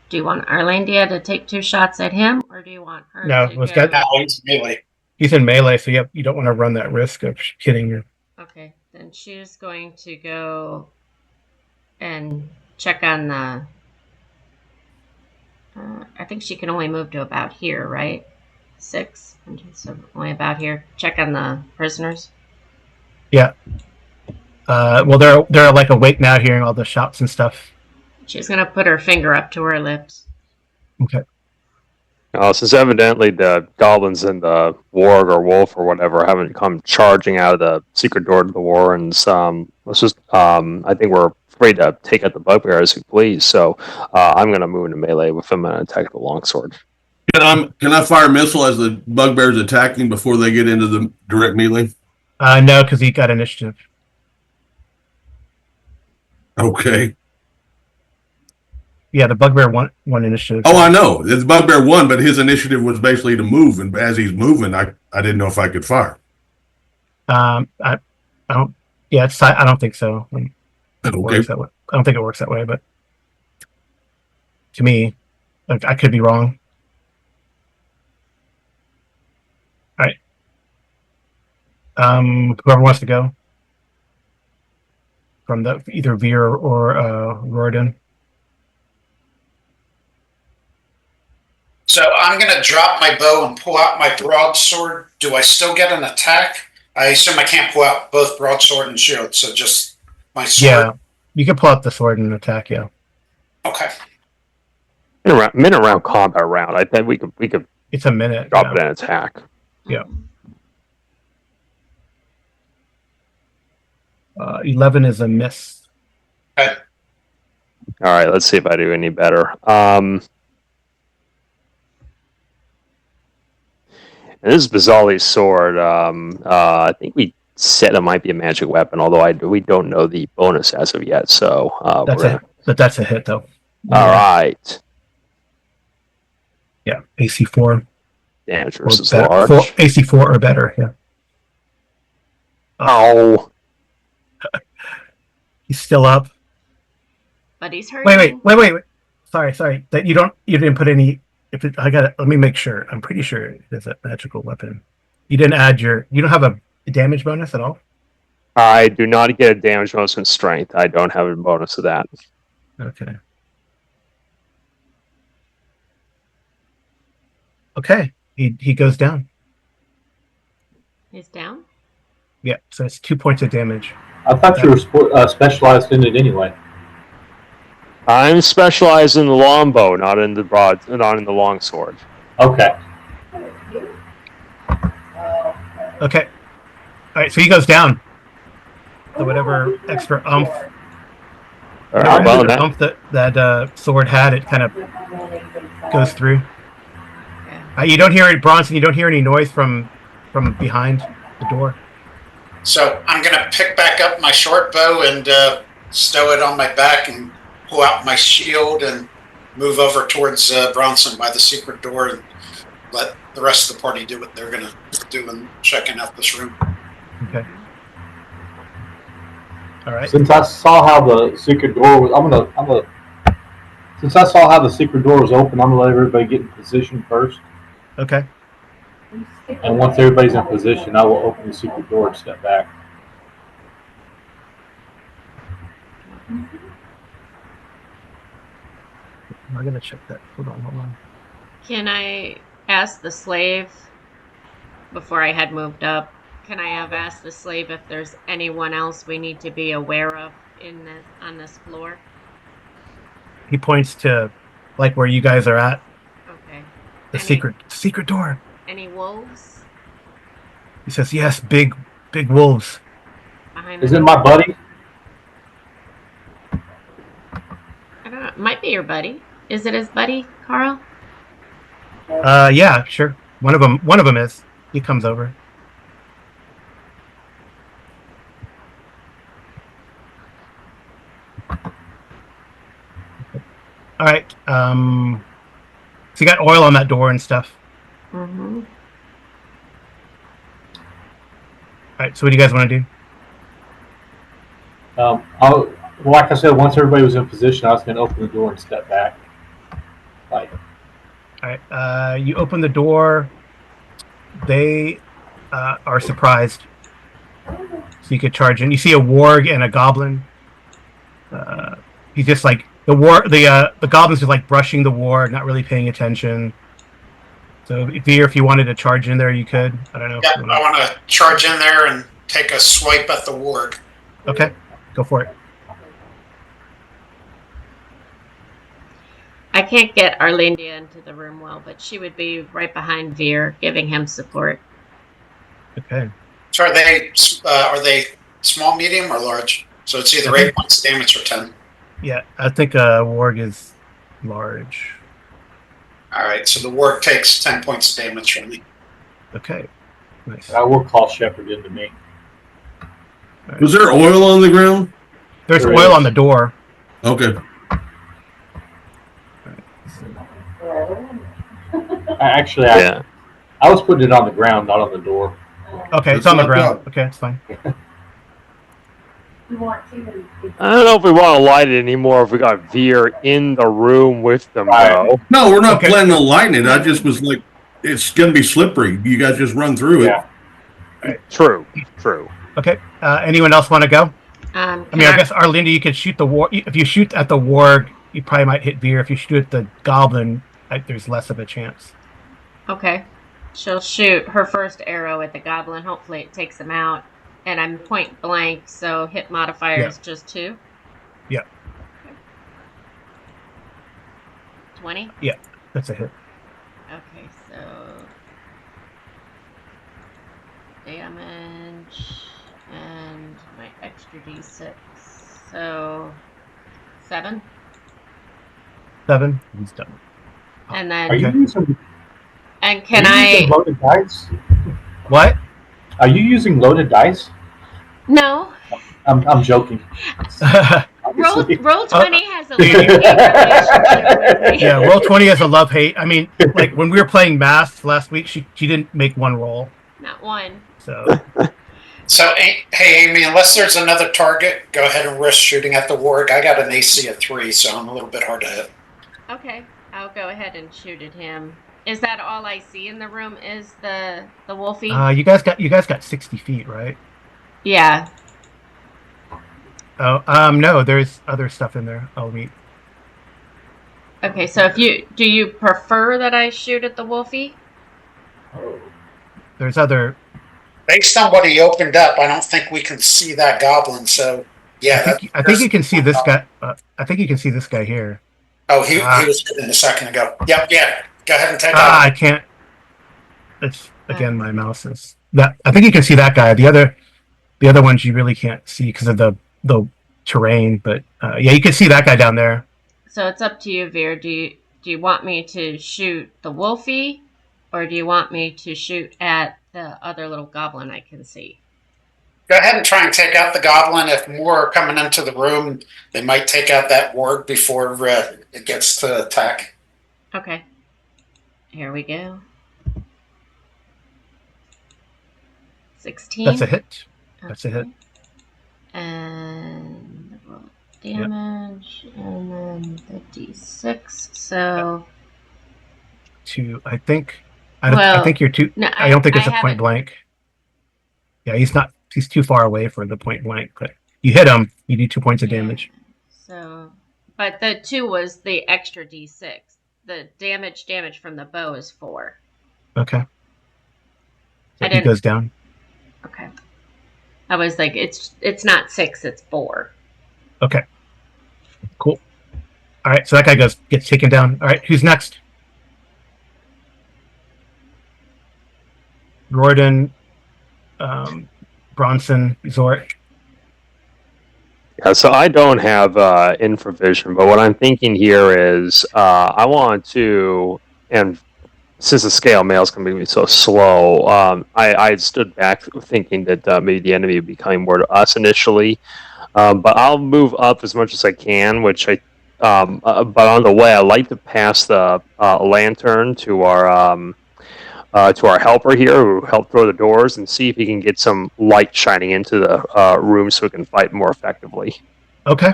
Do you want Arlandia to take 2 shots at him, or do you want her No, to let's go? get. He's melee. He's in melee, so you don't want to run that risk of hitting you. Okay, then she's going to go and check on the... I think she can only move to about here, right? 6? So only about here. Check on the prisoners. Yeah. Well, they're like awake now, hearing all the shots and stuff. She's going to put her finger up to her lips. Okay. Since evidently the goblins and the warg or wolf or whatever haven't come charging out of the secret door to the warrens, let's just, I think we're free to take out the bugbear as we please. So I'm going to move into melee with him and attack the longsword. Can I fire a missile as the bugbear's attacking before they get into the direct melee? No, because he got initiative. Yeah, the bugbear one initiative. Oh, I know. The bugbear won, but his initiative was basically to move, and as he's moving, I didn't know if I could fire. I don't. Yeah, I don't think so. It Okay. works that way. I don't think it works that way, but to me, like, I could be wrong. All right. Whoever wants to go from the either Veer or Royden. So I'm going to drop my bow and pull out my broadsword. Do I still get an attack? I assume I can't pull out both broadsword and shield, so just my sword. Yeah, you can pull out the sword and attack. Yeah. Okay. Minute round combat round. I think we could It's a minute. drop it and attack. Yeah. 11 is a miss. Okay. All right, let's see if I do any better. And this is Bazali's sword. I think we said it might be a magic weapon, although we don't know the bonus as of yet. So That's a hit though. All right. Yeah, AC 4. Damage versus better. large. AC 4 or better. Yeah. Oh. He's still up. But he's hurting. Wait. Sorry. That you didn't put any. Let me make sure. I'm pretty sure it is a magical weapon. You didn't add you don't have a damage bonus at all? I do not get a damage bonus in strength. I don't have a bonus to that. Okay. He goes down. He's down? Yeah, so it's 2 points of damage. I thought you were specialized in it anyway. I'm specialized in the longbow, not in the longsword. Okay. Okay. All right, so he goes down. So whatever extra oomph, All right, well, oomph that sword had, it kind of goes through. You don't hear it, Bronson. You don't hear any noise from behind the door. So I'm going to pick back up my short bow and stow it on my back and pull out my shield and move over towards Bronson by the secret door and let the rest of the party do what they're going to do in checking out this room. Okay. All right. Since I saw how the secret door was, since I saw how the secret door was open, I'm gonna let everybody get in position first. Okay. And once everybody's in position, I will open the secret door and step back. I'm gonna check that. Hold on. Can I ask the slave, before I had moved up, can I have asked the slave if there's anyone else we need to be aware of on this floor? He points to like where you guys are at. Okay. The secret door. Any wolves? He says, yes, big wolves. Behind Is it my buddy? I don't know. It might be your buddy. Is it his buddy, Carl? Yeah, sure. One of them is. He comes over. All right. So you got oil on that door and stuff. Mm-hmm. All right. So what do you guys want to do? Like I said, once everybody was in position, I was going to open the door and step back. Like. All right. You open the door. They are surprised. So you could charge in. You see a warg and a goblin. He's just like the goblin's just like brushing the warg, not really paying attention. So if you wanted to charge in there, you could. I don't know. Yeah, I want to charge in there and take a swipe at the warg. Okay, go for it. I can't get Arlindia into the room well, but she would be right behind Veer, giving him support. Okay. So are they small, medium, or large? So it's either 8 points of damage or 10. Yeah, I think warg is large. All right, so the warg takes 10 points of damage from me. Okay, nice. I will call Shepard into me. Right. Was there oil on the ground? There's There oil is. on the door. Okay. Actually, Yeah. I was putting it on the ground, not on the door. Okay, That's it's on the what I ground. thought. Okay, it's fine. I don't know if we want to light it anymore. If we got Veer in the room with them, Right. though. No, we're not Okay. planning on lighting it. I just was like, it's going to be slippery. You guys just run through it. Yeah. True. Okay. Anyone else want to go? I Can mean, I guess Arlinda, you could shoot the war. If you shoot at the warg, you probably might hit Veer. If you shoot at the goblin, there's less of a chance. Okay. She'll shoot her first arrow at the goblin. Hopefully it takes him out. And I'm point blank, so hit modifier is just 2. Yeah. 20? Yeah, that's a hit. Okay, so damage and my extra d6. So 7. 7. He's done. And Are then you using? and can are you using I loaded dice? What? Are you using loaded dice? No. I'm joking. Obviously. Roll 20 has a love-hate relationship with me. Yeah, roll 20 has a love hate. I mean, like when we were playing Mass last week, she didn't make one roll. Not one. So So, hey, Amy, unless there's another target, go ahead and risk shooting at the warg. I got an AC of 3, so I'm a little bit hard to hit. Okay, I'll go ahead and shoot at him. Is that all I see in the room? Is the wolfie? you guys got 60 feet, right? Yeah. Oh, no, there's other stuff in there. I'll meet. Okay, so do you prefer that I shoot at the wolfie? There's other. Based on what he opened up, I don't think we can see that goblin. So, yeah, I think you can see this guy. I think you can see this guy here. Oh, he was hidden a second ago. Yep, yeah. Go ahead and take I off. can't. It's again my mouse is that. I think you can see that guy. The other ones you really can't see because of the terrain. But yeah, you can see that guy down there. So it's up to you, Veer. Do you want me to shoot the wolfie, or do you want me to shoot at the other little goblin I can see? Go ahead and try and take out the goblin. If more are coming into the room, they might take out that warg before it gets to attack. Okay. Here we go. 16. That's a hit. That's a hit. Okay. And the roll damage, and then the d6. So I think. I think you're too. no, I don't think it's a point haven't- blank. Yeah, he's not. He's too far away for the point blank. But you hit him, you do 2 points of damage. So, but the 2 was the extra d6. The damage from the bow is 4. Okay. So I he didn't- goes down. Okay. I was like, it's not 6, it's 4. Okay. Cool. All right. So that guy gets taken down. All right. Who's next? Gordon, Bronson, Zorik. Yeah, so I don't have infravision, but what I'm thinking here is I want to, and since the scale mail is going to be so slow, I stood back thinking that maybe the enemy would be coming more to us initially, but I'll move up as much as I can. But on the way, I like to pass the lantern to our helper here, who helped throw the doors, and see if he can get some light shining into the room so we can fight more effectively. Okay.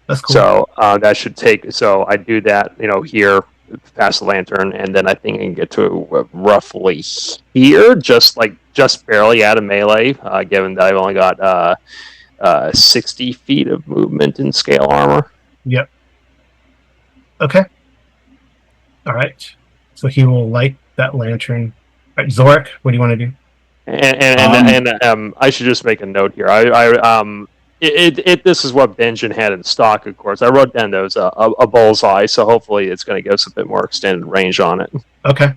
That's cool. So that should take. So I do that, here, pass the lantern, and then I think I can get to roughly here, just barely out of melee, given that I've only got 60 feet of movement in scale armor. Yep. Okay. All right. So he will light that lantern. All right, Zorik, what do you want to do? And I should just make a note here. This is what Benjamin had in stock, of course. I wrote down those a bullseye, so hopefully it's going to give us a bit more extended range on it. Okay.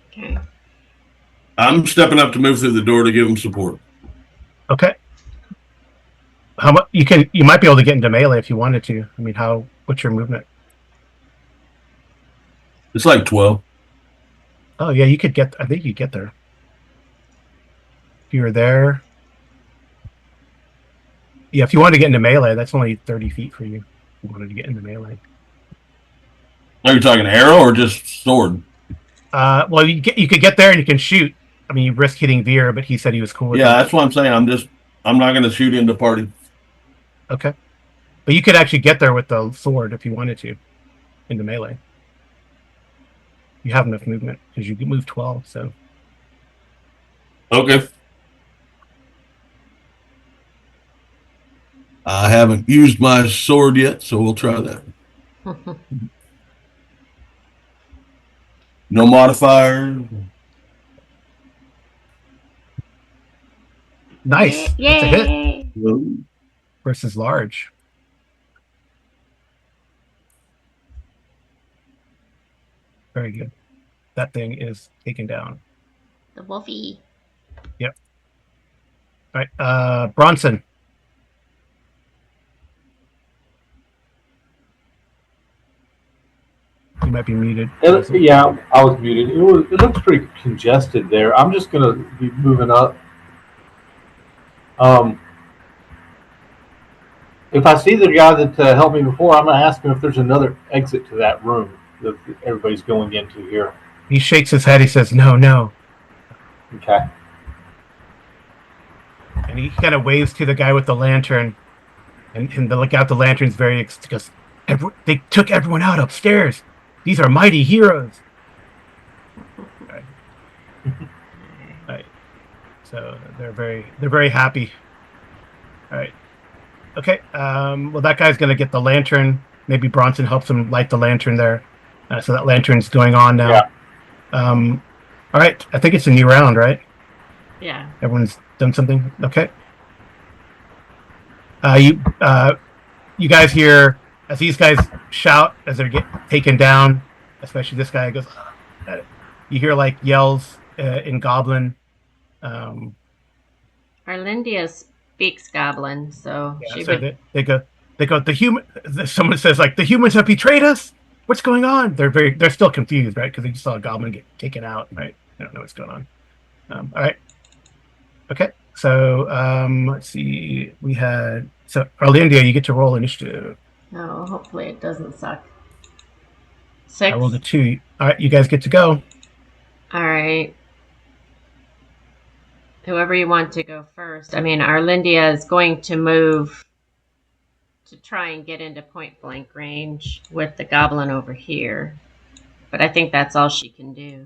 Okay. I'm stepping up to move through the door to give him support. Okay. How much you might be able to get into melee if you wanted to. I mean, what's your movement? It's like 12. Oh yeah, I think you get there. If you were there. Yeah, if you wanted to get into melee, that's only 30 feet for you. If you wanted to get into melee. Are you talking arrow or just sword? Well, you could get there and you can shoot. I mean, you risk hitting Veer, but he said he was cool with Yeah, it. that's what I'm saying. I'm not going to shoot into party. Okay, but you could actually get there with the sword if you wanted to into melee. You have enough movement because you can move 12. So Okay. I haven't used my sword yet, so we'll try that. No modifier. nice. That's a hit Yay! versus large. Very good. That thing is taken down. The wolfie. Yep. All right. Bronson. You might be muted. Yeah, I was muted. It looks pretty congested there. I'm just gonna be moving up. If I see the guy that helped me before, I'm gonna ask him if there's another exit to that room that everybody's going into here. He shakes his head. He says, "No, no." Okay. And he kind of waves to the guy with the lantern, and the look out the lantern's very because they took everyone out upstairs. These are mighty heroes. Right. Right. So they're very happy. All right. Okay. Well, that guy's gonna get the lantern. Maybe Bronson helps him light the lantern there. So that lantern's going on now. Yeah. All right. I think it's a new round, right? Yeah. Everyone's done something. Okay. You guys hear as these guys shout as they're getting taken down, especially this guy goes. You hear like yells in Goblin. Arlindia speaks Goblin, so Yeah, she so would. they go. The human. Someone says like the humans have betrayed us. What's going on? They're still confused, right? Because they just saw a goblin get taken out, right? They don't know what's going on. All right. Okay. So let's see. We had Arlindia, you get to roll initiative. No, hopefully it doesn't suck. I 6. rolled a 2. All right, you guys get to go. All right. Whoever you want to go first. I mean, Arlindia is going to move to try and get into point blank range with the goblin over here. But I think that's all she can do.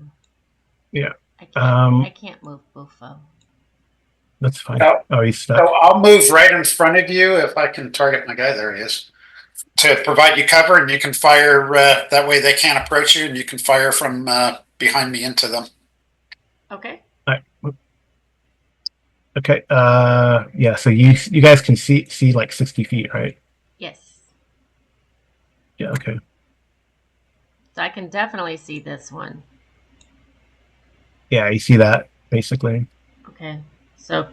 Yeah. I can't move Bufo. That's fine. Oh, he's stuck. So I'll move right in front of you if I can target my guy. There he is. To provide you cover, and you can fire. That way they can't approach you, and you can fire from behind me into them. Okay. All right. Okay. Yeah. So you guys can see like 60 feet, right? Yes. Yeah. Okay. So I can definitely see this one. Yeah, you see that basically. Okay. So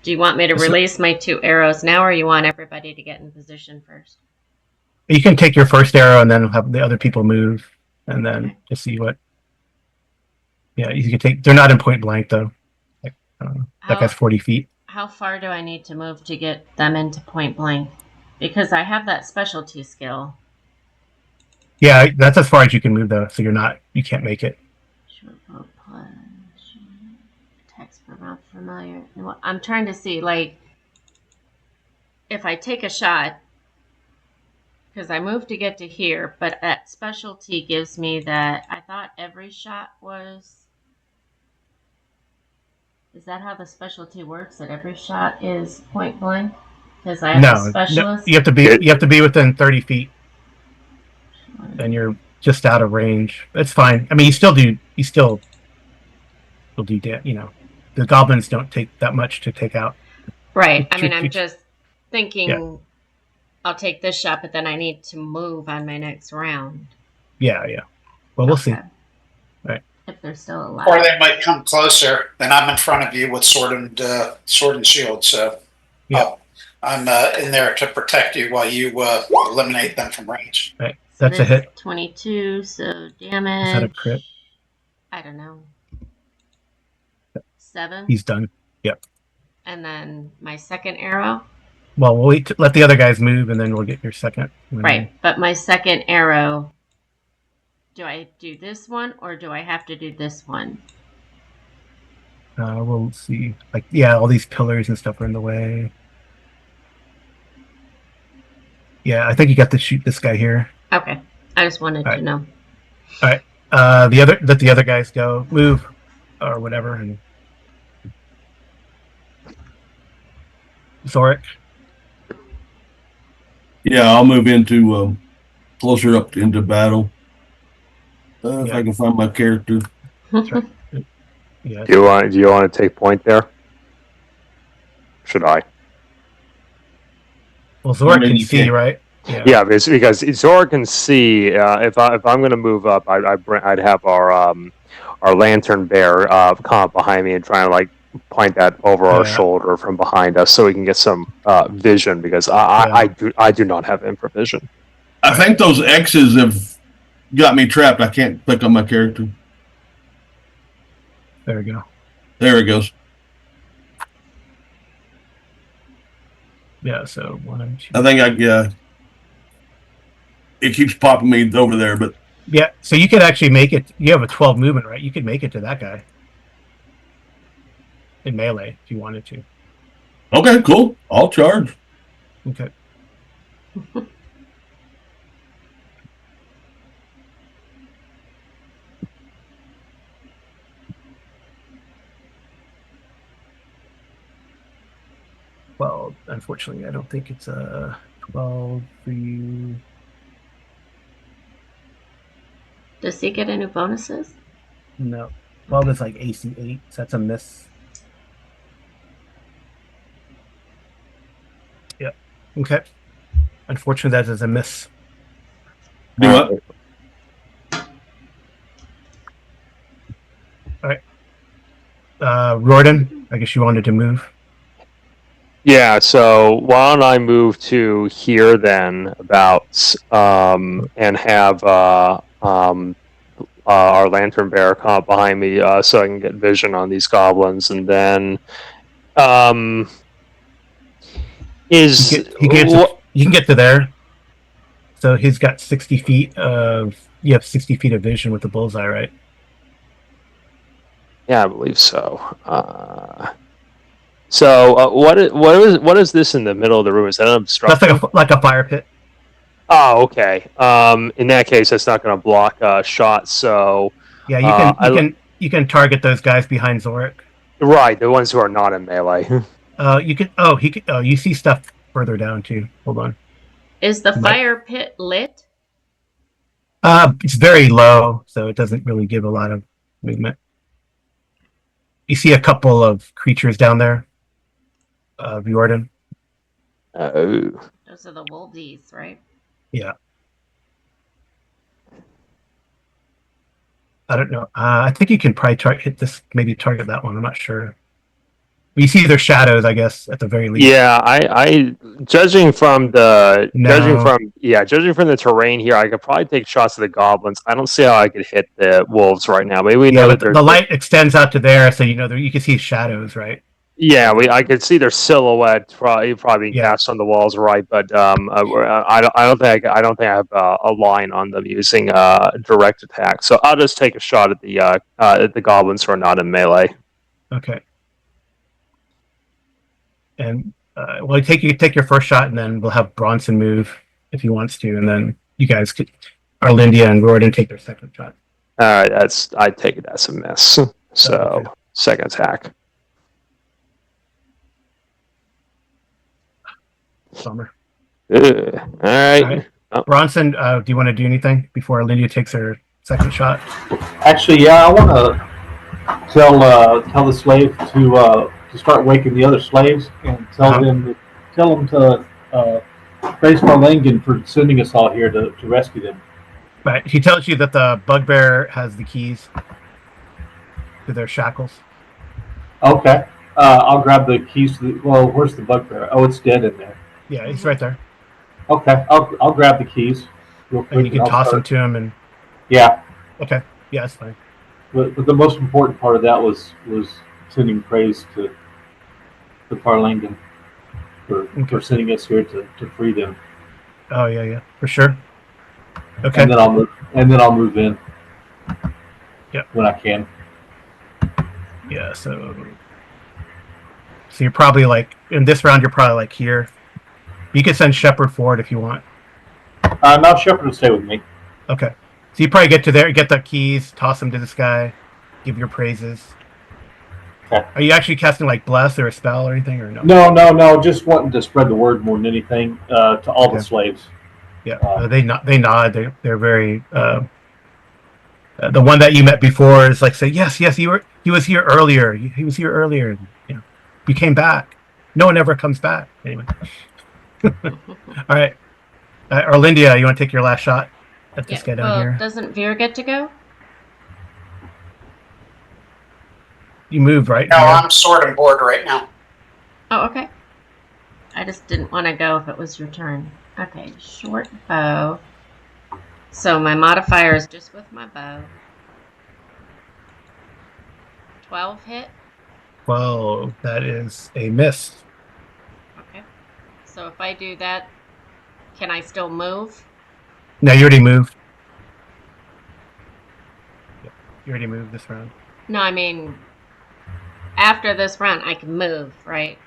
do you want me to release my 2 arrows now, or you want everybody to get in position first? You can take your first arrow and then have the other people move, and then just see what. Yeah, you can take. They're not in point blank though. Like, that guy's 40 feet. How far do I need to move to get them into point blank? Because I have that specialty skill. Yeah, that's as far as you can move though. So you can't make it. Short bow plus attacks per round familiar. I'm trying to see, like, if I take a shot, because I moved to get to here, but that specialty gives me that. I thought every shot was. Is that how the specialty works? That every shot is point blank? Because I have a specialist. No, you have to be within 30 feet, and you're just out of range. It's fine. I mean, you still do that. The goblins don't take that much to take out. Right. I mean, I'm just thinking I'll take this shot, but then I need to move on my next round. Yeah. Well, we'll see. Right. If they're still alive. Or they might come closer, then I'm in front of you with sword and shield. So I'm in there to protect you while you eliminate them from range. Right. That's a hit. 22, so damage. Is that a crit? I don't know. 7. He's done. Yep. And then my second arrow. Well, we'll let the other guys move, and then we'll get your second. Right, but my second arrow, do I do this one or do I have to do this one? We'll see. Like, yeah, all these pillars and stuff are in the way. Yeah, I think you got to shoot this guy here. Okay, I just wanted to know. All right. Let the other guys go, move, or whatever, and Zorik. Yeah, I'll move into closer up into battle. If I can find my character. That's right. Yeah. Do you want to take point there? Should I? Well, Zorik can see, right? Yeah, because Zora can see. If I'm going to move up, I'd have our lantern bear come up behind me and try and like point that over our shoulder from behind us, so we can get some vision. Because I do not have infravision. I think those X's have got me trapped. I can't click on my character. There we go. There it goes. Yeah. So 1, 2. I think it keeps popping me over there, but yeah. So you could actually make it. You have a 12 movement, right? You could make it to that guy in melee if you wanted to. Okay, cool. I'll charge. Okay. Well, unfortunately, I don't think it's a 12 for you. Does he get any bonuses? No. 12 is like AC 8, so that's a miss. Yeah. Okay. Unfortunately, that is a miss. Do what? All right. Rorden, I guess you wanted to move. Yeah, so why don't I move to here then, about and have our lantern bearer come up behind me, so I can get vision on these goblins, and then you can get to there. So he's got 60 feet of. You have 60 feet of vision with the bullseye, right? Yeah, I believe so. So what is this in the middle of the room? Is that an obstruction? That's like a fire pit. Oh, okay. In that case, that's not going to block shots. So yeah, you can target those guys behind Zorik. Right, the ones who are not in melee. You can. Oh, he can. Oh, you see stuff further down too. Hold on. Is the fire pit lit? It's very low, so it doesn't really give a lot of movement. You see a couple of creatures down there. Jordan. Oh. Those are the woldies, right? Yeah. I don't know. I think you can probably hit this. Maybe target that one. I'm not sure. You see their shadows, I guess, at the very least. Yeah, I judging from the terrain here, I could probably take shots at the goblins. I don't see how I could hit the wolves right now. Maybe we know that the light extends out to there, so you can see shadows, right? Yeah, I could see their silhouette probably cast on the walls, right? But I don't think I have a line on them using direct attack. So I'll just take a shot at the goblins who are not in melee. Okay. And well, take your first shot, and then we'll have Bronson move if he wants to, and then you guys could, Arlindia and Rorden, take their second shot. All right, I take it as a miss. So okay. Second attack. Bummer. All right. Oh. Bronson, do you want to do anything before Arlindia takes her second shot? Actually, yeah, I want to tell the slave to start waking the other slaves and tell them to praise Marlangan for sending us all here to rescue them. Right. He tells you that the bugbear has the keys to their shackles. Okay. I'll grab the keys to where's the bugbear? Oh, it's dead in there. Yeah, he's right there. Okay. I'll grab the keys real quick. And you can toss them to him and yeah. Okay. Yeah, that's fine. But the most important part of that was sending praise to Parlangan. for sending us here to free them. Oh yeah, for sure. Okay. And then I'll move in. Yep. When I can. Yeah. So you're probably like in this round. You're probably like here. You can send Shepard forward if you want. No, Shepard will stay with me. Okay. So you probably get to there, get the keys, toss them to this guy, give your praises. Okay. Are you actually casting like bless or a spell or anything, or no? No. Just wanting to spread the word more than anything to all the slaves. Yeah. They nod. They're very. The one that you met before is like say yes. He was here earlier. He was here earlier. You came back. No one ever comes back anyway. All right. Arlindia, you want to take your last shot at this guy down here? Doesn't Veer get to go? You moved, right? No, I'm sorting board right now. Oh, okay. I just didn't want to go if it was your turn. Okay, short bow. So my modifier is just with my bow. 12 hit? 12. That is a miss. Okay. So if I do that, can I still move? No, you already moved. Yep. You already moved this round. No, I mean, after this round, I can move, right?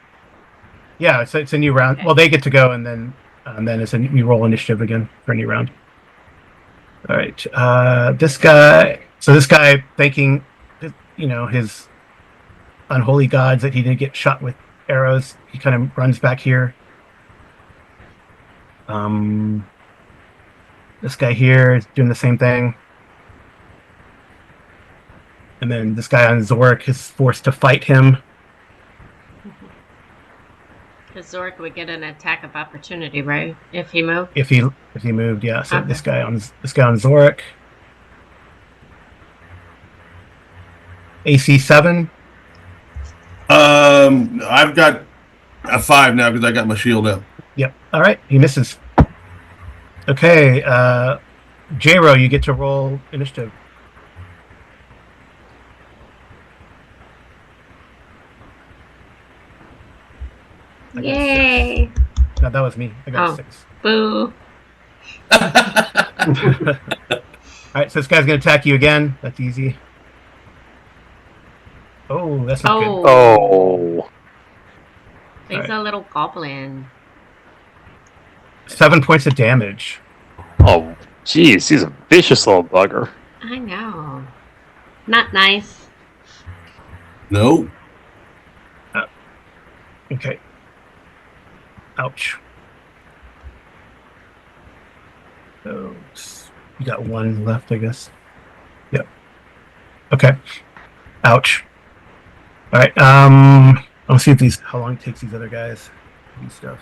Yeah, it's a new round. Okay. Well, they get to go, and then it's you roll initiative again for a new round. All right. This guy thanking, his unholy gods that he didn't get shot with arrows. He kind of runs back here. This guy here is doing the same thing. And then this guy on Zorik is forced to fight him. Because Zorik would get an attack of opportunity, right? If he moved? If he moved, yeah. So okay. This guy on Zorik. AC 7. I've got a 5 now because I got my shield up. Yep. All right. He misses. Okay. J-Ro, you get to roll initiative. Yay! No, that was me. I got 6. Boo. All right. So this guy's going to attack you again. That's easy. Oh, that's not good. Oh. He's right. A little goblin. 7 points of damage. Oh, jeez. He's a vicious little bugger. I know. Not nice. No. Okay. Ouch. So you got 1 left, I guess. Yep. Okay. Ouch. All right. I'll see if how long it takes these other guys to do stuff.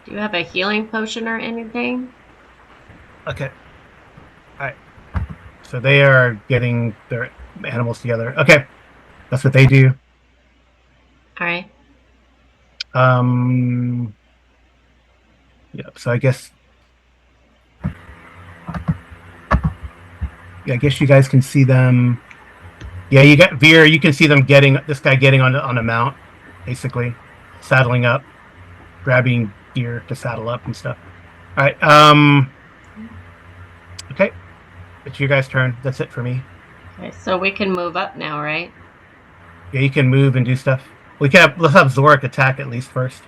Do you have a healing potion or anything? Okay. All right. So they are getting their animals together. Okay. That's what they do. All right. Yep. So I guess you guys can see them. Yeah, you got Veer. You can see them getting on a mount, basically, saddling up, grabbing gear to saddle up and stuff. All right. Okay. It's your guys' turn. That's it for me. Okay, so we can move up now, right? Yeah, you can move and do stuff. Let's have Zorik attack at least first.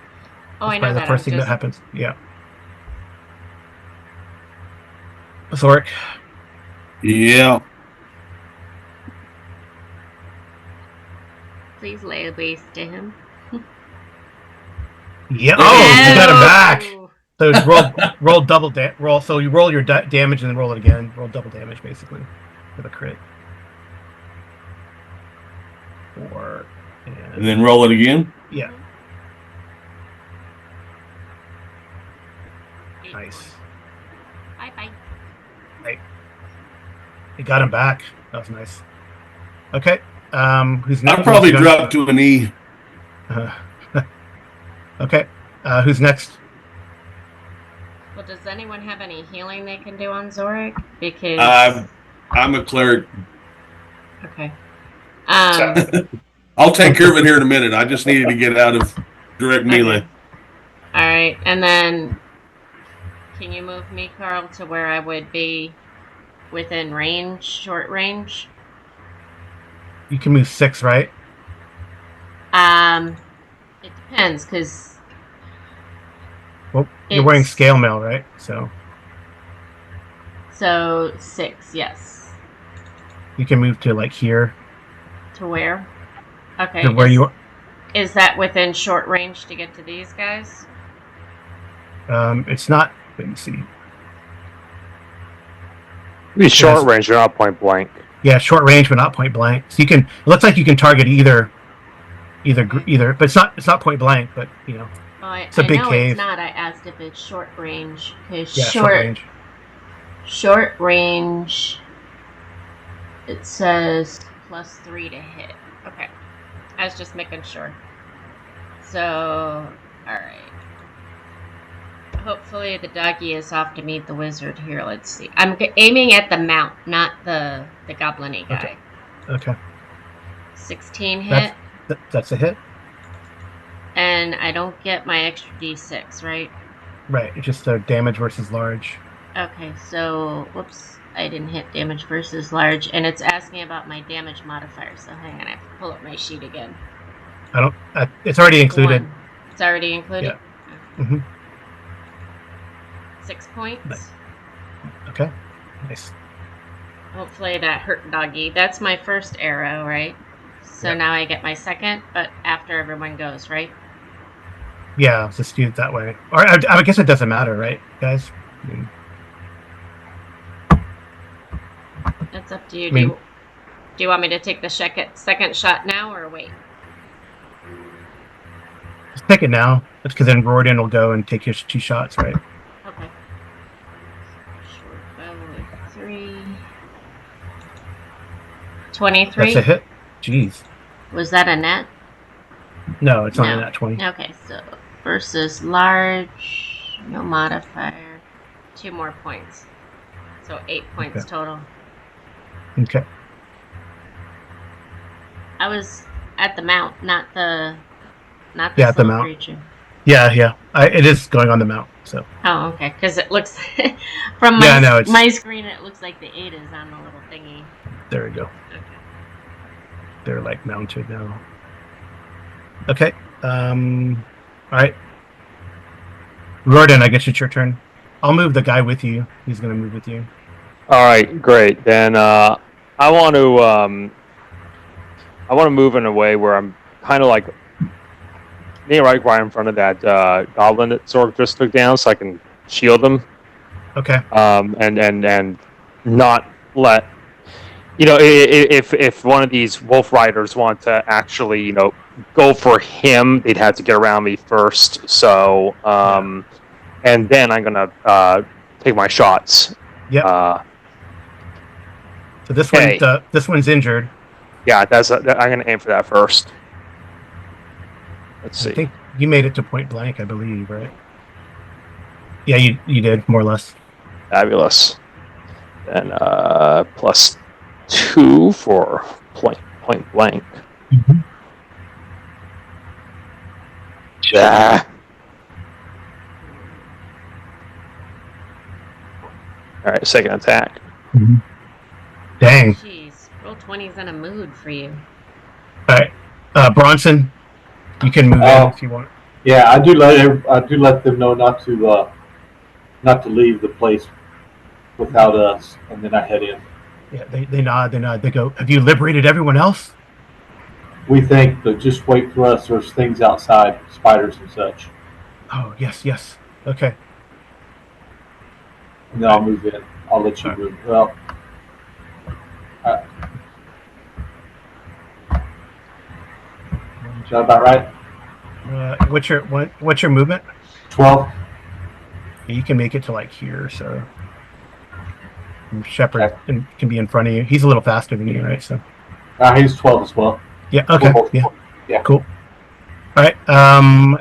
Oh, I know that. The first thing that happens. Yeah. Zorik. Yeah. Please lay waste to him. Yeah. Oh, you got him back. So roll double roll. So you roll your damage and then roll it again. Roll double damage basically with a crit. 4 and then roll it again. Yeah. Nice. Bye. Right. You got him back. That was nice. Okay. Who's next? I'll probably drop to an E. Okay. Who's next? Well, does anyone have any healing they can do on Zorik? Because I'm a cleric. Okay. I'll take care of it here in a minute. I just needed to get out of direct melee. Okay. All right, and then can you move me, Carl, to where I would be within range, short range? You can move 6, right? It depends because Well, you're wearing scale mail, right? So 6, yes. you can move to like here. To where? Okay. To where you are. Is that within short range to get to these guys? It's not. Let me see. Be short range, you're not point blank. Yeah, short range, but not point blank. So you can. It looks like you can target either, but it's not point blank. But you know, it's a big cave. It's not. I asked if it's short range because yeah, short range. Short range. It says +3 to hit. Okay, I was just making sure. So, all right. Hopefully the doggy is off to meet the wizard here. Let's see. I'm aiming at the mount, not the goblin-y guy. Okay. 16 hit. That's a hit. And I don't get my extra d6, right? Right. It's just damage versus large. Okay, so whoops, I didn't hit damage versus large, and it's asking about my damage modifier. So hang on, I have to pull up my sheet again. It's already included. 1. It's already included. Yeah. Mm-hmm. 6 points. Okay. Nice. Hopefully that hurt doggy. That's my first arrow, right? So now I get my second, but after everyone goes, right? Yeah, just do it that way. Or I guess it doesn't matter, right, guys? It's up to you. Do you want me to take the second shot now or wait? Just take it now. That's because then Rorden will go and take his 2 shots, right? Okay. Short bow with 3. 23? That's a hit. Jeez. Was that a net? No, it's not a net 20. Okay, so versus large, no modifier, 2 more points. So 8 points total. Okay. I was at the mount, not the at the mount. Creature. Yeah. It is going on the mount. So. Oh, okay. Because it looks from my screen, it looks like the 8 is on the little thingy. There we go. Okay. They're like mounted now. Okay. All right. Rorden, I guess it's your turn. I'll move the guy with you. He's gonna move with you. All right, great. Then I want to move in a way where I'm kind of like right in front of that goblin that Zorg just took down, so I can shield him. Okay. And not let if one of these wolf riders want to actually go for him, they'd have to get around me first. So and then I'm gonna take my shots. Yeah. So this one's injured. Yeah, I'm gonna aim for that first. Let's see. I think you made it to point blank, I believe, right? Yeah, you did, more or less. Fabulous. Then +2 for point blank. Mm-hmm. Yeah. All right, second attack. Mm-hmm. Dang. Jeez, roll 20's in a mood for you. All right, Bronson, you can move in if you want. Yeah, I do let them know not to leave the place without us, and then I head in. Yeah, they nod. They go, have you liberated everyone else? We think, but just wait for us. There's things outside, spiders and such. Oh, yes. Okay. And then I'll move in. I'll let you move. Well, is that about right? What's your movement? 12. You can make it to like here, so Shepard can be in front of you. He's a little faster than you, right? So He's 12 as well. yeah. Okay. Yeah. Cool. All right.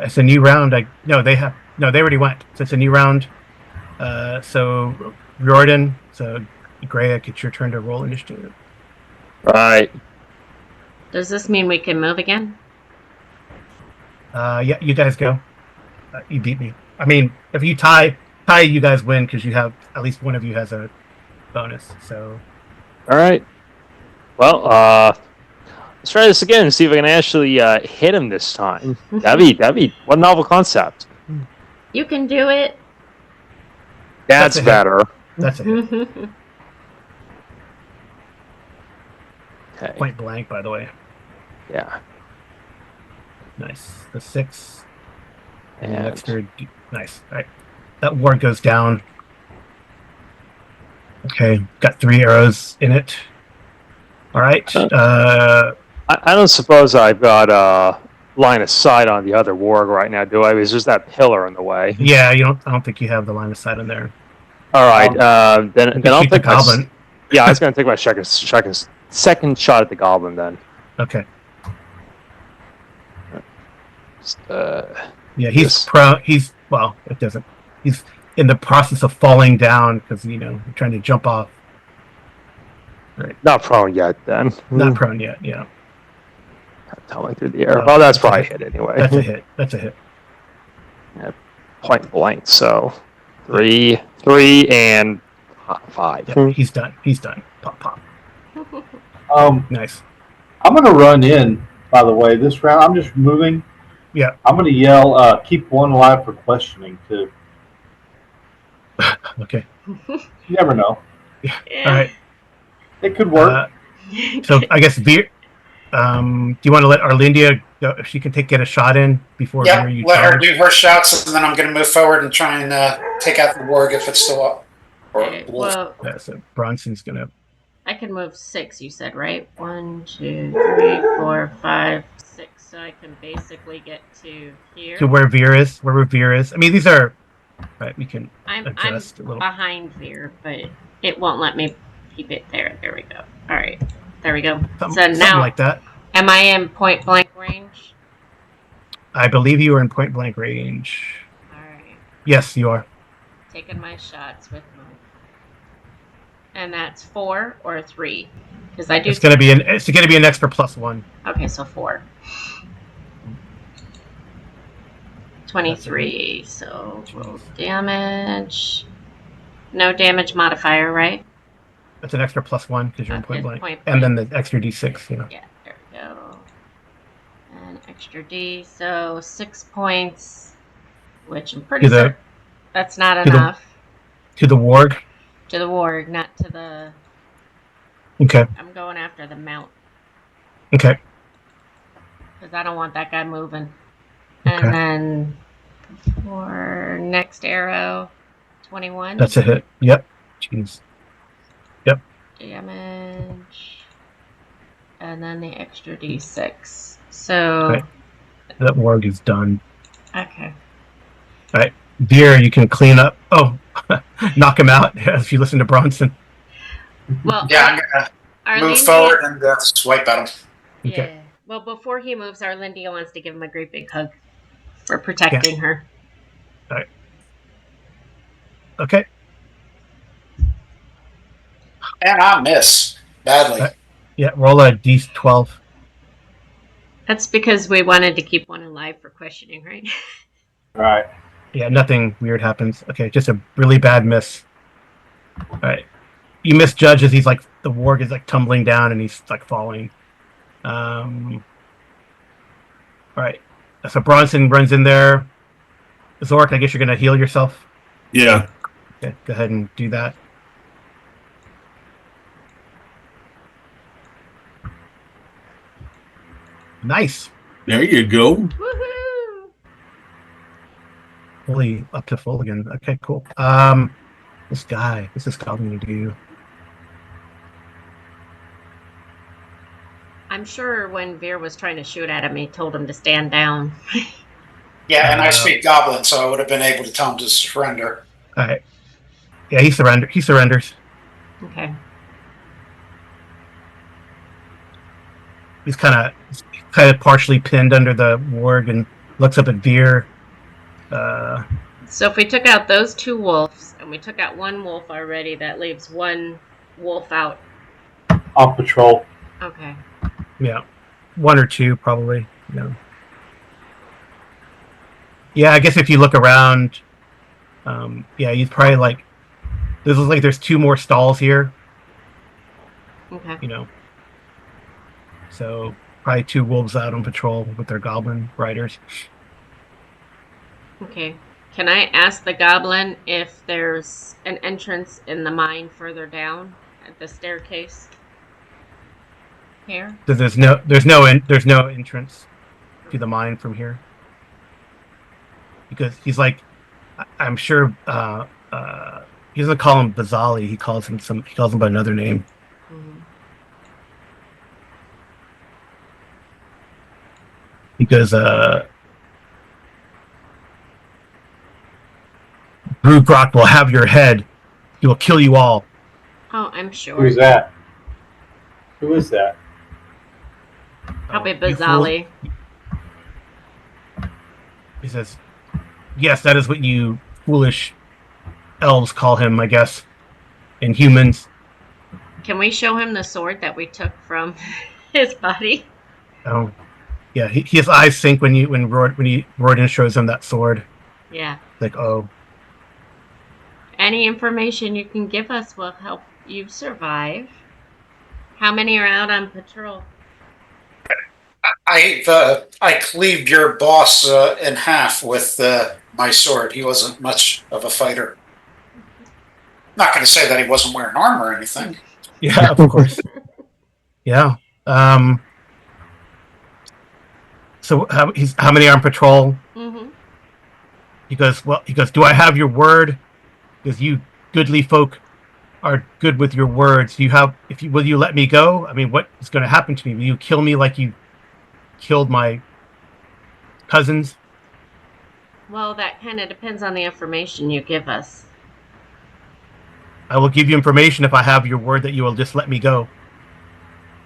It's a new round. They already went. So it's a new round. So Jordan. So Greyhawk, it's your turn to roll initiative. Right. Does this mean we can move again? Yeah, you guys go. You beat me. I mean, if you tie, you guys win because you have at least one of you has a bonus. So All right. Well, let's try this again and see if I can actually hit him this time. That'd be what a novel concept. You can do it. That's a hit. better. That's a hit. Okay. Point blank, by the way. Yeah. Nice. The 6. And And extra. Nice. All right. That ward goes down. Okay. Got 3 arrows in it. All right. I don't suppose I've got line of sight on the other warg right now, do I? It's just that pillar in the way. Yeah, you don't. I don't think you have the line of sight in there. All right. Then You can I'll shoot the take my goblin. yeah. I was going to take my second shot at the goblin then. Okay. Just, Yeah, he's Yes. He's well. It doesn't. He's in the process of falling down because trying to jump off. not prone yet then. Not prone yet. Yeah, Tumbling through the air. No, Well, that's that's a probably hit. hit anyway. that's a hit. That's a hit. Point blank. So 3, and 5. Yeah, he's done. He's done. Pop, pop. Nice. I'm going to run in, by the way, this round. I'm just moving. Yeah. I'm going to yell, keep one alive for questioning, too. Okay. You never know. Yeah. All right. It could work. So I guess Veer. Do you want to let Arlindia go if she can get a shot in before Veer, Yep, you let her charge? do her shots, and then I'm going to move forward and try and take out the warg if it's still up. Or Okay, well, Yeah, so Bronson's gonna. I can move 6, you said, right? 1, 2, 3, 4, 5, 6. So I can basically get to here. To where Veer is. Where Veer is. I mean, these are. Right. We can I'm adjust a little. behind Veer, but it won't let me keep it there. There we go. All right. There we go. Something So now, like that. am I in point blank range? I believe you are in point blank range. All right. Yes, you are. Taking my shots with my. And that's 4 or 3, because I do. It's gonna be an extra +1. Okay, so 4. 23. So roll damage. No damage modifier, right? That's an extra +1 because you're in Okay, point blank. point And then blank. the extra D6. Yeah, there we go. And extra D, so 6 points, which I'm pretty sure that's not enough. To the warg. To the warg, not to the. Okay. I'm going after the mount Okay. because I don't want that guy moving. Okay. And then for next arrow, 21. That's a hit. Yep. Jeez. Damage. And then the extra D6. So. Right. That warg is done. Okay. Veer, you can clean up. Oh, knock him out if you listen to Bronson. Well, Yeah, I'm going to Arlindia, move forward and swipe at him. Okay. Yeah. Well, before he moves, Arlindia wants to give him a great big hug for protecting her. Okay. And I miss badly. Yeah. Roll a D12. That's because we wanted to keep one alive for questioning, right? All right. Yeah. Nothing weird happens. Okay. Just a really bad miss. All right. You misjudge as the warg is tumbling down and he's falling. All right. So Bronson runs in there. Zork, I guess you're gonna heal yourself. Yeah. Okay, go ahead and do that. Nice. There you go. Woohoo! Fully up to full again. Okay, cool. This guy, what's this goblin gonna do? I'm sure when Veer was trying to shoot at him, he told him to stand down. Yeah, and I speak Goblin, so I would have been able to tell him to surrender. All right. Yeah, he surrenders. Okay. He's kind of partially pinned under the warg and looks up at Veer. So if we took out those 2 wolves, and we took out 1 wolf already, that leaves 1 wolf out? On patrol. Okay. Yeah, 1 or 2 probably. No. Yeah, I guess if you look around, yeah, you'd probably like. There's 2 more stalls here. Okay. So probably 2 wolves out on patrol with their goblin riders. Okay. Can I ask the goblin if there's an entrance in the mine further down at the staircase? Here? So there's no entrance to the mine from here, because he's like, I'm sure he doesn't call him Bazali. He calls him by another name. Mm-hmm. Because Brugrok will have your head. He will kill you all. Oh, I'm sure. Who's that? Who is that? Probably You fool. Bazali. He says, yes, that is what you foolish elves call him, I guess. And humans. Can we show him the sword that we took from his body? Oh, yeah. His eyes sink when Royden shows him that sword. Yeah. Like, oh. Any information you can give us will help you survive. How many are out on patrol? I cleaved your boss in half with my sword. He wasn't much of a fighter. Not going to say that he wasn't wearing armor or anything. Yeah, of course. Yeah. So how many are on patrol? Mm-hmm. He goes, do I have your word? Because you goodly folk are good with your words. Will you let me go? I mean, what is going to happen to me? Will you kill me like you killed my cousins? Well, that kind of depends on the information you give us. I will give you information if I have your word that you will just let me go.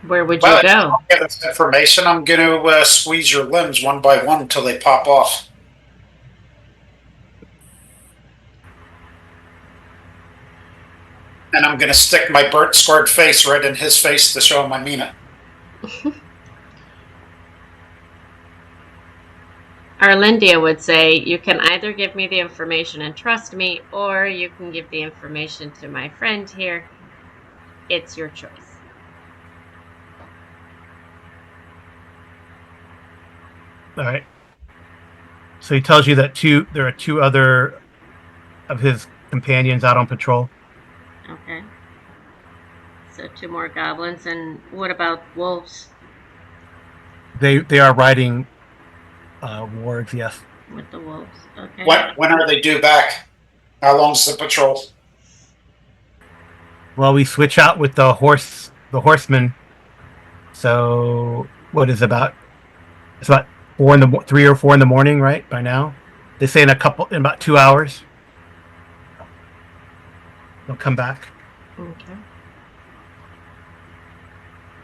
Where would you go? Give us information. I'm going to squeeze your limbs one by one until they pop off. And I'm going to stick my burnt, scarred face right in his face to show him I mean it. Arlindia would say, you can either give me the information and trust me, or you can give the information to my friend here. It's your choice. All right. So he tells you that there are 2 other of his companions out on patrol. Okay. So 2 more goblins, and what about wolves? They are riding wards, yes. With the wolves, okay. When are they due back? How long's the patrol? Well, we switch out with the horsemen. So what is about? It's about 3 or 4 in the morning, right? By now, they say in about 2 hours, they'll come back. Okay.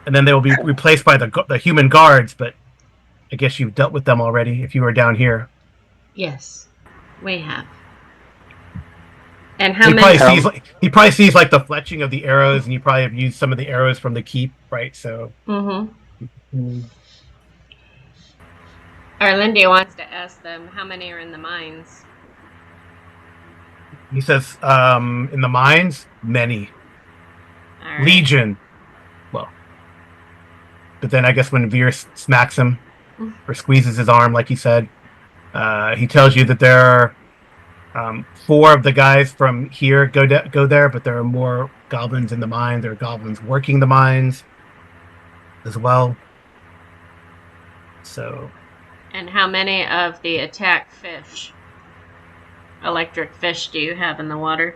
And then they will be replaced by the human guards. But I guess you've dealt with them already if you were down here. Yes, we have. And how many? He probably sees like the fletching of the arrows, and you probably have used some of the arrows from the keep, right? So. Mm-hmm. Arlindia wants to ask them how many are in the mines. He says, in the mines, many. All right. Legion. Well. But then I guess when Veer smacks him, or squeezes his arm, like he said, he tells you that there are 4 of the guys from here go there, but there are more goblins in the mine. There are goblins working the mines as well. So. And how many of the attack fish, electric fish, do you have in the water?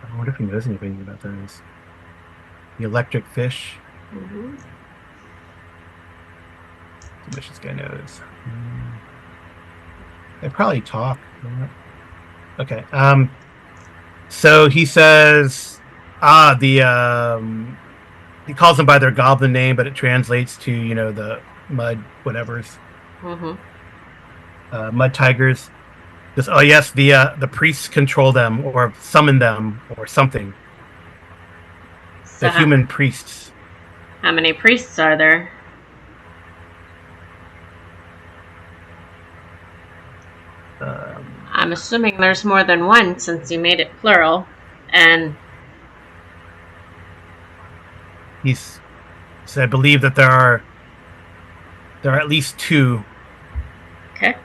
I wonder if he knows anything about those. The electric fish. Mm-hmm. How much this guy knows. They probably talk. Okay. So he says, he calls them by their goblin name, but it translates to, the mud whatevers. Mm-hmm. Mud tigers. Just, oh yes, the priests control them or summon them or something. So the human priests. how many priests are there? I'm assuming there's more than one since you made it plural. And He's so I believe that there are at least 2. okay.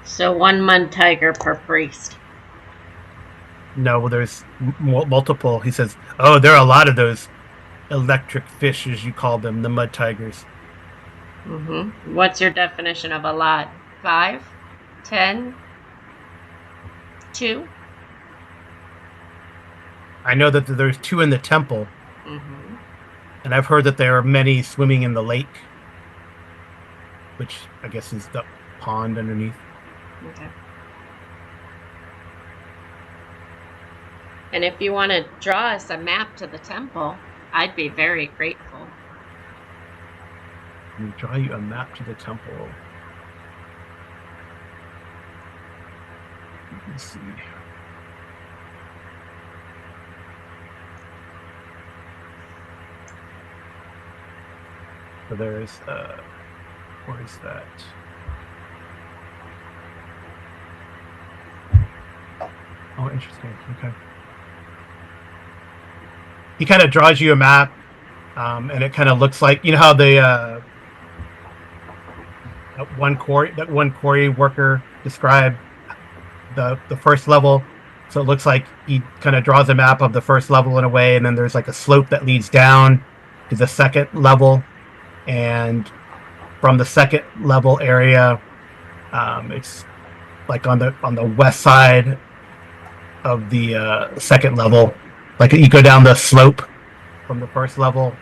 So one mud tiger per priest. No, well, there's multiple. He says, "Oh, there are a lot of those electric fish, as you call them, the mud tigers." What's your definition of a lot? 5? 10? 2? I know that there's 2 in the temple, Mm-hmm. and I've heard that there are many swimming in the lake, which I guess is the pond underneath. Okay. And if you want to draw us a map to the temple, I'd be very grateful. Let me draw you a map to the temple. Let's see. So there is, where is that? Oh, interesting. Okay. He kind of draws you a map, and it kind of looks like, you know how the that one quarry worker described the first level. So it looks like he kind of draws a map of the first level in a way, and then there's like a slope that leads down to the second level, and from the second level area, it's like on the west side of the second level. Like you go down the slope from the first level,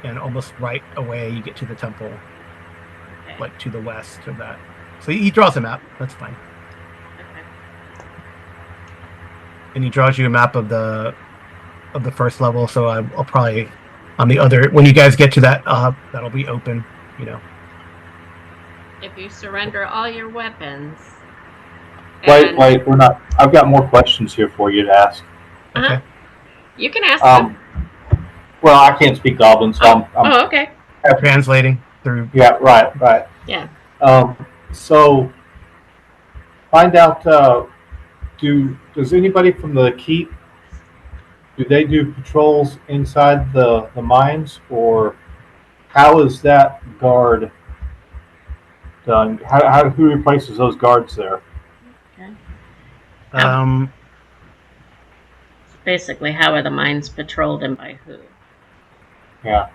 and almost right away you get to the temple, Okay. like to the west of that. So he draws a map. That's fine. Okay. And he draws you a map of the first level. So I'll probably on the other, when you guys get to that, that'll be open. You know. If you surrender all your weapons. Wait, we're not. I've got more questions here for you to ask. Okay. You can ask them. Well, I can't speak Goblin, so I'm okay. Translating through. Yeah, right. Yeah. So find out. Does anybody from the keep? Do they do patrols inside the mines, or how is that guard done? Who replaces those guards there? Okay. Basically, how are the mines patrolled and by who? Yeah.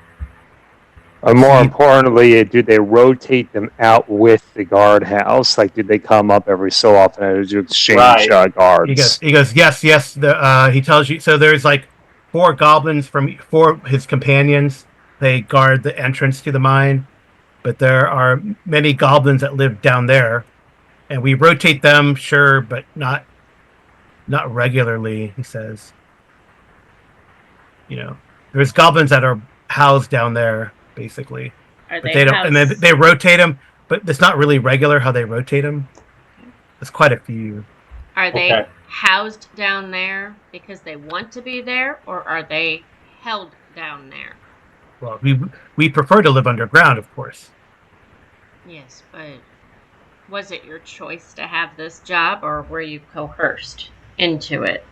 Or more importantly, do they rotate them out with the guardhouse? Like, did they come up every so often to exchange guards? He goes, yes. He tells you. So there's like 4 goblins from 4 his companions. They guard the entrance to the mine, but there are many goblins that live down there, and we rotate them, sure, but not regularly. He says, you know, there's goblins that are housed down there, basically. Are But they don't, and then they rotate them, but it's not really regular how they rotate them. There's quite a few. Are they housed down there because they want to be there, or are they held down there? Well, we prefer to live underground, of course. Yes, but was it your choice to have this job, or were you coerced into it?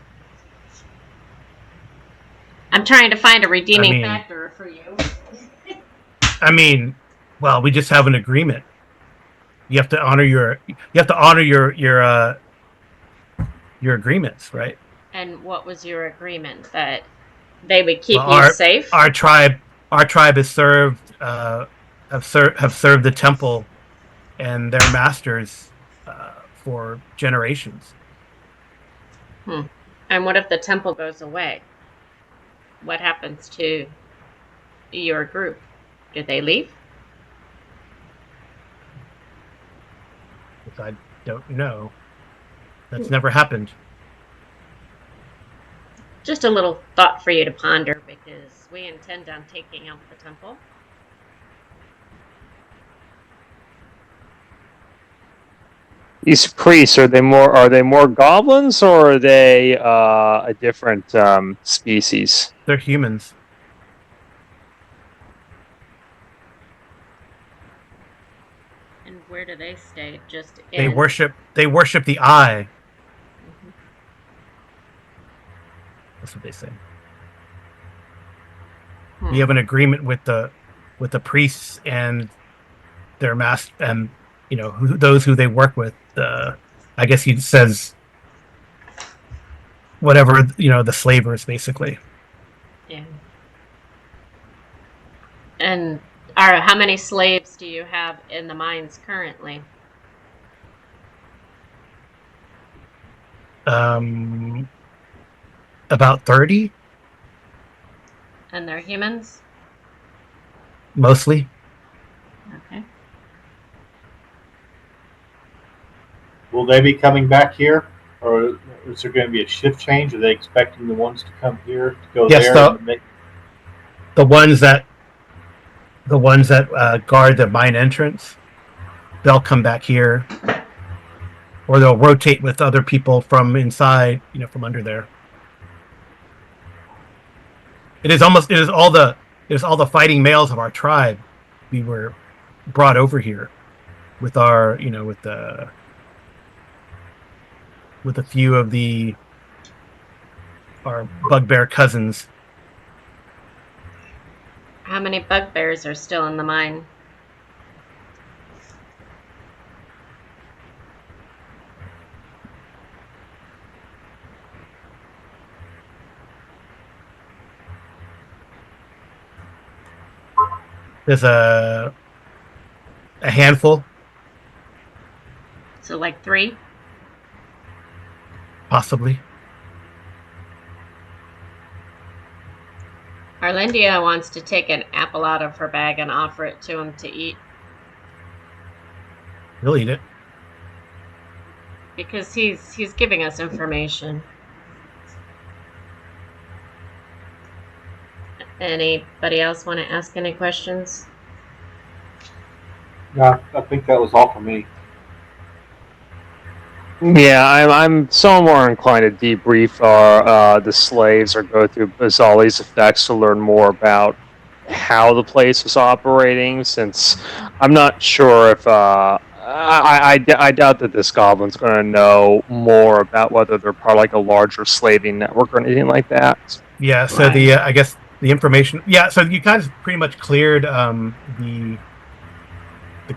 I'm trying to find a redeeming factor for you. I mean, well, we just have an agreement. You have to honor your agreements, right? And what was your agreement? That they would keep you safe? Our tribe has served have served the temple and their masters for generations. And what if the temple goes away? What happens to your group? Do they leave? I don't know. That's never happened. Just a little thought for you to ponder, because we intend on taking out the temple. These priests, are they more goblins, or are they a different species? They're humans. And where do they stay? Just They in. worship the eye. Mhm. That's what they say. Hmm. We have an agreement with the priests and their master, and those who they work with. I guess he says whatever, the slavers basically. Yeah. And how many slaves do you have in the mines currently? About 30 And they're humans? mostly. Okay. Will they be coming back here, or is there going to be a shift change? Are they expecting the ones to come here to go Yes, there? And make... the ones that guard the mine entrance, they'll come back here, or they'll rotate with other people from inside, from under there. It is all the fighting males of our tribe. We were brought over here with our, with a few of our bugbear cousins. How many bugbears are still in the mine? There's a handful, So like 3? possibly. Arlindia wants to take an apple out of her bag and offer it to him to eat. He'll eat it. Because he's giving us information. Anybody else want to ask any questions? No, I think that was all for me. Yeah, I'm so more inclined to debrief the slaves or go through Bazali's effects to learn more about how the place was operating, since I'm not sure if I doubt that this goblin's going to know more about whether they're part of like a larger slaving network or anything like that. Yeah. So Right. I guess the information. Yeah. So you guys pretty much cleared the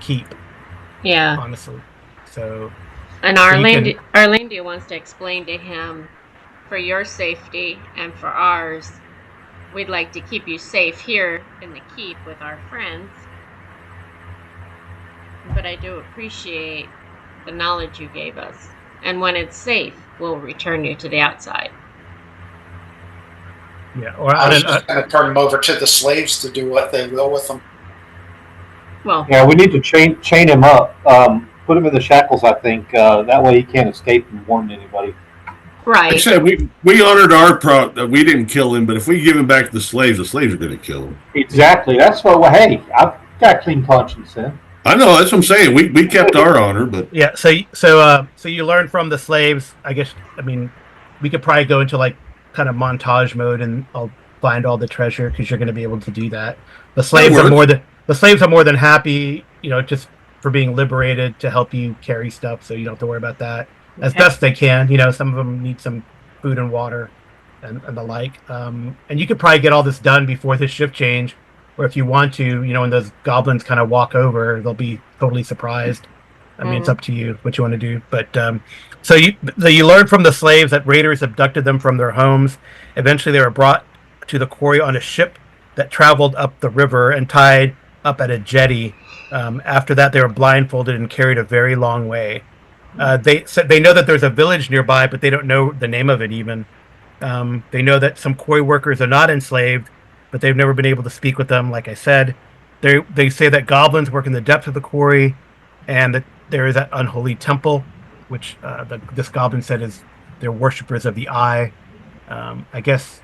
keep. Yeah. Honestly. So. And So you can- Arlindia wants to explain to him, for your safety and for ours, we'd like to keep you safe here in the keep with our friends. But I do appreciate the knowledge you gave us. And when it's safe, we'll return you to the outside. Yeah. Or I was just going to turn them over to the slaves to do what they will with them. Well, Yeah, we need to chain him up. Put him in the shackles, I think. That way he can't escape and warn anybody. Like I right. said, we honored our we didn't kill him, but if we give him back to the slaves are going to kill him. Exactly. That's what. Well, hey, I've got a clean conscience then. I know, that's what I'm saying. We kept our honor, but Yeah. So you learn from the slaves. I guess. I mean, we could probably go into like kind of montage mode, and I'll find all the treasure because you're going to be able to do that. The slaves are more than happy, just for being liberated to help you carry stuff, so you don't have to worry about that as best they can. Some of them need some food and water and the like. And you could probably get all this done before this shift change, or if you want to, when those goblins kind of walk over, they'll be totally surprised. I mean, it's up to you what you want to do. But so you learn from the slaves that raiders abducted them from their homes. Eventually, they were brought to the quarry on a ship that traveled up the river and tied up at a jetty. After that, they were blindfolded and carried a very long way. They know that there's a village nearby, but they don't know the name of it even. They know that some quarry workers are not enslaved, but they've never been able to speak with them. Like I said, they say that goblins work in the depths of the quarry, and that there is that unholy temple, which this goblin said is they're worshippers of the eye. I guess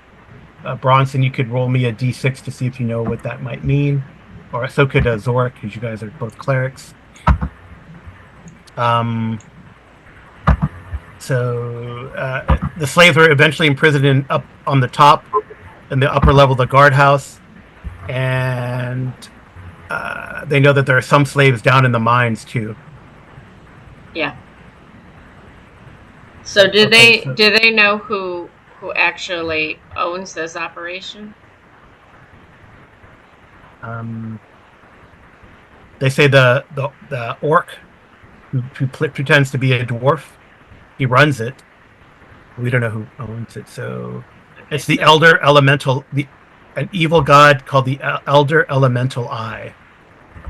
Bronson, you could roll me a d6 to see if you know what that might mean, or so could Zorik, because you guys are both clerics. So the slaves were eventually imprisoned up on the top, in the upper level of the guardhouse, and they know that there are some slaves down in the mines too. Yeah. So do Okay, they know who actually owns this operation? They say the orc who pretends to be a dwarf, he runs it. We don't know who owns it, so Okay, it's the so Elder Elemental, an evil god called the Elder Elemental Eye.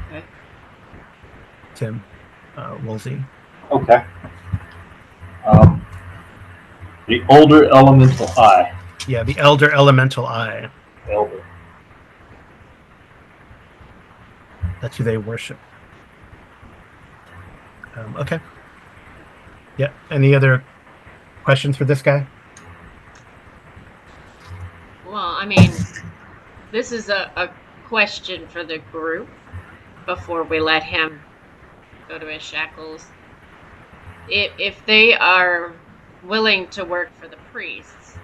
okay. Tim Woolsey. Okay. The older elemental eye. Yeah, the Elder Elemental Eye. Elder. That's who they worship. Okay. Yeah. Any other questions for this guy? Well, I mean, this is a question for the group before we let him go to his shackles. If they are willing to work for the priests,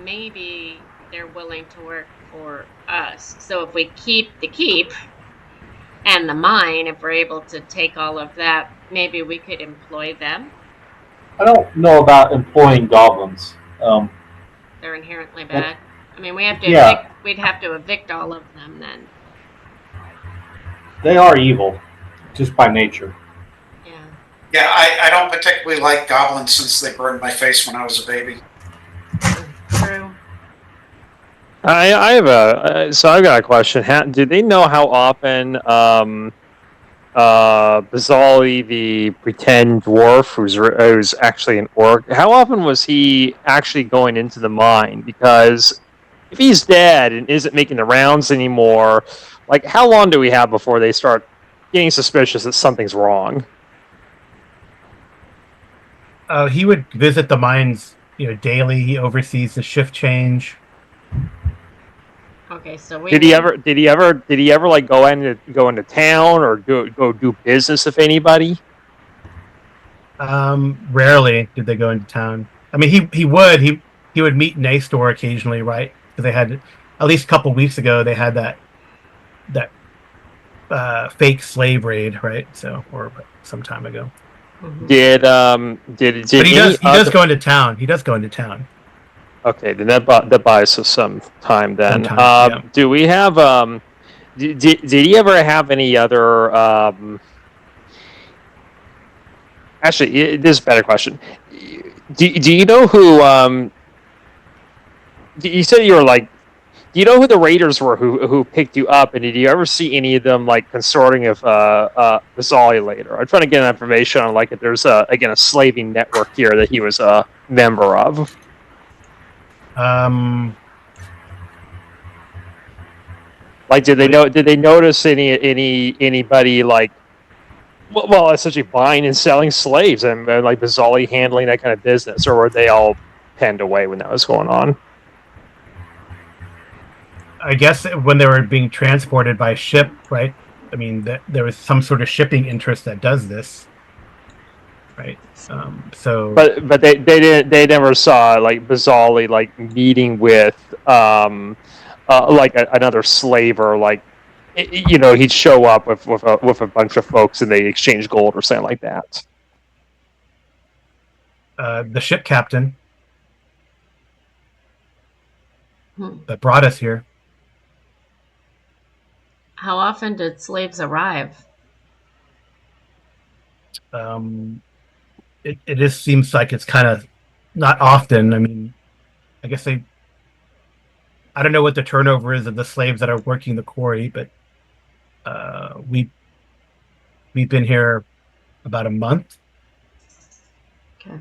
maybe they're willing to work for us. So if we keep the keep and the mine, if we're able to take all of that, maybe we could employ them. I don't know about employing goblins. They're inherently bad. I mean, we have to Yeah. evict. We'd have to evict all of them then. They are evil, just by nature. Yeah. Yeah, I don't particularly like goblins since they burned my face when I was a baby. True. I have so I've got a question. Do they know how often Bazali, the pretend dwarf, who's actually an orc, how often was he actually going into the mine? Because if he's dead and isn't making the rounds anymore, like how long do we have before they start getting suspicious that something's wrong? He would visit the mines, daily. He oversees the shift change. Okay, so we Did he ever like go into town or go do business with anybody? Rarely did they go into town. I mean, he would meet Nastor occasionally, right? Because they had, at least a couple of weeks ago, they had that fake slave raid, right? So, or some time ago. Mhm. Did But he does go into town. He does go into town. Okay, then that buys us some time then. Some time, yeah. Do we have did he ever have any other actually this is a better question. Do you know who you said you were like, do you know who the raiders were who picked you up, and did you ever see any of them like consorting of Bazali later? I'm trying to get information on like if there's a slaving network here that he was a member of. Like, did they notice anybody like, well, essentially buying and selling slaves and like Bazali handling that kind of business, or were they all penned away when that was going on? I guess when they were being transported by ship, right? I mean, there was some sort of shipping interest that does this, right? So, but they never saw like Bazali like meeting with like another slave, or like he'd show up with a bunch of folks and they exchange gold or something like that. the ship captain Hmm. that brought us here. How often did slaves arrive? It just seems like it's kind of not often. I mean, I guess I don't know what the turnover is of the slaves that are working the quarry, but we've been here about a month. Okay.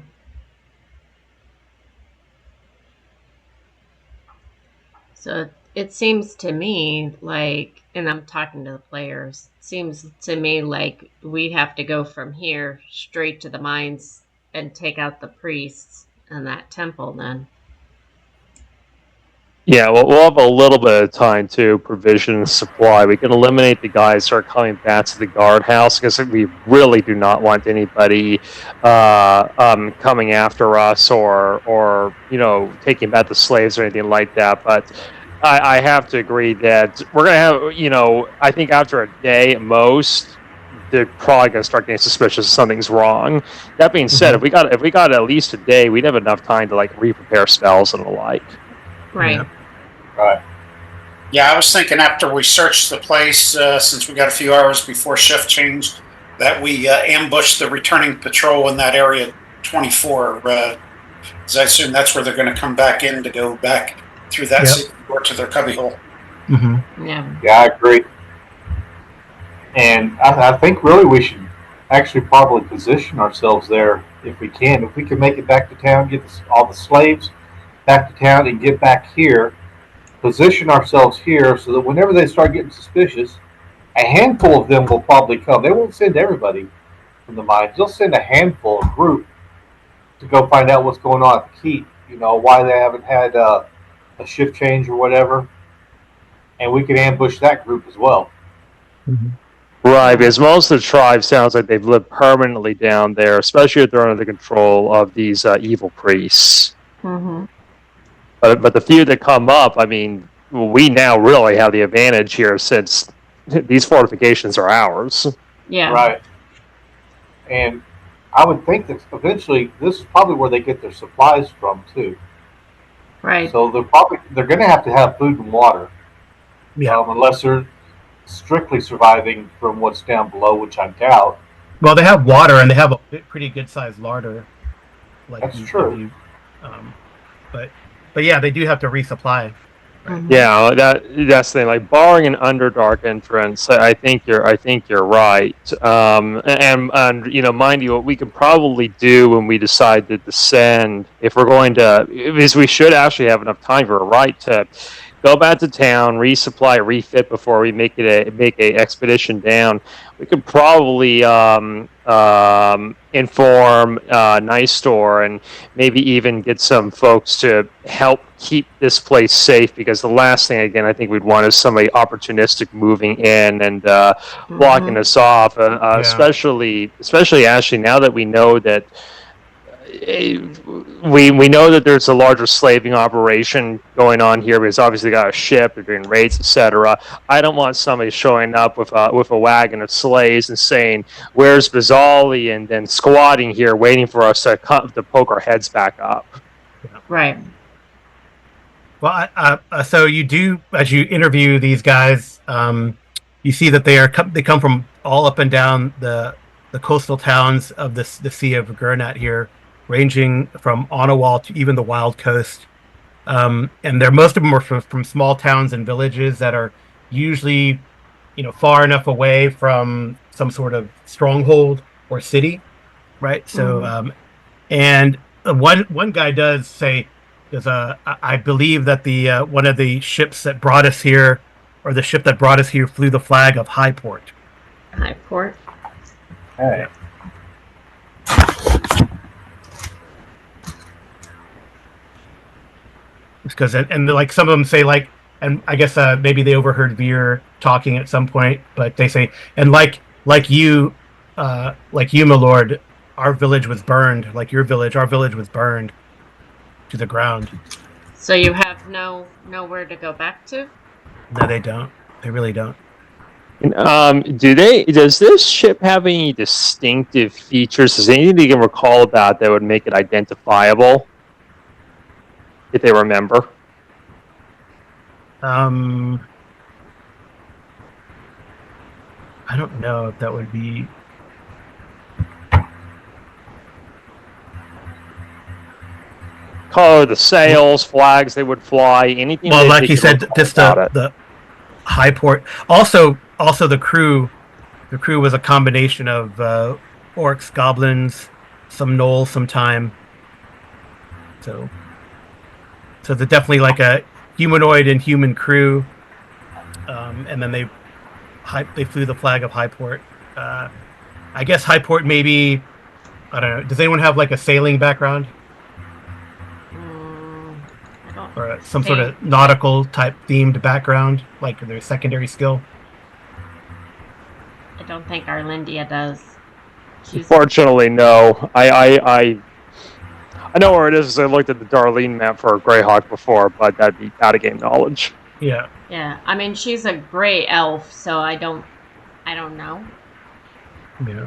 So it seems to me like, and I'm talking to the players, it seems to me like we have to go from here straight to the mines and take out the priests and that temple then. Yeah, well, we'll have a little bit of time to provision and supply. We can eliminate the guys who are coming back to the guardhouse because we really do not want anybody coming after us or taking back the slaves or anything like that. But I have to agree that we're gonna have I think after a day at most, they're probably gonna start getting suspicious something's wrong. That being said, Mhm. if we got at least a day, we'd have enough time to like re-prepare spells and the like. Right. Yeah. Right. Yeah, I was thinking after we searched the place, since we got a few hours before shift change, that we ambush the returning patrol in that area 24. Because I assume that's where they're going to come back in to go back through that Yep. secret door to their cubbyhole. Hmm. Yeah. Yeah, I agree. And I think really we should actually probably position ourselves there if we can. If we can make it back to town, get all the slaves back to town, and get back here, position ourselves here so that whenever they start getting suspicious, a handful of them will probably come. They won't send everybody from the mines. They'll send a handful, a group, to go find out what's going on at the keep. Why they haven't had a shift change or whatever, and we can ambush that group as well. Right, because most of the tribe sounds like they've lived permanently down there, especially if they're under the control of these evil priests. Mm-hmm. But the few that come up, I mean, we now really have the advantage here since these fortifications are ours. Yeah. Right. And I would think that eventually this is probably where they get their supplies from too. Right. So they're going to have food and water, Yeah. unless they're strictly surviving from what's down below, which I doubt. Well, they have water and they have a pretty good sized larder. That's true. But yeah, they do have to resupply. Mhm. Yeah, that's the thing. Like barring an underdark entrance, I think you're right. And mind you, what we could probably do when we decide to descend, if we're going to, is we should actually have enough time for a right to go back to town, resupply, refit before we make a expedition down. We could probably inform Nice Store and maybe even get some folks to help keep this place safe, because the last thing, again, I think we'd want is somebody opportunistic moving in and blocking us off, especially Ashley, now that we know that we know that there's a larger slaving operation going on here, because obviously they got a ship, they're doing raids, etc. I don't want somebody showing up with a wagon of slaves and saying, "Where's Bizali?" and then squatting here waiting for us to poke our heads back up. Right. Well, so you do, as you interview these guys, you see that they come from all up and down the coastal towns of the Sea of Gurnat here, ranging from Onawal to even the Wild Coast. And most of them are from small towns and villages that are usually, far enough away from some sort of stronghold or city, right? So, and one guy does say, I believe that the one of the ships that brought us here, or the ship that brought us here, flew the flag of Highport. Highport. Hey. Because and like some of them say, like, and I guess maybe they overheard Veer talking at some point, but they say, and like you, my lord, our village was burned. Like your village, our village was burned to the ground. So you have nowhere to go back to? No, they don't. They really don't. Does this ship have any distinctive features? Is there anything you can recall about that would make it identifiable? If they remember. I don't know if that would be. Color, the sails, flags they would fly, anything. Well, like you said, just the Highport. Also the crew. The crew was a combination of orcs, goblins, some gnolls, some time. So they're definitely like a humanoid and human crew. And then they flew the flag of Highport. I guess Highport maybe, I don't know. Does anyone have like a sailing background? I don't or some sort of nautical type themed background, like their secondary skill? I don't think Arlindia does. Fortunately, no. I know where it is. I looked at the Darlene map for Greyhawk before, but that'd be out of game knowledge. Yeah. Yeah, I mean she's a gray elf, so I don't know. Yeah.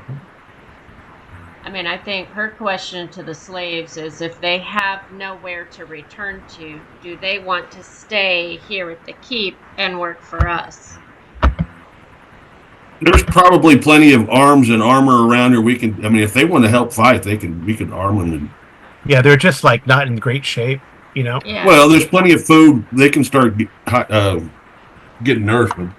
I mean, I think her question to the slaves is if they have nowhere to return to, do they want to stay here at the keep and work for us? There's probably plenty of arms and armor around here. If they want to help fight, we can arm them. And, Yeah, they're just like not in great shape, you know? Yeah. well, there's plenty of food. They can start getting nourishment.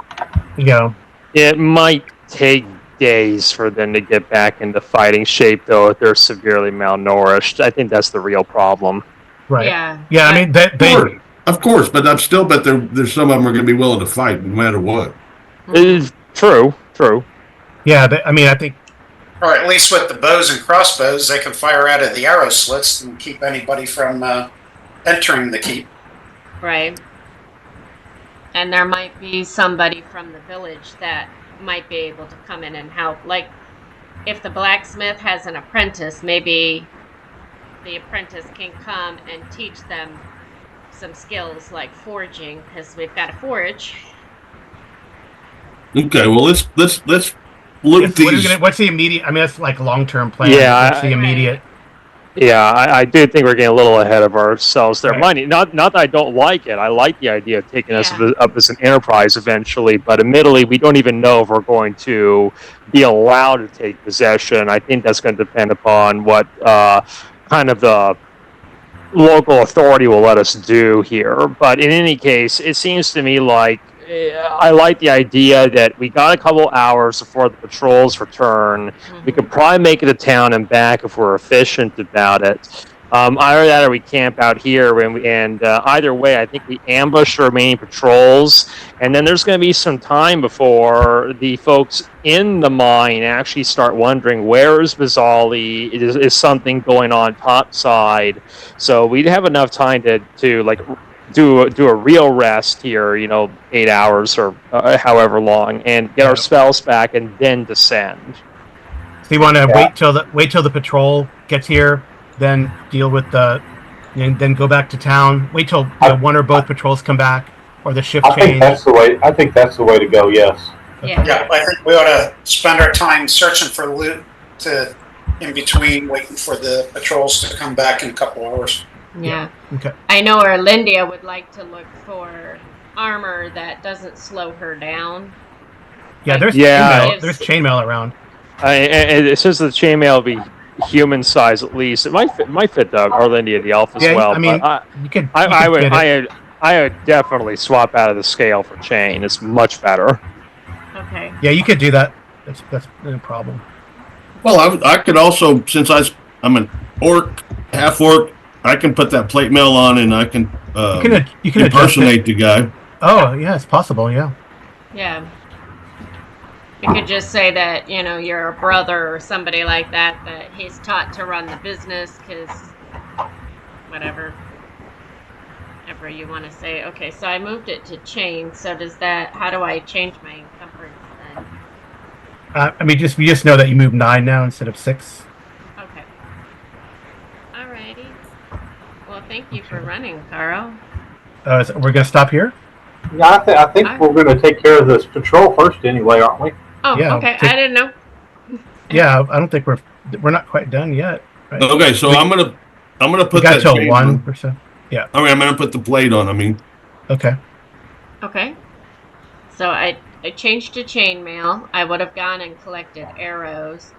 Yeah. It might take days for them to get back into fighting shape, though, if they're severely malnourished. I think that's the real problem. Right. Yeah. Yeah, I mean, they Of course, but I'm still bet there's some of them are going to be willing to fight no matter what. True. yeah, I think Or at least with the bows and crossbows, they can fire out of the arrow slits and keep anybody from entering the keep. Right. And there might be somebody from the village that might be able to come in and help. Like, if the blacksmith has an apprentice, maybe the apprentice can come and teach them some skills like forging, because we've got a forge. Okay, well let's look these. what's the immediate? I mean, that's like a long-term plan. Yeah, What's the immediate? Yeah, I do think we're getting a little ahead of ourselves there. Right. Not that I don't like it. I like the idea of taking us Yeah. up as an enterprise eventually, but admittedly, we don't even know if we're going to be allowed to take possession. I think that's going to depend upon what kind of the local authority will let us do here. But in any case, it seems to me like I like the idea that we got a couple hours before the patrols return. We could probably make it to town and back if we're efficient about it. Either that or we camp out here, and either way, I think we ambush the remaining patrols, and then there's going to be some time before the folks in the mine actually start wondering, where is Bizali? Is something going on topside? So we'd have enough time to like do a real rest here, 8 hours or however long, and get our spells back, and then descend. So you want to wait till the patrol gets here, then deal with and then go back to town. Wait till one or both patrols come back, or the shift change. I think that's the way to go. Yes. Yeah. Yeah, I think we ought to spend our time searching for loot in between, waiting for the patrols to come back in a couple hours. Yeah. Okay. I know Arlindia would like to look for armor that doesn't slow her down. Yeah, there's chainmail around. It says the chainmail will be human size at least. It might fit the Arlindia the elf as well. I mean, but I would definitely swap out of the scale for chain. It's much better. Okay. Yeah, you could do that. That's no problem. Well, I could also, since I'm an orc, half orc, I can put that plate mail on, and I can you can impersonate the guy. Oh, yeah, it's possible. Yeah. Yeah. You could just say that, you're a brother or somebody like that he's taught to run the business, because whatever you want to say. Okay, so I moved it to chain. So how do I change my encumbrance then? You just know that you move 9 now instead of 6. Okay. Alrighty. Well, thank you for running, Carl. So we're gonna stop here. Yeah, I think we're going to take care of this patrol first, anyway, aren't we? Oh, Yeah, okay. I didn't know. Yeah, I don't think we're not quite done yet. Right? Okay, so I'm gonna put got that till chain 1 on. or so. Yeah. Okay, I'm gonna put the blade on. Okay. Okay. So I changed to chainmail. I would have gone and collected arrows.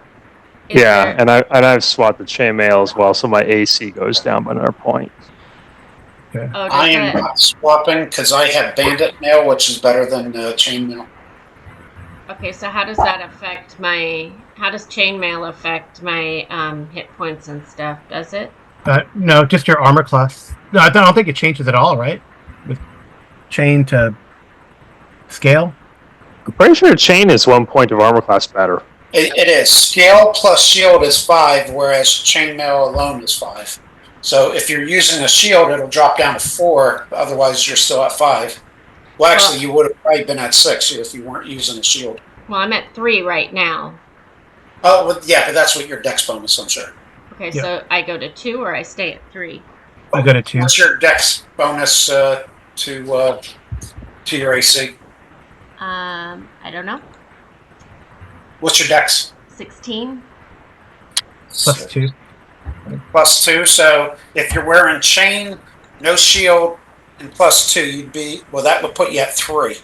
And I've swapped the chainmail as well, so my AC goes down by another point. Okay. Oh, I am not swapping because I have bandit mail, which is better than chain mail. Okay, so how does chainmail affect my hit points and stuff? Does it? No, just your armor class. No, I don't think it changes at all, right? With chain to scale. I'm pretty sure chain is 1 point of armor class better. It is. Scale plus shield is 5, whereas chainmail alone is 5. So if you're using a shield, it'll drop down to 4. Otherwise, you're still at 5. Well, actually, you would have probably been at 6 if you weren't using a shield. Well, I'm at 3 right now. Oh, well, yeah, but that's what your dex bonus, I'm sure. Okay, Yeah. so I go to 2 or I stay at 3? I go to 2. What's your dex bonus to your AC? I don't know. What's your dex? 16? Plus 2. Plus 2. So if you're wearing chain, no shield, and plus 2, you'd be, well, that would put you at 3.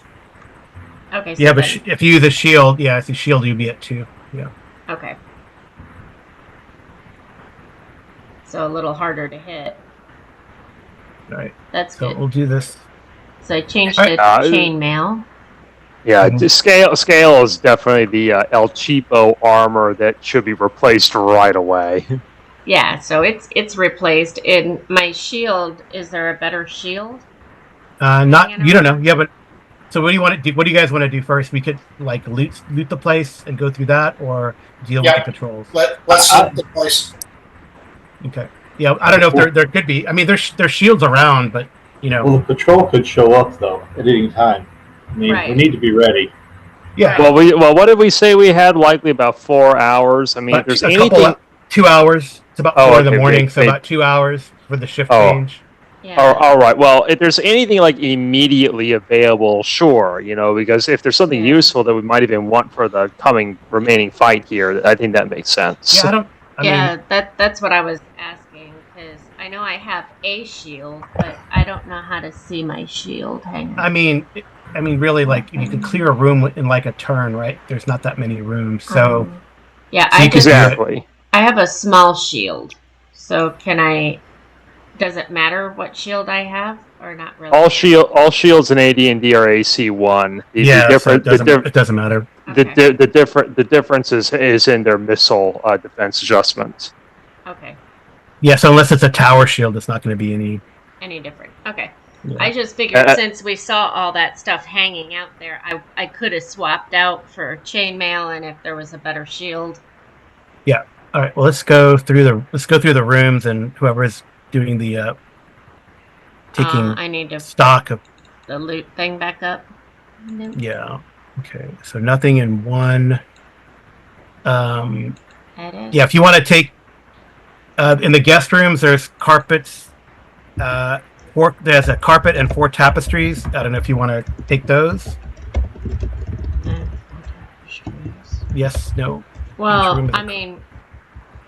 Okay. So Yeah, but then, if you use a shield, if you shield, you'd be at 2. Yeah. okay. So a little harder to hit. All right. That's So good. we'll do this. So I changed All to right. chainmail. Yeah, Mhm. the scale is definitely the El Cheapo armor that should be replaced right away. Yeah, so it's replaced. In my shield, is there a better shield? Not Hanging you don't around? know. Yeah, but so what do you want to do? What do you guys want to do first? We could like loot the place and go through that, or deal with Yeah. the patrols. Let's look the place. Okay. Yeah, I don't know if there could be. I mean, there's shields around, but Well, the patrol could show up though at any time. I mean, we Right. need to be ready. yeah. Right. Well, what did we say we had? Likely about 4 hours. I mean, if But there's a anything. couple 2 hours. It's about Oh, 4 in the okay, morning, so they- about 2 hours for the shift Oh. change. Yeah. All right. Well, if there's anything like immediately available, sure. Because if there's something Yeah. useful that we might even want for the coming remaining fight here, I think that makes sense. Yeah, I mean, that's what I was asking, because I know I have a shield, but I don't know how to see my shield hanging. I mean, really, like you can clear a room in like a turn, right? There's not that many rooms, so yeah, so you can do it. Exactly. I have a small shield, so can I? Does it matter what shield I have, or not really? All shields in AD&D are AC1. So it doesn't matter. Okay. The difference is in their missile defense adjustments. Okay. Yeah, so unless it's a tower shield, it's not going to be Any different? Okay. Yeah. I just figured since we saw all that stuff hanging out there, I could have swapped out for chainmail, and if there was a better shield. All right. Well, let's go through the rooms, and whoever's doing the taking I need to stock of. the loot thing back up. Nope. Yeah. Okay. So nothing in one. Edit. Yeah. If you want to take in the guest rooms, there's carpets. There's a carpet and 4 tapestries. I don't know if you want to take those. Yes. No. Each room Well, is a- I mean,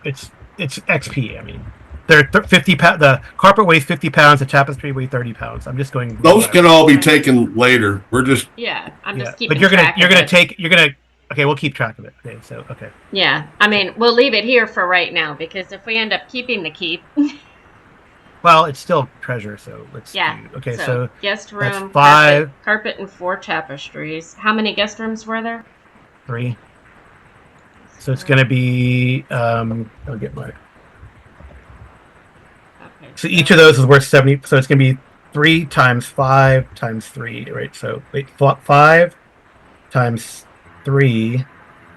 It's XP. I mean, they're 50 pounds. The carpet weighs 50 pounds. The tapestry weighs 30 pounds. I'm just going. Those can all be taken later. We're just yeah, I'm just But keeping you're track of it. Okay, we'll keep track of it. Okay, so okay. Yeah, I mean, we'll leave it here for right now, because if we end up keeping the keep, Well, it's still treasure, so let's. yeah. Okay, so guest room, 5. carpet, and 4 tapestries. How many guest rooms were there? 3. So it's going to be. I'll get my. Okay. So each of those is worth 70. So it's going to be 3 times 5 times 3, right? So 5 times 3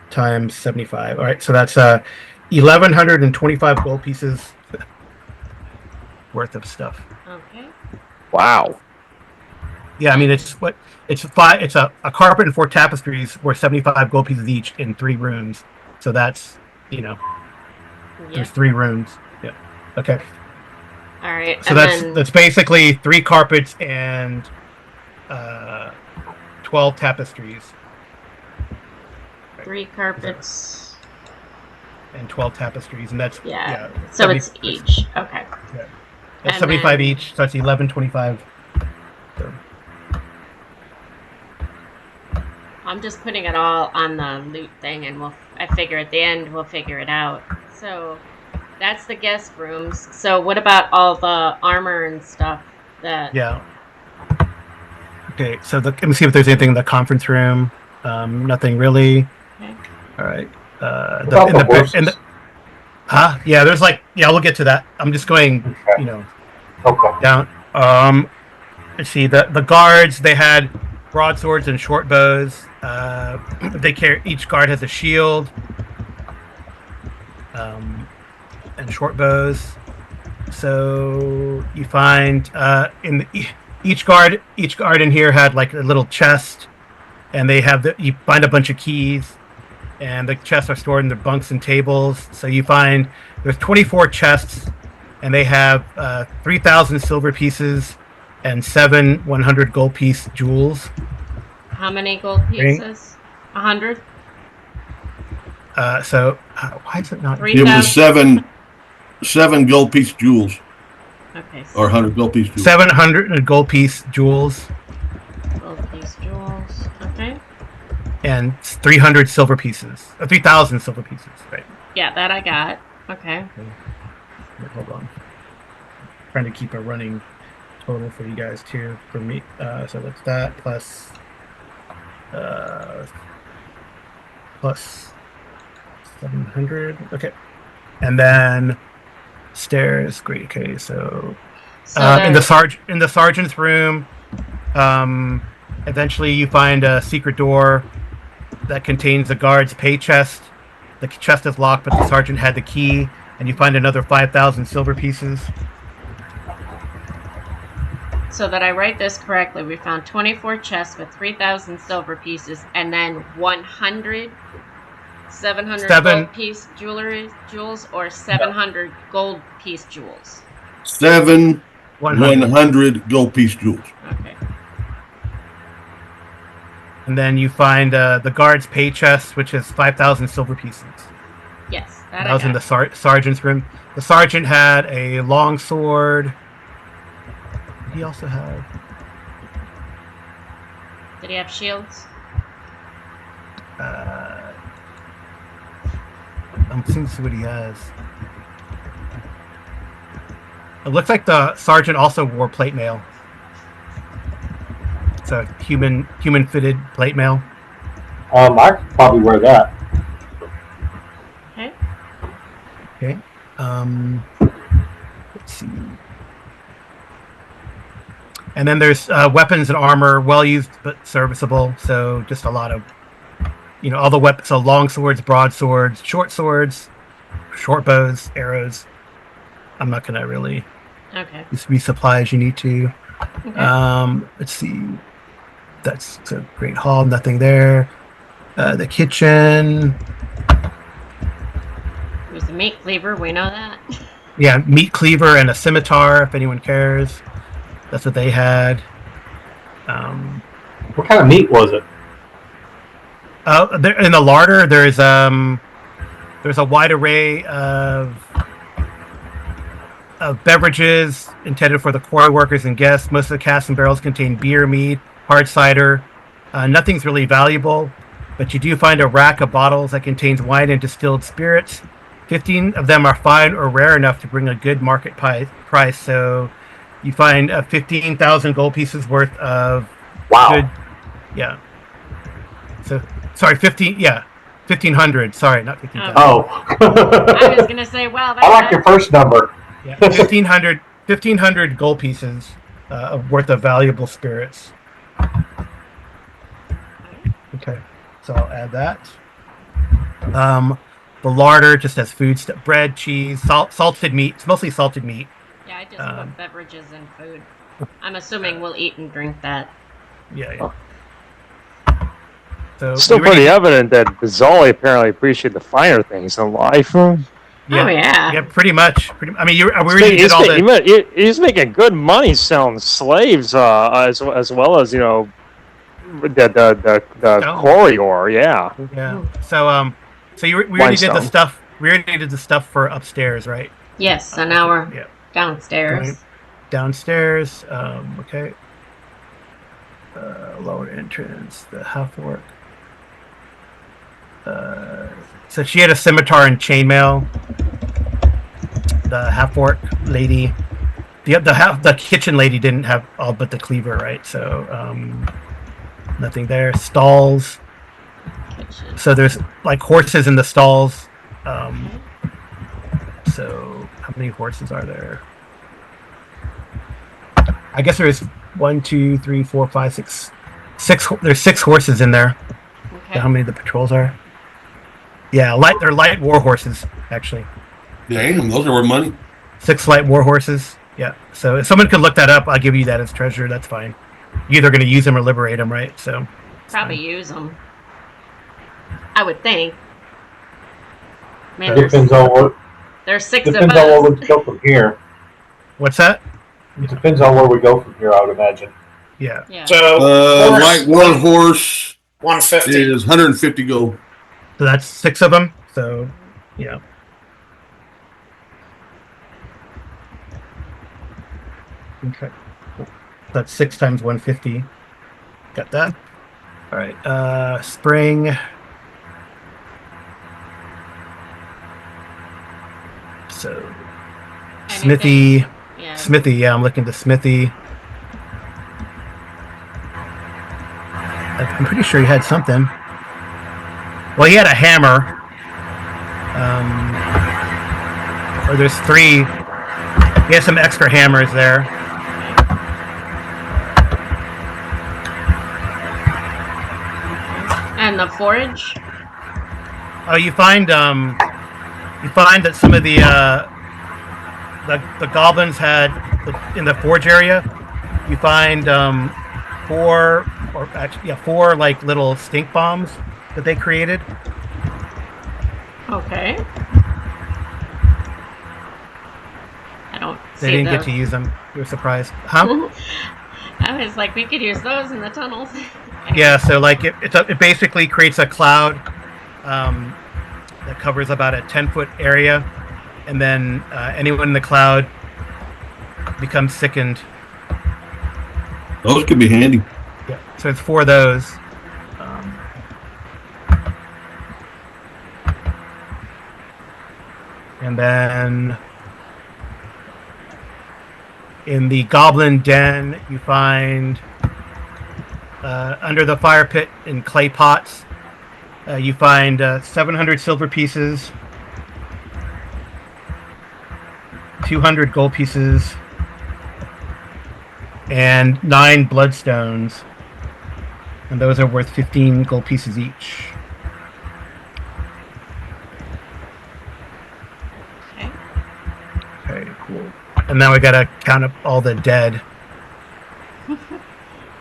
times 75. All right, so that's 1,125 gold pieces worth of stuff. Okay. Wow. Yeah, I mean it's a carpet and 4 tapestries worth 75 gold pieces each in 3 rooms. So that's Yeah. there's 3 rooms. Yeah. Okay. All right. So that's basically 3 carpets and 12 tapestries 3 carpets. and 12 tapestries, and that's Yeah. So 70 it's each. Okay. That's and 75 then- each. So that's 1125. So, I'm just putting it all on the loot thing, and I figure at the end we'll figure it out. So that's the guest rooms. So what about all the armor and stuff? yeah. Okay, so let me see if there's anything in the conference room. Nothing really. Okay. All right. About the horses. Yeah, there's we'll get to that. I'm just going, Okay. down. Let's see. The guards, they had broadswords and short bows. Each guard has a shield. And short bows. So you find each guard in here had like a little chest, and they have you find a bunch of keys, and the chests are stored in the bunks and tables. So you find there's 24 chests, and they have 3,000 silver pieces and 100 gold piece jewels. How many gold pieces? 100. So why is it not? 3,000. It was seven gold piece jewels. Okay. Or 100 gold piece jewels. 700 gold piece jewels. Gold piece jewels. Okay. And 300 silver pieces. 3,000 silver pieces, right? Yeah, that I got. Okay. Hold on. I'm trying to keep a running total for you guys too. For me, so that's that plus 700. Okay, and then stairs. Great. Okay, so in the sergeant's room, eventually you find a secret door that contains the guard's pay chest. The chest is locked, but the sergeant had the key, and you find another 5,000 silver pieces. So that I write this correctly, we found 24 chests with 3,000 silver pieces, and then 700 gold piece jewels, or 700 gold piece jewels. 100 gold piece jewels. Okay. And then you find the guard's pay chest, which is 5,000 silver pieces. Yes, that was in the sergeant's room. The sergeant had a long sword. He also had. Did he have shields? I'm seeing to see what he has. It looks like the sergeant also wore plate mail. It's a human fitted plate mail. I could probably wear that. Okay. Okay. Let's see. And then there's weapons and armor, well used but serviceable. So just a lot of, all the weapons. So long swords, broadswords, short bows, arrows. I'm not gonna really. Okay. Just resupply as you need to. Okay. Let's see. That's a great hall. Nothing there. The kitchen. There's a meat cleaver. We know that. Yeah, meat cleaver and a scimitar. If anyone cares, that's what they had. What kind of meat was it? In the larder, there's a wide array of beverages intended for the quarry workers and guests. Most of the casks and barrels contain beer, mead, hard cider. Nothing's really valuable, but you do find a rack of bottles that contains wine and distilled spirits. 15 of them are fine or rare enough to bring a good market price. So you find 15,000 gold pieces worth of good. Yeah. So sorry, 1,500. Sorry, not 15,000. Oh. I was gonna say, wow. I like your first number. Yeah, 1,500 gold pieces worth of valuable spirits. Okay, so I'll add that. The larder just has food stuff: bread, cheese, salted meat. It's mostly salted meat. Yeah, I just put beverages and food. I'm assuming we'll eat and drink that. Yeah. So still pretty evident that Bizzoli apparently appreciate the finer things in life. Yeah, oh yeah. Yeah, pretty much. I mean, we already did all that. He's making good money selling slaves, as well as the quarry ore. Yeah. Yeah. So we already did the stuff. We already did the stuff for upstairs, right? Yes. So now we're downstairs. Downstairs. Okay. Lower entrance. The half orc. So she had a scimitar and chainmail. The half orc lady, the kitchen lady didn't have all but the cleaver, right? So nothing there. Stalls. Kitchen. So there's like horses in the stalls. So how many horses are there? I guess there's 1, 2, 3, 4, 5, 6. There's 6 horses in there. Okay. How many the patrols are? Yeah, they're light war horses, actually. Damn, those are worth money. 6 light war horses. Yeah. So if someone could look that up, I'll give you that as treasure. That's fine. You're either going to use them or liberate them, right? So Probably use them. I would think. Man, Depends on what. there's 6 of Depends on where us. we go from here. what's that? It depends on where we go from here, I would imagine. Yeah. Yeah. So Light war horse 150. is 150 gold. So that's 6 of them. So yeah. Okay. Cool. That's 6 times 150. Got that. All right. Spring. So Anything? Smithy. Yeah. Smithy. Yeah, I'm looking to Smithy. I'm pretty sure he had something. Well, he had a hammer. Or there's 3. He has some extra hammers there. And the forage? Oh, you find that some of the goblins had in the forge area. You find 4 like little stink bombs that they created. Okay. I don't They see didn't those. get to use them. You were surprised, huh? I was like, we could use those in the tunnels. Yeah. So like it basically creates a cloud that covers about a 10-foot area, and then anyone in the cloud becomes sickened. Those could be handy. Yeah. So it's 4 of those. And then in the goblin den, you find under the fire pit in clay pots, you find 700 silver pieces, 200 gold pieces, and 9 bloodstones. And those are worth 15 gold pieces each. Okay, cool. And now we gotta count up all the dead.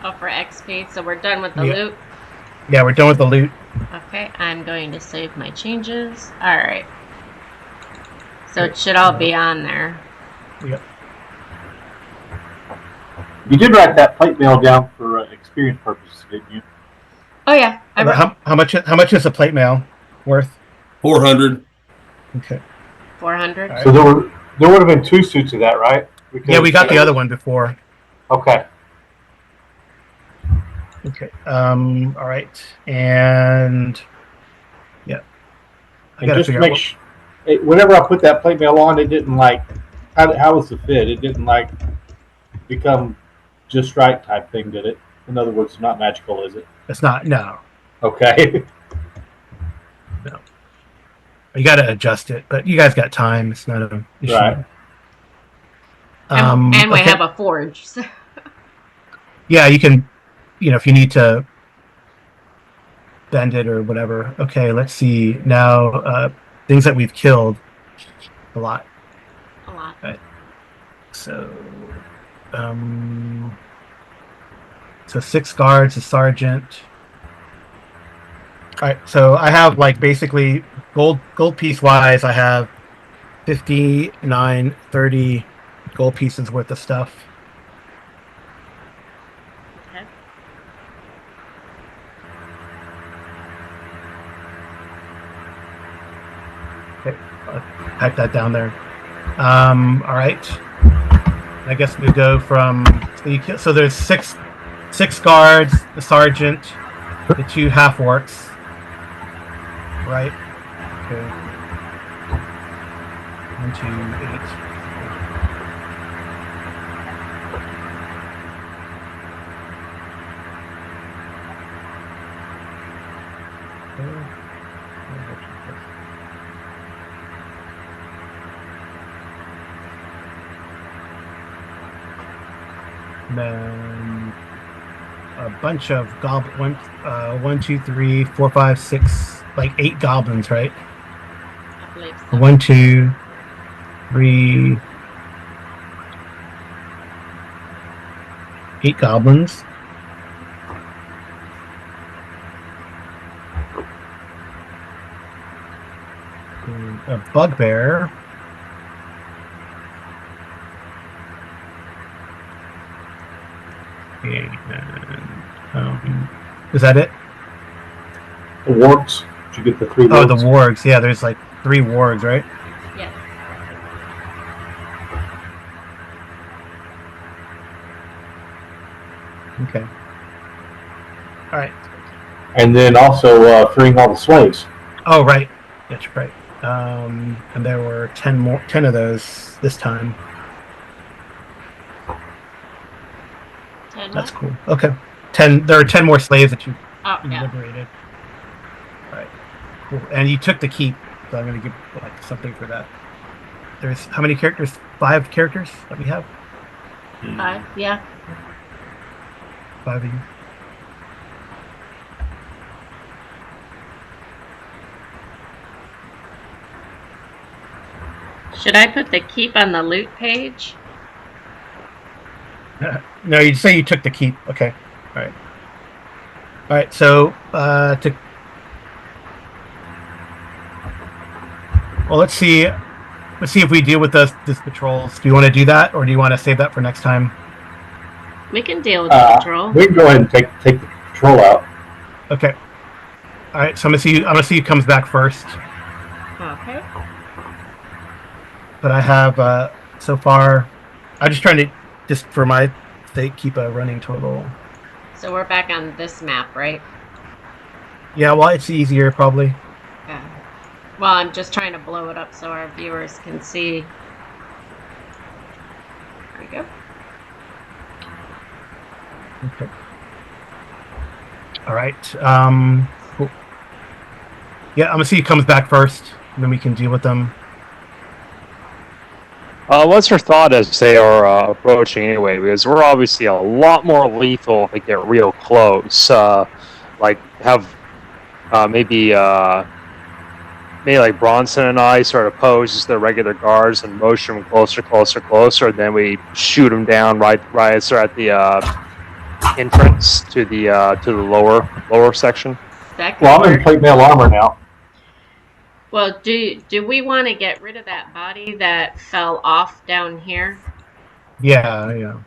Oh, for XP, so we're done with the Yeah. loot. Yeah, we're done with the loot. Okay, I'm going to save my changes. Alright. So it should all be on there. Yep. You did write that plate mail down for experience purposes, didn't you? Oh yeah. How much is a plate mail worth? 400. Okay. 400. Alright. So there would have been 2 suits of that, right? Yeah, we got the other one before. Okay. Okay. All right. And yeah. I And gotta just figure make out whenever I put that plate mail on, it didn't like. How was the fit? It didn't like become just right type thing, did it? In other words, it's not magical, is it? it's not. No. Okay. You got to adjust it, but you guys got time. It's not an issue. Right. And we okay. have a forge. So. Yeah, you can. If you need to bend it or whatever. Okay, let's see now. Things that we've killed. A lot. A lot. So, so 6 guards, a sergeant. All right, so I have like basically gold piece wise, I have 59, 30 gold pieces worth of stuff. Okay. Okay, I'll type that down there. All right. I guess we go from so there's six guards, the sergeant, the 2 half orcs. Right. Okay. 1, 2, 8. And then a bunch of goblins. 1, 2, 3, 4, 5, 6, like 8 goblins, right? I believe so. 1, 2, 3, 8 goblins. And a bugbear. And, is that it? The wargs. Did you get the 3 wargs? Oh, the wargs. Yeah, there's like 3 wargs, right? Yes. Okay. All right. And then also freeing all the slaves. Oh, right. That's right. And there were 10 of those this time. 10 That's what? cool. Okay. 10. There are 10 more slaves that you Oh, yeah. liberated. All right. Cool. And you took the keep, so I'm going to give like something for that. There's how many characters? 5 characters that we have. 5, yeah. 5 of you. Should I put the keep on the loot page? No, you say you took the keep. Okay. All right. All right. So to well, let's see if we deal with this patrols. Do you want to do that, or do you want to save that for next time? We can deal with the patrol. We can go ahead and take the patrol out. Okay. All right. So I'm gonna see who comes back first. Okay. But I have so far. I'm just trying to for my sake keep a running total. So we're back on this map, right? Yeah. Well, it's easier probably. Yeah. Well, I'm just trying to blow it up so our viewers can see. There we go. Okay. All right. Cool. Yeah, I'm gonna see who comes back first, and then we can deal with them. What's your thought as they are approaching anyway? Because we're obviously a lot more lethal if they get real close. Like have maybe like Bronson and I sort of pose as the regular guards and motion them closer. Then we shoot them down right as they're at the entrance to the lower section. Well, I'm in plate mail armor now. Well, do we want to get rid of that body that fell off down here? Yeah.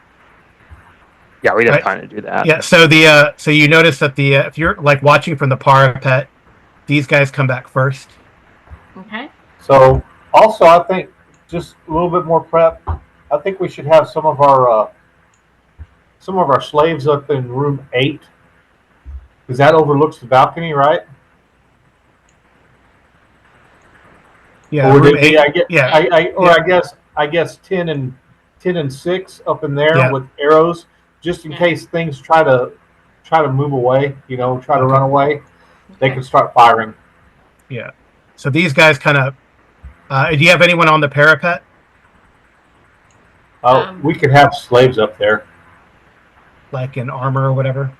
Yeah, we'd have time to do that. Yeah. So so you notice that if you're like watching from the parapet, these guys come back first. Okay. So also, I think just a little bit more prep. I think we should have some of our slaves up in room 8, because that overlooks the balcony, right? Yeah. Or room did 8. I get? Yeah. I guess 10 and 6 up in there Yeah. with arrows, just in case things try to move away. Try to run away. They can start firing. Yeah. So these guys kind of. Do you have anyone on the parapet? We could have slaves up there, like in armor or whatever.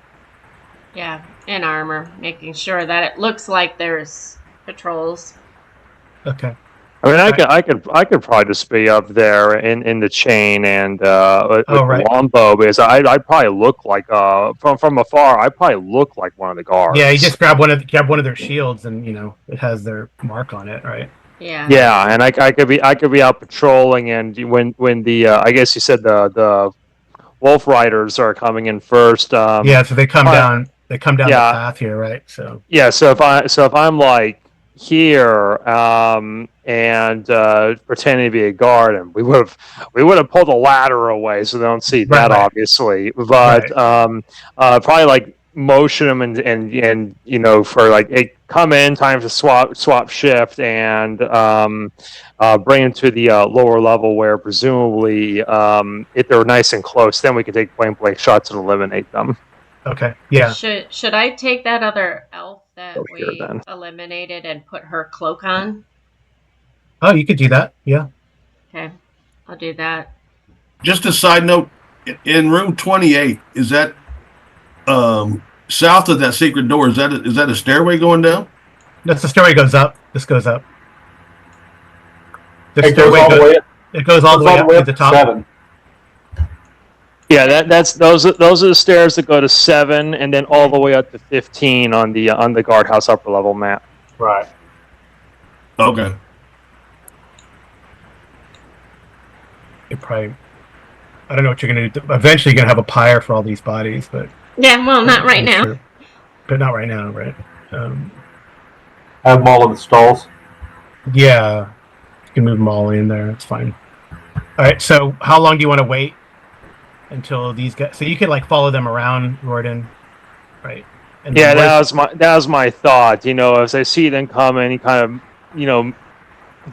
Yeah, in armor, making sure that it looks like there's patrols. Okay. I mean, I could probably just be up there in the chain and with the longbow, because I'd probably look like from afar. I probably look like one of the guards. Yeah, you just grab one of their shields, and it has their mark on it, right? Yeah. Yeah, and I could be out patrolling, and when the I guess you said the wolf riders are coming in first. Yeah, so they come down. They come down the path here, right? So yeah, so if I'm like here and pretending to be a guard, and we would have pulled a ladder away so they don't see that, obviously, but probably like motion them and for like, hey, come in, time to swap shift, and bring them to the lower level where presumably if they're nice and close, then we can take point blank shots and eliminate them. Okay. Yeah. Should I take that other elf that we eliminated and put her cloak on? Oh, you could do that. Yeah. Okay, I'll do that. Just a side note: in room 28, is that south of that secret door? Is that a stairway going down? That's the stairway goes up. This goes up. It goes all the way up to the top. 7. Yeah, that's those are the stairs that go to 7, and then all the way up to 15 on the guardhouse upper level map. Right. Okay. It probably. I don't know what you're gonna do. Eventually, you're gonna have a pyre for all these bodies, but Yeah, well, not right I'm now. sure. But not right now, right? Have them all in the stalls. Yeah, you can move them all in there. It's fine. All right. So, how long do you want to wait until these guys? So you could like follow them around, Gordon, right? And Yeah, then that was my thought. As I see them coming, kind of,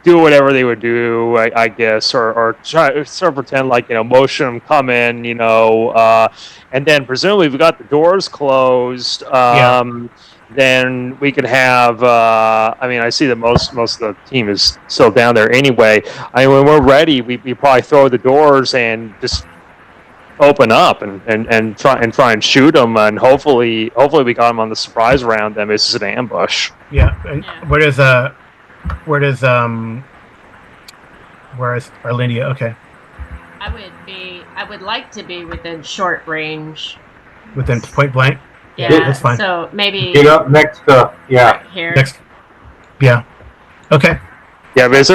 do whatever they would do, I guess, or try sort of pretend like motion them come in, and then presumably if we got the doors closed. Then we could have. I see that most of the team is still down there anyway. When we're ready, we probably throw the doors and just open up and try and shoot them, and hopefully we got them on the surprise round. Then this is an ambush. Yeah. And where is Arlindia? Okay. I would like to be within short range. Within point blank. Yeah, that's fine. So maybe Get up next to right here. Next. Yeah. Okay. Yeah, because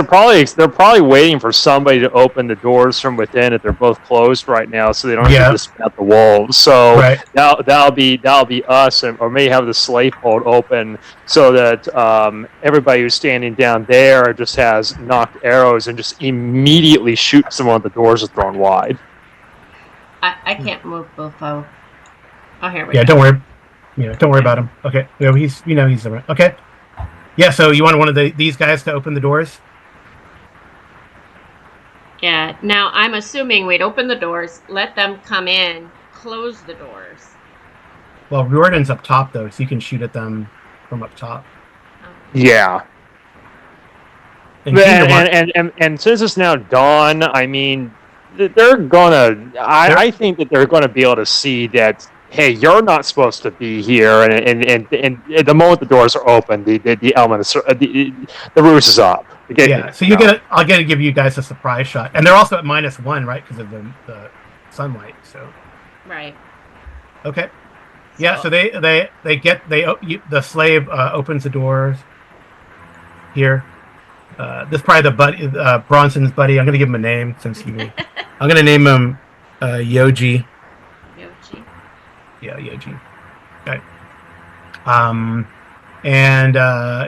they're probably waiting for somebody to open the doors from within if they're both closed right now, so they don't have to dismount the walls. So Right. that'll be us, or maybe have the slave hold open so that everybody who's standing down there just has knocked arrows and just immediately shoots them when the doors are thrown wide. I can't move Bufo. Oh, here we Yeah. go. Don't worry. Don't worry about him. Okay. He's around. Okay. Yeah. So you want one of these guys to open the doors? Yeah. Now I'm assuming we'd open the doors, let them come in, close the doors. Well, Riordan's up top though, so you can shoot at them from up top. Yeah. And since it's now dawn, they're gonna. I think that they're gonna be able to see that. Hey, you're not supposed to be here, and the moment the doors are open, the elements, the ruse is up. So I'll get to give you guys a surprise shot, and they're also at -1, right, because of the sunlight. So. Right. Okay. Yeah. So the slave opens the doors. Here. This is probably the buddy, Bronson's buddy. I'm gonna give him a name since I'm gonna name him Yoji. Yoji. Yeah, Yoji. Okay.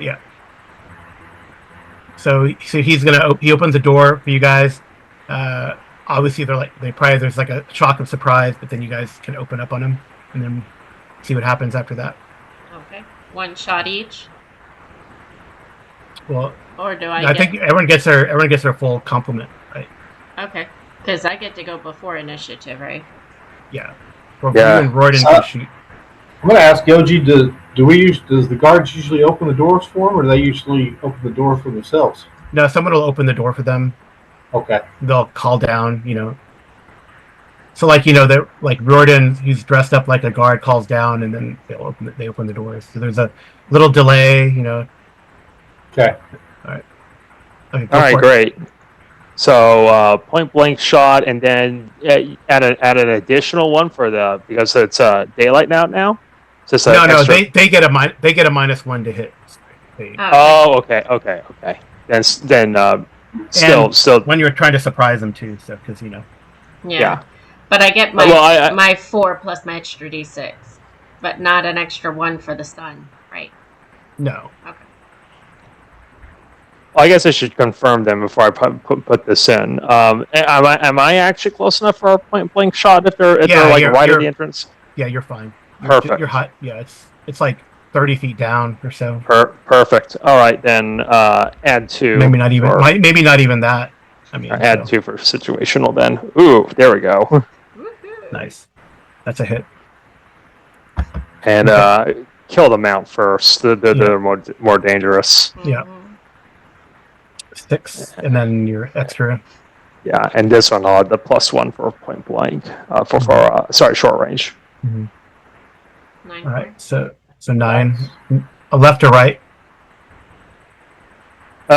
Yeah. So he opens the door for you guys. Obviously there's like a shock of surprise, but then you guys can open up on him and then see what happens after that. Okay. One shot each. Well, or do I think everyone gets their full complement, right? Okay, because I get to go before initiative, right? Yeah. You and Royden can shoot. I'm going to ask Yoji, does the guards usually open the doors for them, or do they usually open the door for themselves? No, someone will open the door for them. Okay. They'll call down, So they're like Riordan, who's dressed up like a guard, calls down, and then they open the doors. So there's a little delay, Okay. All right. Okay, all right, great. So point blank shot, and then add an additional one because it's daylight now. They get a -1 to hit. Okay. Then still when you're trying to surprise them too, so because Yeah. But I get my 4 plus my extra d6, but not an extra 1 for the sun, right? No. Okay. Well, I guess I should confirm them before I put this in. Am I actually close enough for a point blank shot if they're right at the entrance? Yeah, you're fine. Perfect. You're hot. Yeah, it's like 30 feet down or so. Perfect. All right, then add 2. Maybe not even that. Add 2 for situational then. Ooh, there we go. Nice. That's a hit. And kill the mount first. They're more dangerous. Yeah. 6, and then your extra. Yeah, and this one I'll add the +1 for point blank. Short range. Mm-hmm. 9. All right, so 9. A left or right? Do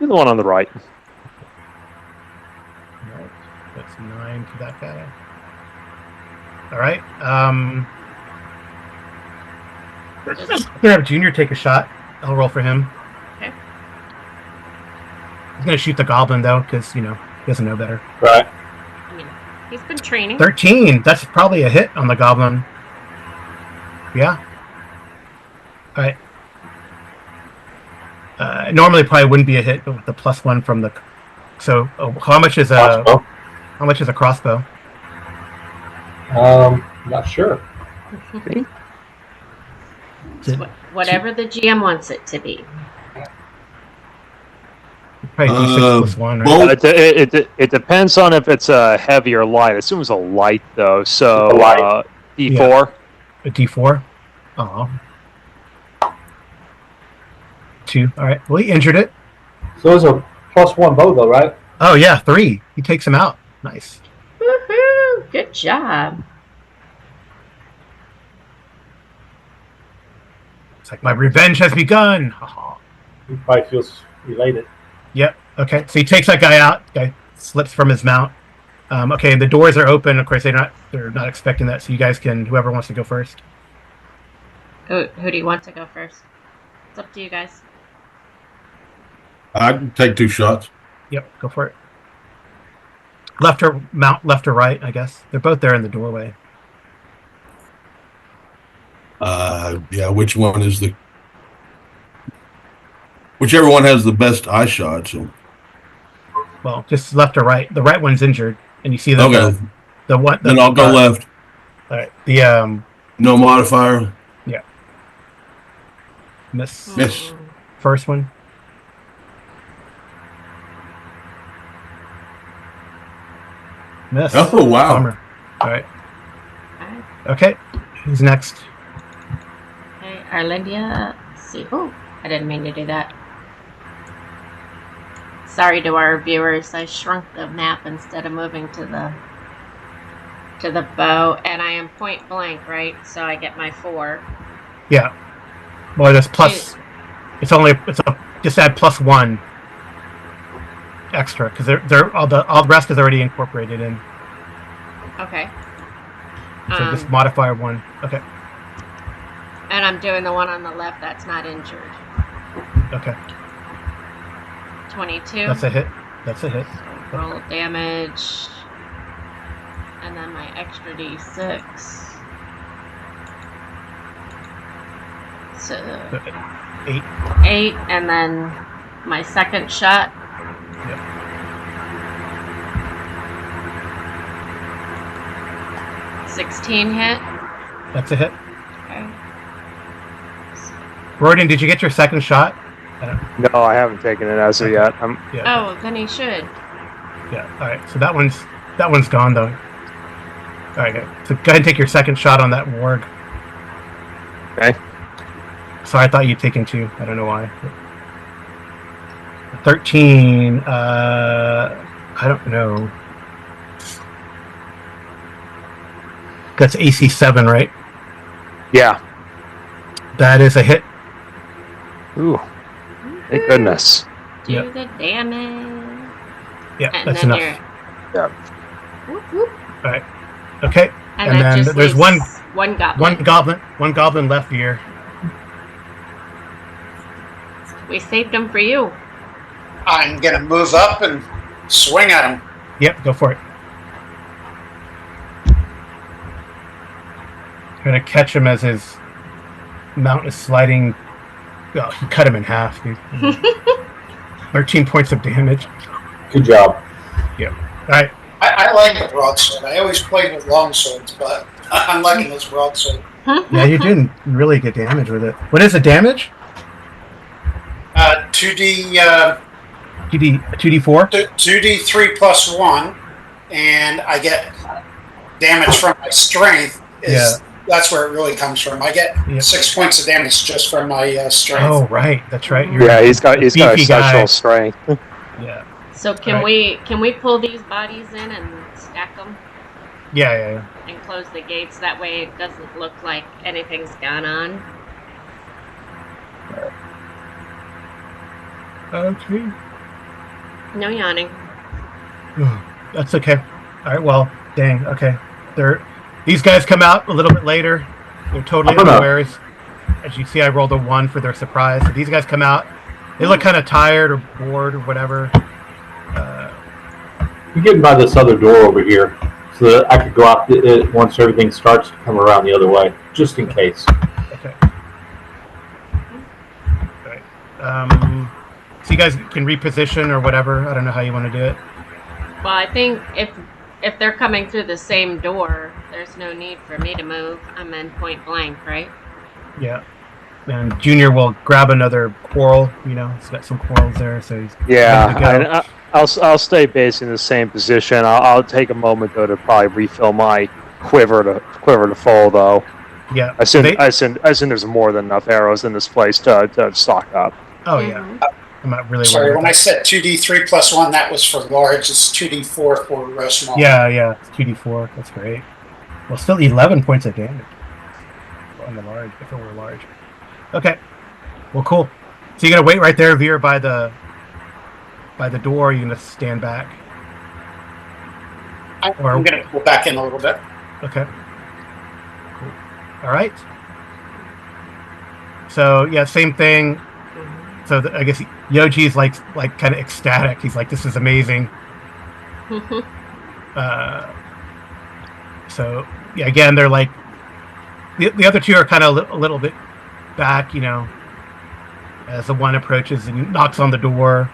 the one on the right. Right. That's 9 for that guy. All right. I'm gonna have Junior take a shot. I'll roll for him. Okay. He's gonna shoot the goblin though, because he doesn't know better. Right. I mean, he's been training. 13. That's probably a hit on the goblin. Yeah. All right. Normally probably wouldn't be a hit, but with the +1 from the. So how much is a crossbow? Not sure. Whatever the GM wants it to be. Probably D6 +1, right? bolt. It depends on if it's a heavy or light. I assume it's a light though. So Light. D4. A D4. Oh. 2. All right. Well, he injured it. So it's a +1 bow, though, right? Oh yeah, 3. He takes him out. Nice. Woohoo! Good job. It's like my revenge has begun. Haha. He probably feels related. Yep. Okay. So he takes that guy out. Guy slips from his mount. Okay. The doors are open. Of course, they're not expecting that. So you guys can. Whoever wants to go first. Who do you want to go first? It's up to you guys. I can take 2 shots. Yep. Go for it. Left or right? I guess they're both there in the doorway. Yeah, which one is the... Whichever one has the best eye shot, so... Well, just left or right. The right one's injured, and you see that Okay. the one. Then I'll go left. All right. The No modifier. miss. Miss. First one. Miss. Oh, wow. Bummer. All right. Alright. Okay. Who's next? Okay, Arlindia. Let's see. Oh, I didn't mean to do that. Sorry to our viewers. I shrunk the map instead of moving to the bow, and I am point blank, right? So I get my 4. Yeah. Well, that's plus. It's just add +1 extra because they're all the rest is already incorporated in. Okay. So just modifier 1. Okay. And I'm doing the one on the left that's not injured. Okay. 22. That's a hit. That's a hit. Roll damage. And then my extra d6. So 8. 8, and then my second shot. Yep. $16 hit. That's a hit. Okay. Royden, did you get your second shot? No, I haven't taken it as of yet. Yeah. Oh, then he should. Yeah. All right. So that one's gone though. All right. Good. So go ahead and take your second shot on that warg. Okay. So I thought you'd taken 2. I don't know why. 13. I don't know. That's AC 7, right? Yeah. That is a hit. Ooh. Thank goodness. Do Yep. the damage. Yeah, And that's then enough. Yeah. Whoop, whoop. All right. Okay. And And that then just there's leaves one goblin. One goblin left here. We saved him for you. I'm going to move up and swing at him. Yep, go for it. Gonna catch him as his mount is sliding. Oh, he cut him in half, dude. 13 points of damage. Good job. Yep. All right. I like the broadsword. I always played with long swords, but I'm liking this broadsword. Yeah, you're doing really good damage with it. What is the damage? 2d 2d4? 2d3 plus 1, and I get damage from my strength. That's where it really comes from. I get 6 points of damage just from my strength. Oh, right. That's right. Yeah, he's got a beefy guy. special strength. Yeah. So can we pull these bodies in and stack them Yeah. and close the gates? That way it doesn't look like anything's gone on. Okay. No yawning. That's okay. All right. Well, dang. Okay. These guys come out a little bit later. They're totally unawares. As you see, I rolled a 1 for their surprise. So these guys come out. They look kind of tired or bored or whatever. You're getting by this other door over here, so that I could go out once everything starts to come around the other way, just in case. Okay. All right. So you guys can reposition or whatever. I don't know how you want to do it. Well, I think if they're coming through the same door, there's no need for me to move. I'm in point blank, right? Yeah. And Junior will grab another quarrel. You know, he's got some quarrels there, so he's ready to go. Yeah, I'll stay basically in the same position. I'll take a moment though to probably refill my quiver to full though. Yeah. I assume there's more than enough arrows in this place to stock up. Oh yeah. I'm not really. Sorry, when I said 2d3 plus 1, that was for large. It's 2d4 for small. Yeah. It's 2d4. That's great. Well, still 11 points of damage on the large. If it were large. Okay. Well, cool. So you're gonna wait right there, Veer, by the door. You're gonna stand back. I'm going to go back in a little bit. Okay. Cool. All right. So yeah, same thing. So I guess Yoji's like kind of ecstatic. He's like, "This is amazing." So yeah, again, they're like the other two are kind of a little bit back, you know, as the one approaches and knocks on the door.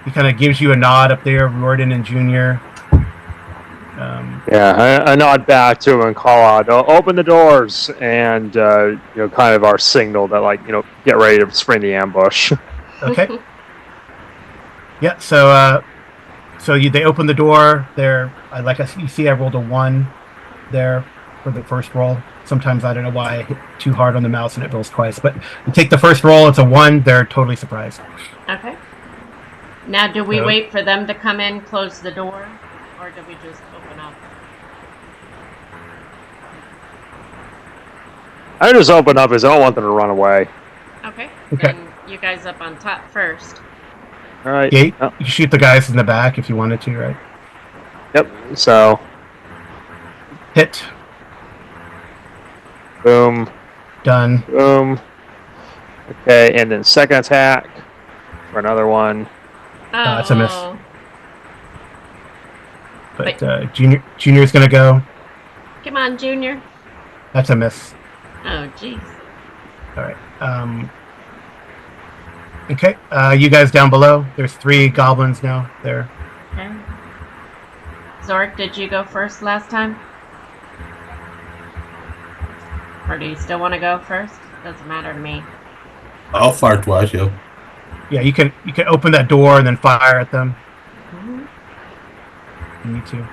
He kind of gives you a nod up there, Riordan and Junior. I nod back to him and call out, "Open the doors!" And kind of our signal that get ready to spring the ambush. Okay. Yeah. So they open the door. There, you see, I rolled a 1 there for the first roll. Sometimes I don't know why I hit too hard on the mouse and it rolls twice. But you take the first roll, it's a 1. They're totally surprised. Okay. Now, do we wait for them to come in, close the door, or do we just open up? I just open up as I don't want them to run away. Okay. Okay. Then you guys up on top first. All right. Yeah, you shoot the guys in the back if you wanted to, right? Yep. So. Hit. Boom. Done. Boom. Okay, and then second attack for another one. Oh, it's a miss. But Junior's gonna go. Come on, Junior. That's a miss. Oh, jeez. All right. Okay. You guys down below. There's 3 goblins now there. Okay. Zork, did you go first last time? Or do you still want to go first? Doesn't matter to me. I'll fire twice, yeah. Yeah, you can open that door and then fire at them. Mm-hmm. You need to.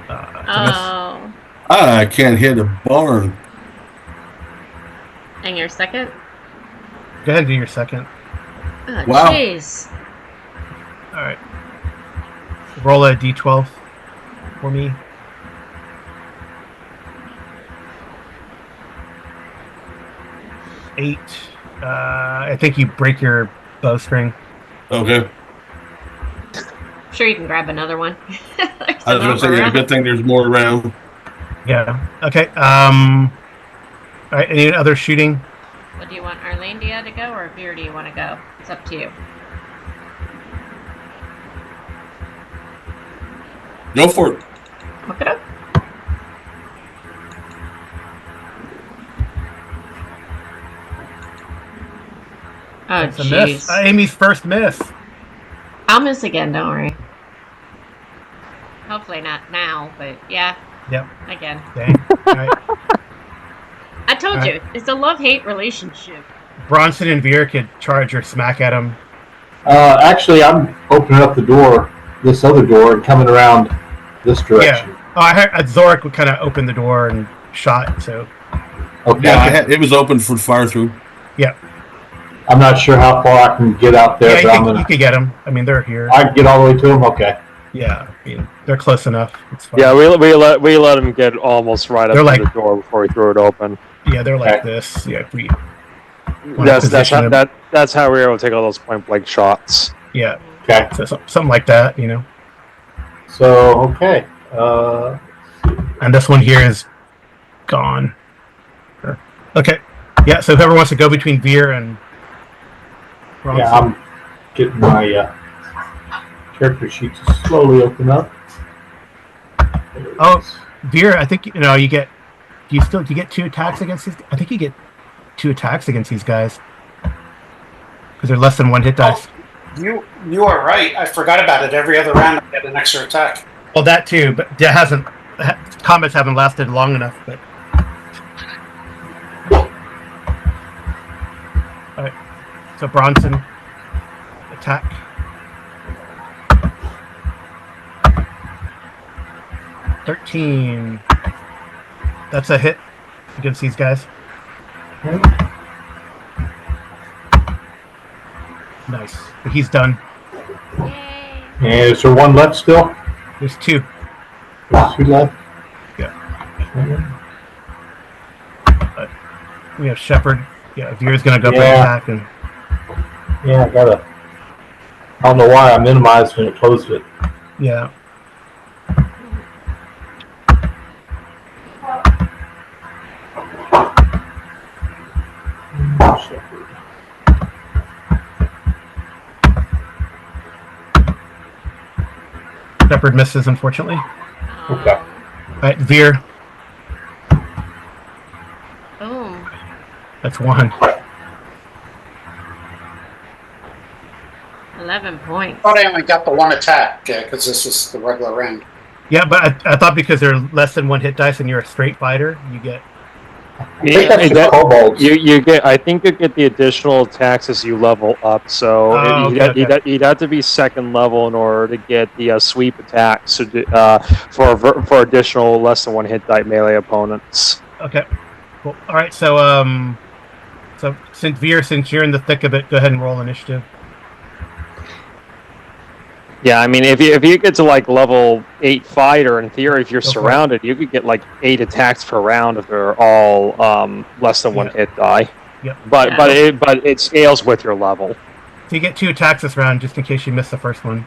Oh. I can't hit a barn. And your second? Go ahead and do your second. Oh, Wow. jeez. All right. Roll a d12 for me. 8. I think you break your bowstring. Okay. Sure, you can grab another one. I was going to say, yeah, good thing there's more around. Yeah. Okay. All right. Any other shooting? Well, do you want Arlandia to go, or Veer, do you want to go? It's up to you. Go for it. Hook it up. Oh, That's a miss. jeez. Amy's first miss. I'll miss again, don't worry. Hopefully not now, but yeah. Yep. Again. Dang. All right. I told you, it's a love-hate relationship. Bronson and Veer could charge or smack at him. Actually, I'm opening up the door, this other door, and coming around this direction. Yeah. Oh, I heard Zorik would kind of open the door and shot. So. Okay. Yeah, it was open for fire through. Yeah. I'm not sure how far I can get out there, Yeah, but you could get them. I mean, they're here. I can get all the way to them. Okay. Yeah, I mean, they're close enough. It's fine. Yeah, we let him get almost right up They're to the door before we threw it open. Yeah, they're like Okay. this. Yeah, That's how we were able to take all those point blank shots. Yeah. Okay. So something like that, So okay. And this one here is gone. Okay. Yeah. So whoever wants to go between Veer and Bronson. Yeah, I'm getting my character sheet to slowly open up. Oh, Veer, I think you get. Do you get 2 attacks against these? I think you get 2 attacks against these guys because they're less than 1 hit dice. You are right. I forgot about it. Every other round I get an extra attack. Well, that too, but that hasn't. Combats haven't lasted long enough. But all right. So Bronson, attack. $13. That's a hit against these guys. Nice. He's done. Yay. And is there one left still? There's 2. There's 2 left? Yeah. We have Shepard. Yeah, Veer's gonna go for attack and. Yeah, I gotta. I don't know why I minimized when it closed it. Yeah. Shepard misses, unfortunately. Okay. All right, Veer. Boom. That's 1. 11 points. I thought I only got the 1 attack because this was the regular round. Yeah, but I thought because they're less than 1 hit dice and you're a straight fighter, you get. I think that's just kobolds. You get. I think you get the additional attacks as you level up. So you'd have to be 2nd level in order to get the sweep attacks for additional less than 1 hit die melee opponents. Okay. Cool. All right. So since Veer, since you're in the thick of it, go ahead and roll initiative. Yeah, I mean, if you get to like level 8 fighter, in theory, if you're surrounded, you could get like 8 attacks per round if they're all less than 1 hit die. Yep. But it scales with your level. So you get 2 attacks this round, just in case you missed the first one.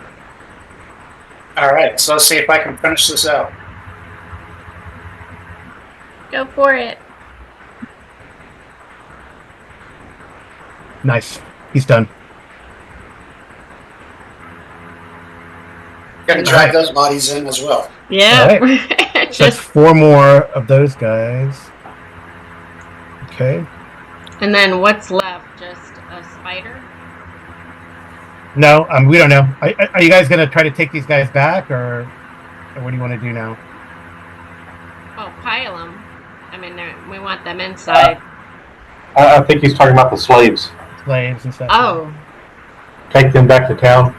All right, so let's see if I can finish this out. Go for it. Nice. He's done. Gonna drag those bodies in as well. Yeah. Right. So that's 4 more of those guys. Okay. And then what's left? Just a spider? No, we don't know. Are you guys gonna try to take these guys back, or what do you want to do now? Oh, pile them. I mean, we want them inside. I think he's talking about the slaves. Slaves and stuff. Oh. Take them back to town.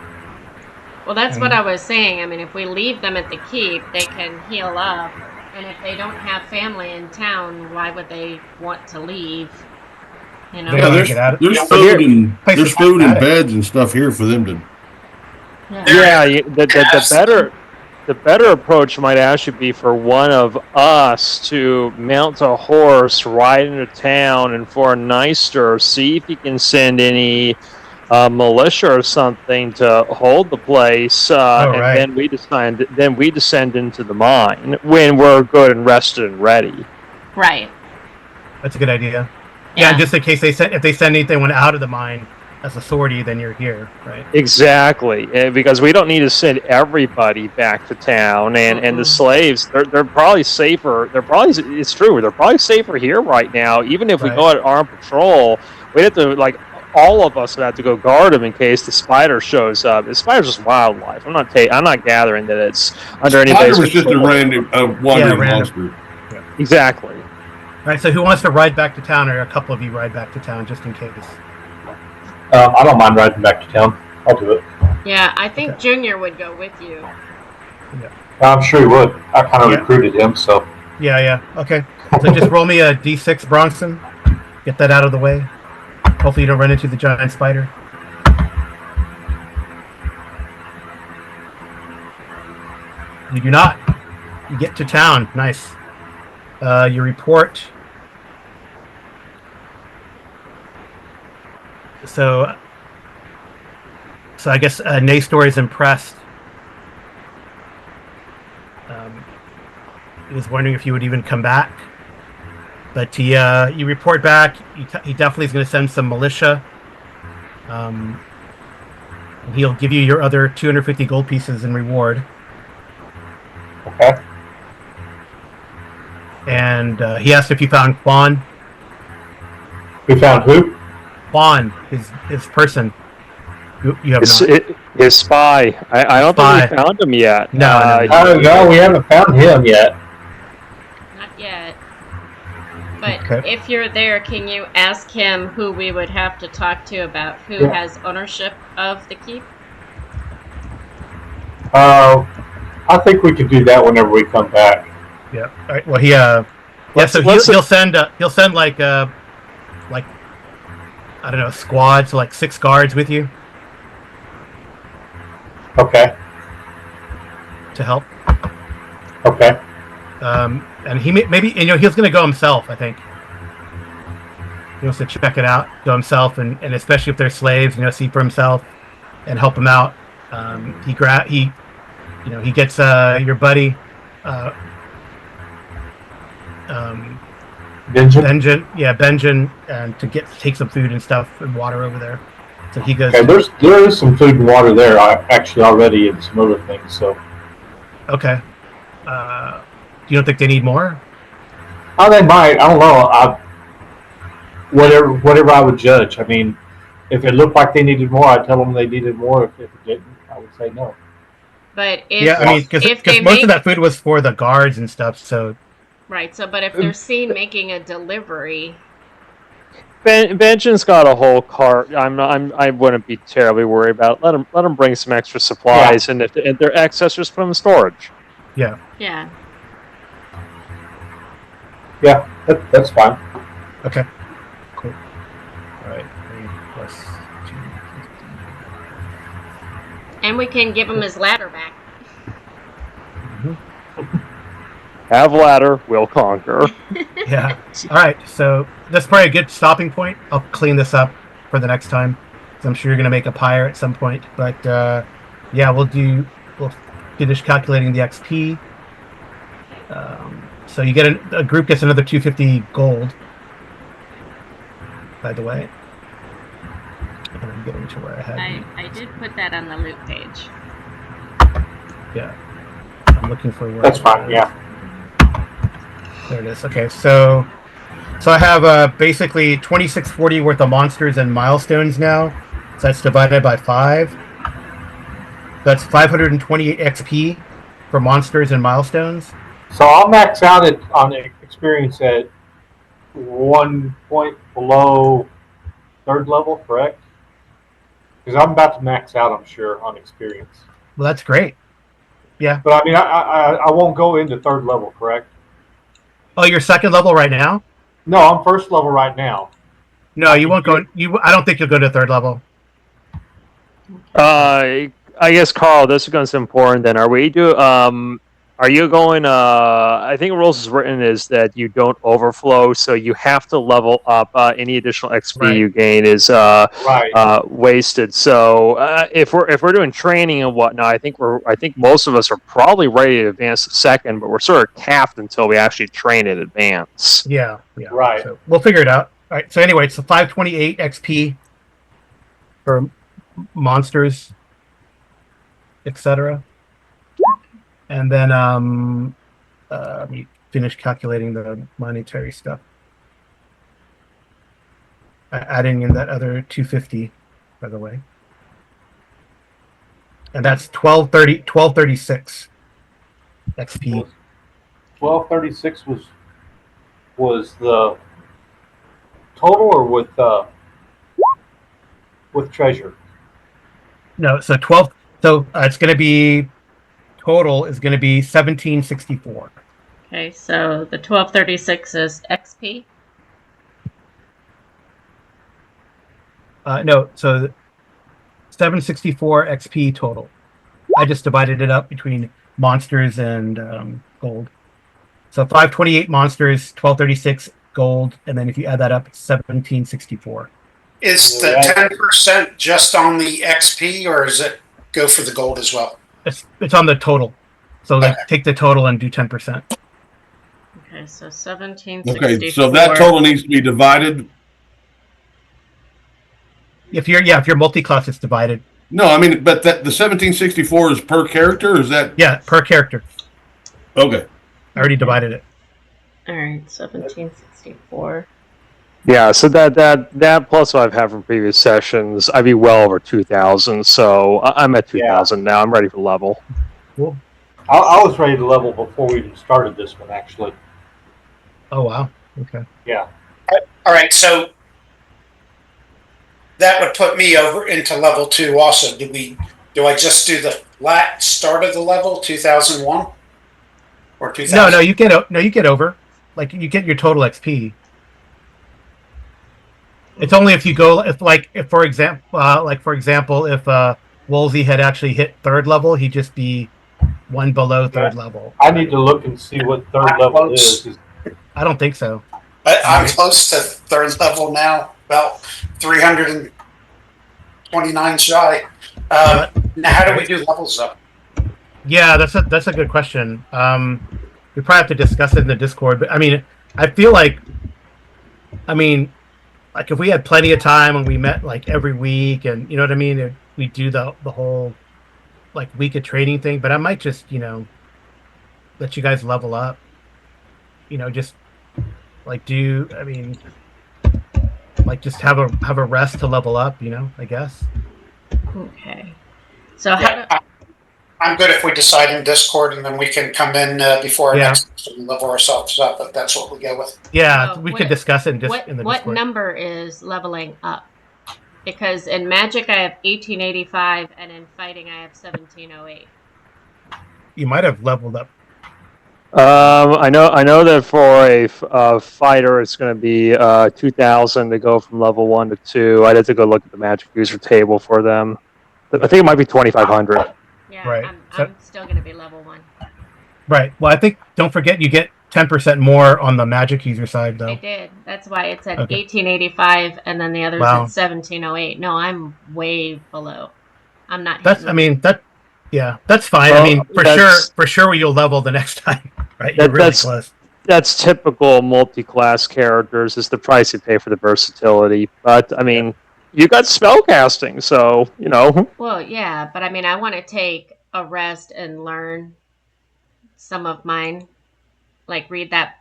Well, that's what I was saying. I mean, if we leave them at the keep, they can heal up. And if they don't have family in town, why would they want to leave? You know? Yeah, there's food and beds and stuff here for them to. Yeah, the better approach might actually be for one of us to mount a horse, ride into town, and for a Neister, see if he can send any militia or something to hold the place, and then we descend into the mine when we're good and rested and ready. Right. That's a good idea. Yeah, just in case if they send anyone out of the mine as a sortie, then you're here, right? Exactly, because we don't need to send everybody back to town, and the slaves they're probably safer. It's true. They're probably safer here right now. Even if we go out armed patrol, we'd have to all of us would have to go guard him in case the spider shows up. The spider's just wildlife. I'm not gathering that it's under anybody's. Spider was just a random wandering monster. Yeah. Exactly. All right. So who wants to ride back to town, or a couple of you ride back to town just in case? I don't mind riding back to town. I'll do it. Yeah, I think Junior would go with you. Yeah. I'm sure he would. I kind of recruited him, so. Yeah. Okay. So just roll me a d6, Bronson. Get that out of the way. Hopefully you don't run into the giant spider. You do not. You get to town. Nice. You report. So So I guess Nastor is impressed. He was wondering if you would even come back. But you report back. He definitely is going to send some militia. He'll give you your other 250 gold pieces in reward. Okay. And he asked if you found Quan. We found who? Quan, his person. You have not. His spy. I don't think we found him yet. No. No, we haven't found him yet. Not yet. But Okay. if you're there, can you ask him who we would have to talk to about who Yeah. has ownership of the keep? I think we could do that whenever we come back. Yeah. All right. Well, he'll send like I don't know, squads, like 6 guards with you Okay. to help. Okay. And he maybe he's going to go himself. I think he wants to check it out, go himself, and especially if they're slaves, see for himself and help them out. He gets your buddy. Benjamin, and to take some food and stuff and water over there. So he goes. Okay, there is some food and water there actually already, and some other things. So. Okay. You don't think they need more? Oh, they might. I don't know. Whatever I would judge. I mean, if it looked like they needed more, I'd tell them they needed more. If it didn't, I would say no. But if because most of that food was for the guards and stuff. So. Right. So, but if they're seen making a delivery. Benjamin's got a whole cart. I wouldn't be terribly worried about it. Let him bring some extra supplies, and if they're excess, just put them in storage. Yeah. Yeah. Yeah, that's fine. Okay. Cool. All right. 3 plus 2. And we can give him his ladder back. Have ladder, we'll conquer. Yeah. All right. So that's probably a good stopping point. I'll clean this up for the next time, because I'm sure you're going to make a pyre at some point. But yeah, we'll finish calculating the XP. So you get a group gets another 250 gold. By the way, and I'm getting to where I had. I did put that on the loot page. Yeah. I'm looking for where. That's fine. Yeah. There it is. Okay, so I have basically 2640 worth of monsters and milestones now. So that's divided by 5. That's 528 XP for monsters and milestones. So I'll max out on experience at 1 point below 3rd level, correct? Because I'm about to max out, I'm sure, on experience. Well, that's great. Yeah. But I mean, I won't go into 3rd level, correct? Oh, you're 2nd level right now? No, I'm 1st level right now. No, you won't go. I don't think you'll go to 3rd level. I guess, Carl, this becomes important. Then, are you going? I think rules is written is that you don't overflow, so you have to level up. Any additional XP you gain is wasted. So if we're doing training and whatnot, I think most of us are probably ready to advance to 2nd, but we're sort of capped until we actually train in advance. Yeah. Right. So we'll figure it out. All right. So anyway, it's 528 XP for monsters, etc. And then let me finish calculating the monetary stuff. Adding in that other 250, by the way. And that's 1236 XP. 1236 was the total, or with treasure? No, so 12. So it's going to be total is going to be 1764. Okay, so the 1236 is XP. No, so 764 XP total. I just divided it up between monsters and gold. So 528 monsters, 1236 gold, and then if you add that up, it's 1764. Is Yeah, the 10% just on the XP, or is it go for the gold as well? It's on the total. So like take the total and do 10%. Okay, so 1764. Okay, so that total needs to be divided. If you're multi-class, it's divided. No, I mean, but that the 1764 is per character. Or is that Yeah, per character. okay? I already divided it. All right, 1764. Yeah, so that plus what I've had from previous sessions, I'd be well over 2,000. So I'm at 2,000 now. I'm ready for level. Cool. I was ready to level before we even started this one, actually. Oh wow. Okay. Yeah. All right, so that would put me over into level 2 also. Do I just do the flat start of the level, 2001? Or 2000? No, you get over. Like you get your total XP. It's only if you go if for example if Woolsey had actually hit 3rd level, he'd just be one below 3rd level. I need to look and see what 3rd level is. I don't think so. I'm close to 3rd level now, about 329 shy. Now, how do we do levels up? Yeah, that's a good question. We probably have to discuss it in the Discord. But I mean, I feel like if we had plenty of time and we met like every week, and you know what I mean, we do the whole like week of training thing. But I might just let you guys level up. Just like just have a rest to level up. I guess. Okay. So I'm good if we decide in Discord, and then we can come in before our next and level ourselves up. But that's what we go with. Yeah, we could discuss it in the Discord. What number is leveling up? Because in Magic I have 1885, and in Fighting I have 1708. You might have leveled up. I know that for a fighter, it's going to be 2,000 to go from level 1 to 2. I'd have to go look at the Magic user table for them. I think it might be 2,500. Yeah, right. I'm still going to be level 1. Right. Well, I think don't forget you get 10% more on the Magic user side, though. I did. That's why it's at 1885, and then the other's at 1708. No, I'm way below. I'm not. That's fine. Well, for sure you'll level the next time. Right, you're really close. That's typical multi-class characters. Is the price you pay for the versatility. But I mean, you got spellcasting, so Well, yeah, but I mean, I want to take a rest and learn some of mine, like read that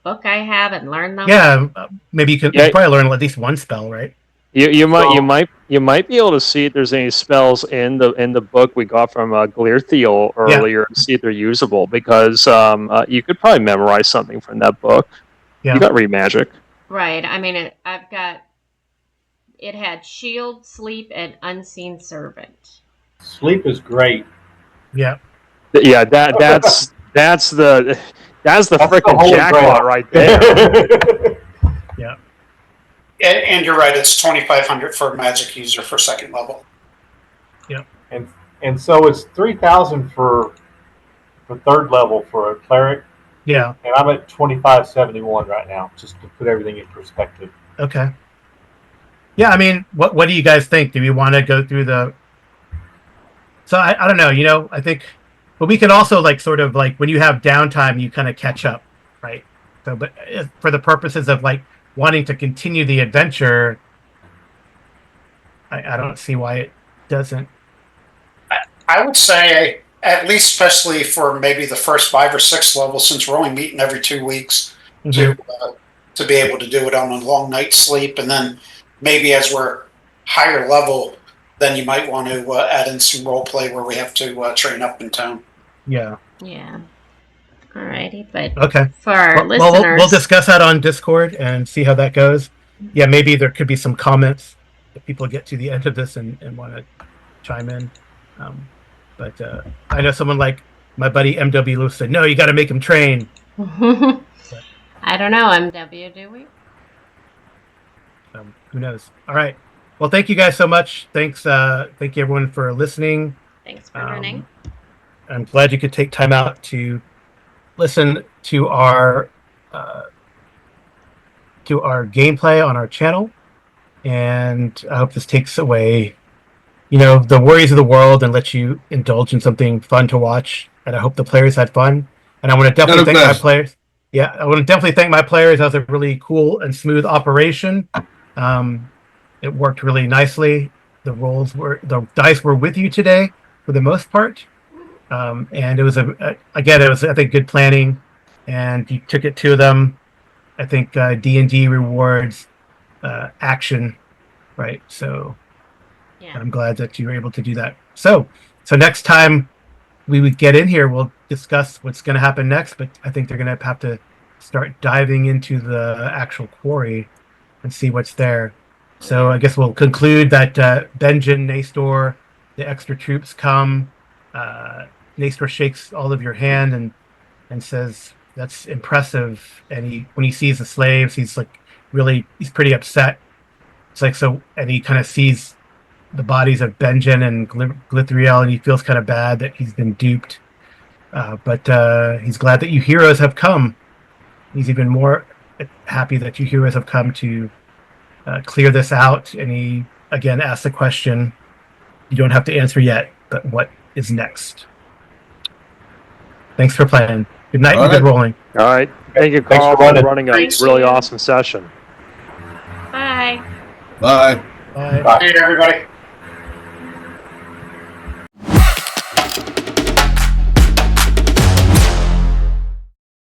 book I have and learn them. Yeah, maybe you can probably learn at least one spell, right? You might be able to see if there's any spells in the book we got from Glearthiel earlier and see if they're usable, because you could probably memorize something from that book. Yeah. You got Read Magic. Right. I mean, it had Shield, Sleep, and Unseen Servant. Sleep is great. Yeah. Yeah, that's the freaking jackpot right there. Yeah. And you're right, it's 2,500 for a Magic user for 2nd level. Yeah. And so it's 3,000 for 3rd level for a cleric. Yeah. And I'm at 2,571 right now, just to put everything in perspective. Okay. Yeah, I mean, what do you guys think? Do we want to go through the? So I don't know. I think, but we can also sort of when you have downtime, you kind of catch up, right? So, but for the purposes of wanting to continue the adventure, I don't see why it doesn't. I would say, at least especially for maybe the first 5 or 6 levels, since we're only meeting every 2 weeks, to be able to do it on a long night's sleep, and then maybe as we're higher level, then you might want to add in some role play where we have to train up in town. Yeah. Yeah. Alrighty, but okay. For our listeners, we'll discuss that on Discord and see how that goes. Yeah, maybe there could be some comments if people get to the end of this and want to chime in. But I know someone like my buddy MW Lewis said, "No, you got to make him train." I don't know, MW, do we? Who knows? All right. Well, thank you guys so much. Thank you everyone for listening. Thanks for running. I'm glad you could take time out to listen to our gameplay on our channel. and I hope this takes away, the worries of the world and lets you indulge in something fun to watch. And I hope the players had fun. And I want to definitely thank my players. Yeah, I want to definitely thank my players. That was a really cool and smooth operation. It worked really nicely. The dice were with you today for the most part. And it was again, it was, I think, good planning, and you took it to them. I think D&D rewards action, right? So Yeah. I'm glad that you were able to do that. So next time we would get in here, we'll discuss what's going to happen next. But I think they're going to have to start diving into the actual quarry and see what's there. So I guess we'll conclude that Benjamin, Nastor, the extra troops come. Nastor shakes all of your hand and says, "That's impressive." And when he sees the slaves, he's he's pretty upset. It's like, so, and he kind of sees the bodies of Benjen and Glithriel, and he feels kind of bad that he's been duped. But he's glad that you heroes have come. He's even more happy that you heroes have come to clear this out. And he again asks the question, you don't have to answer yet, but what is next? Thanks for playing. Good night and good rolling. All right. Thank you, Carl, for running a really awesome session. Bye. Bye. Bye. Bye, everybody.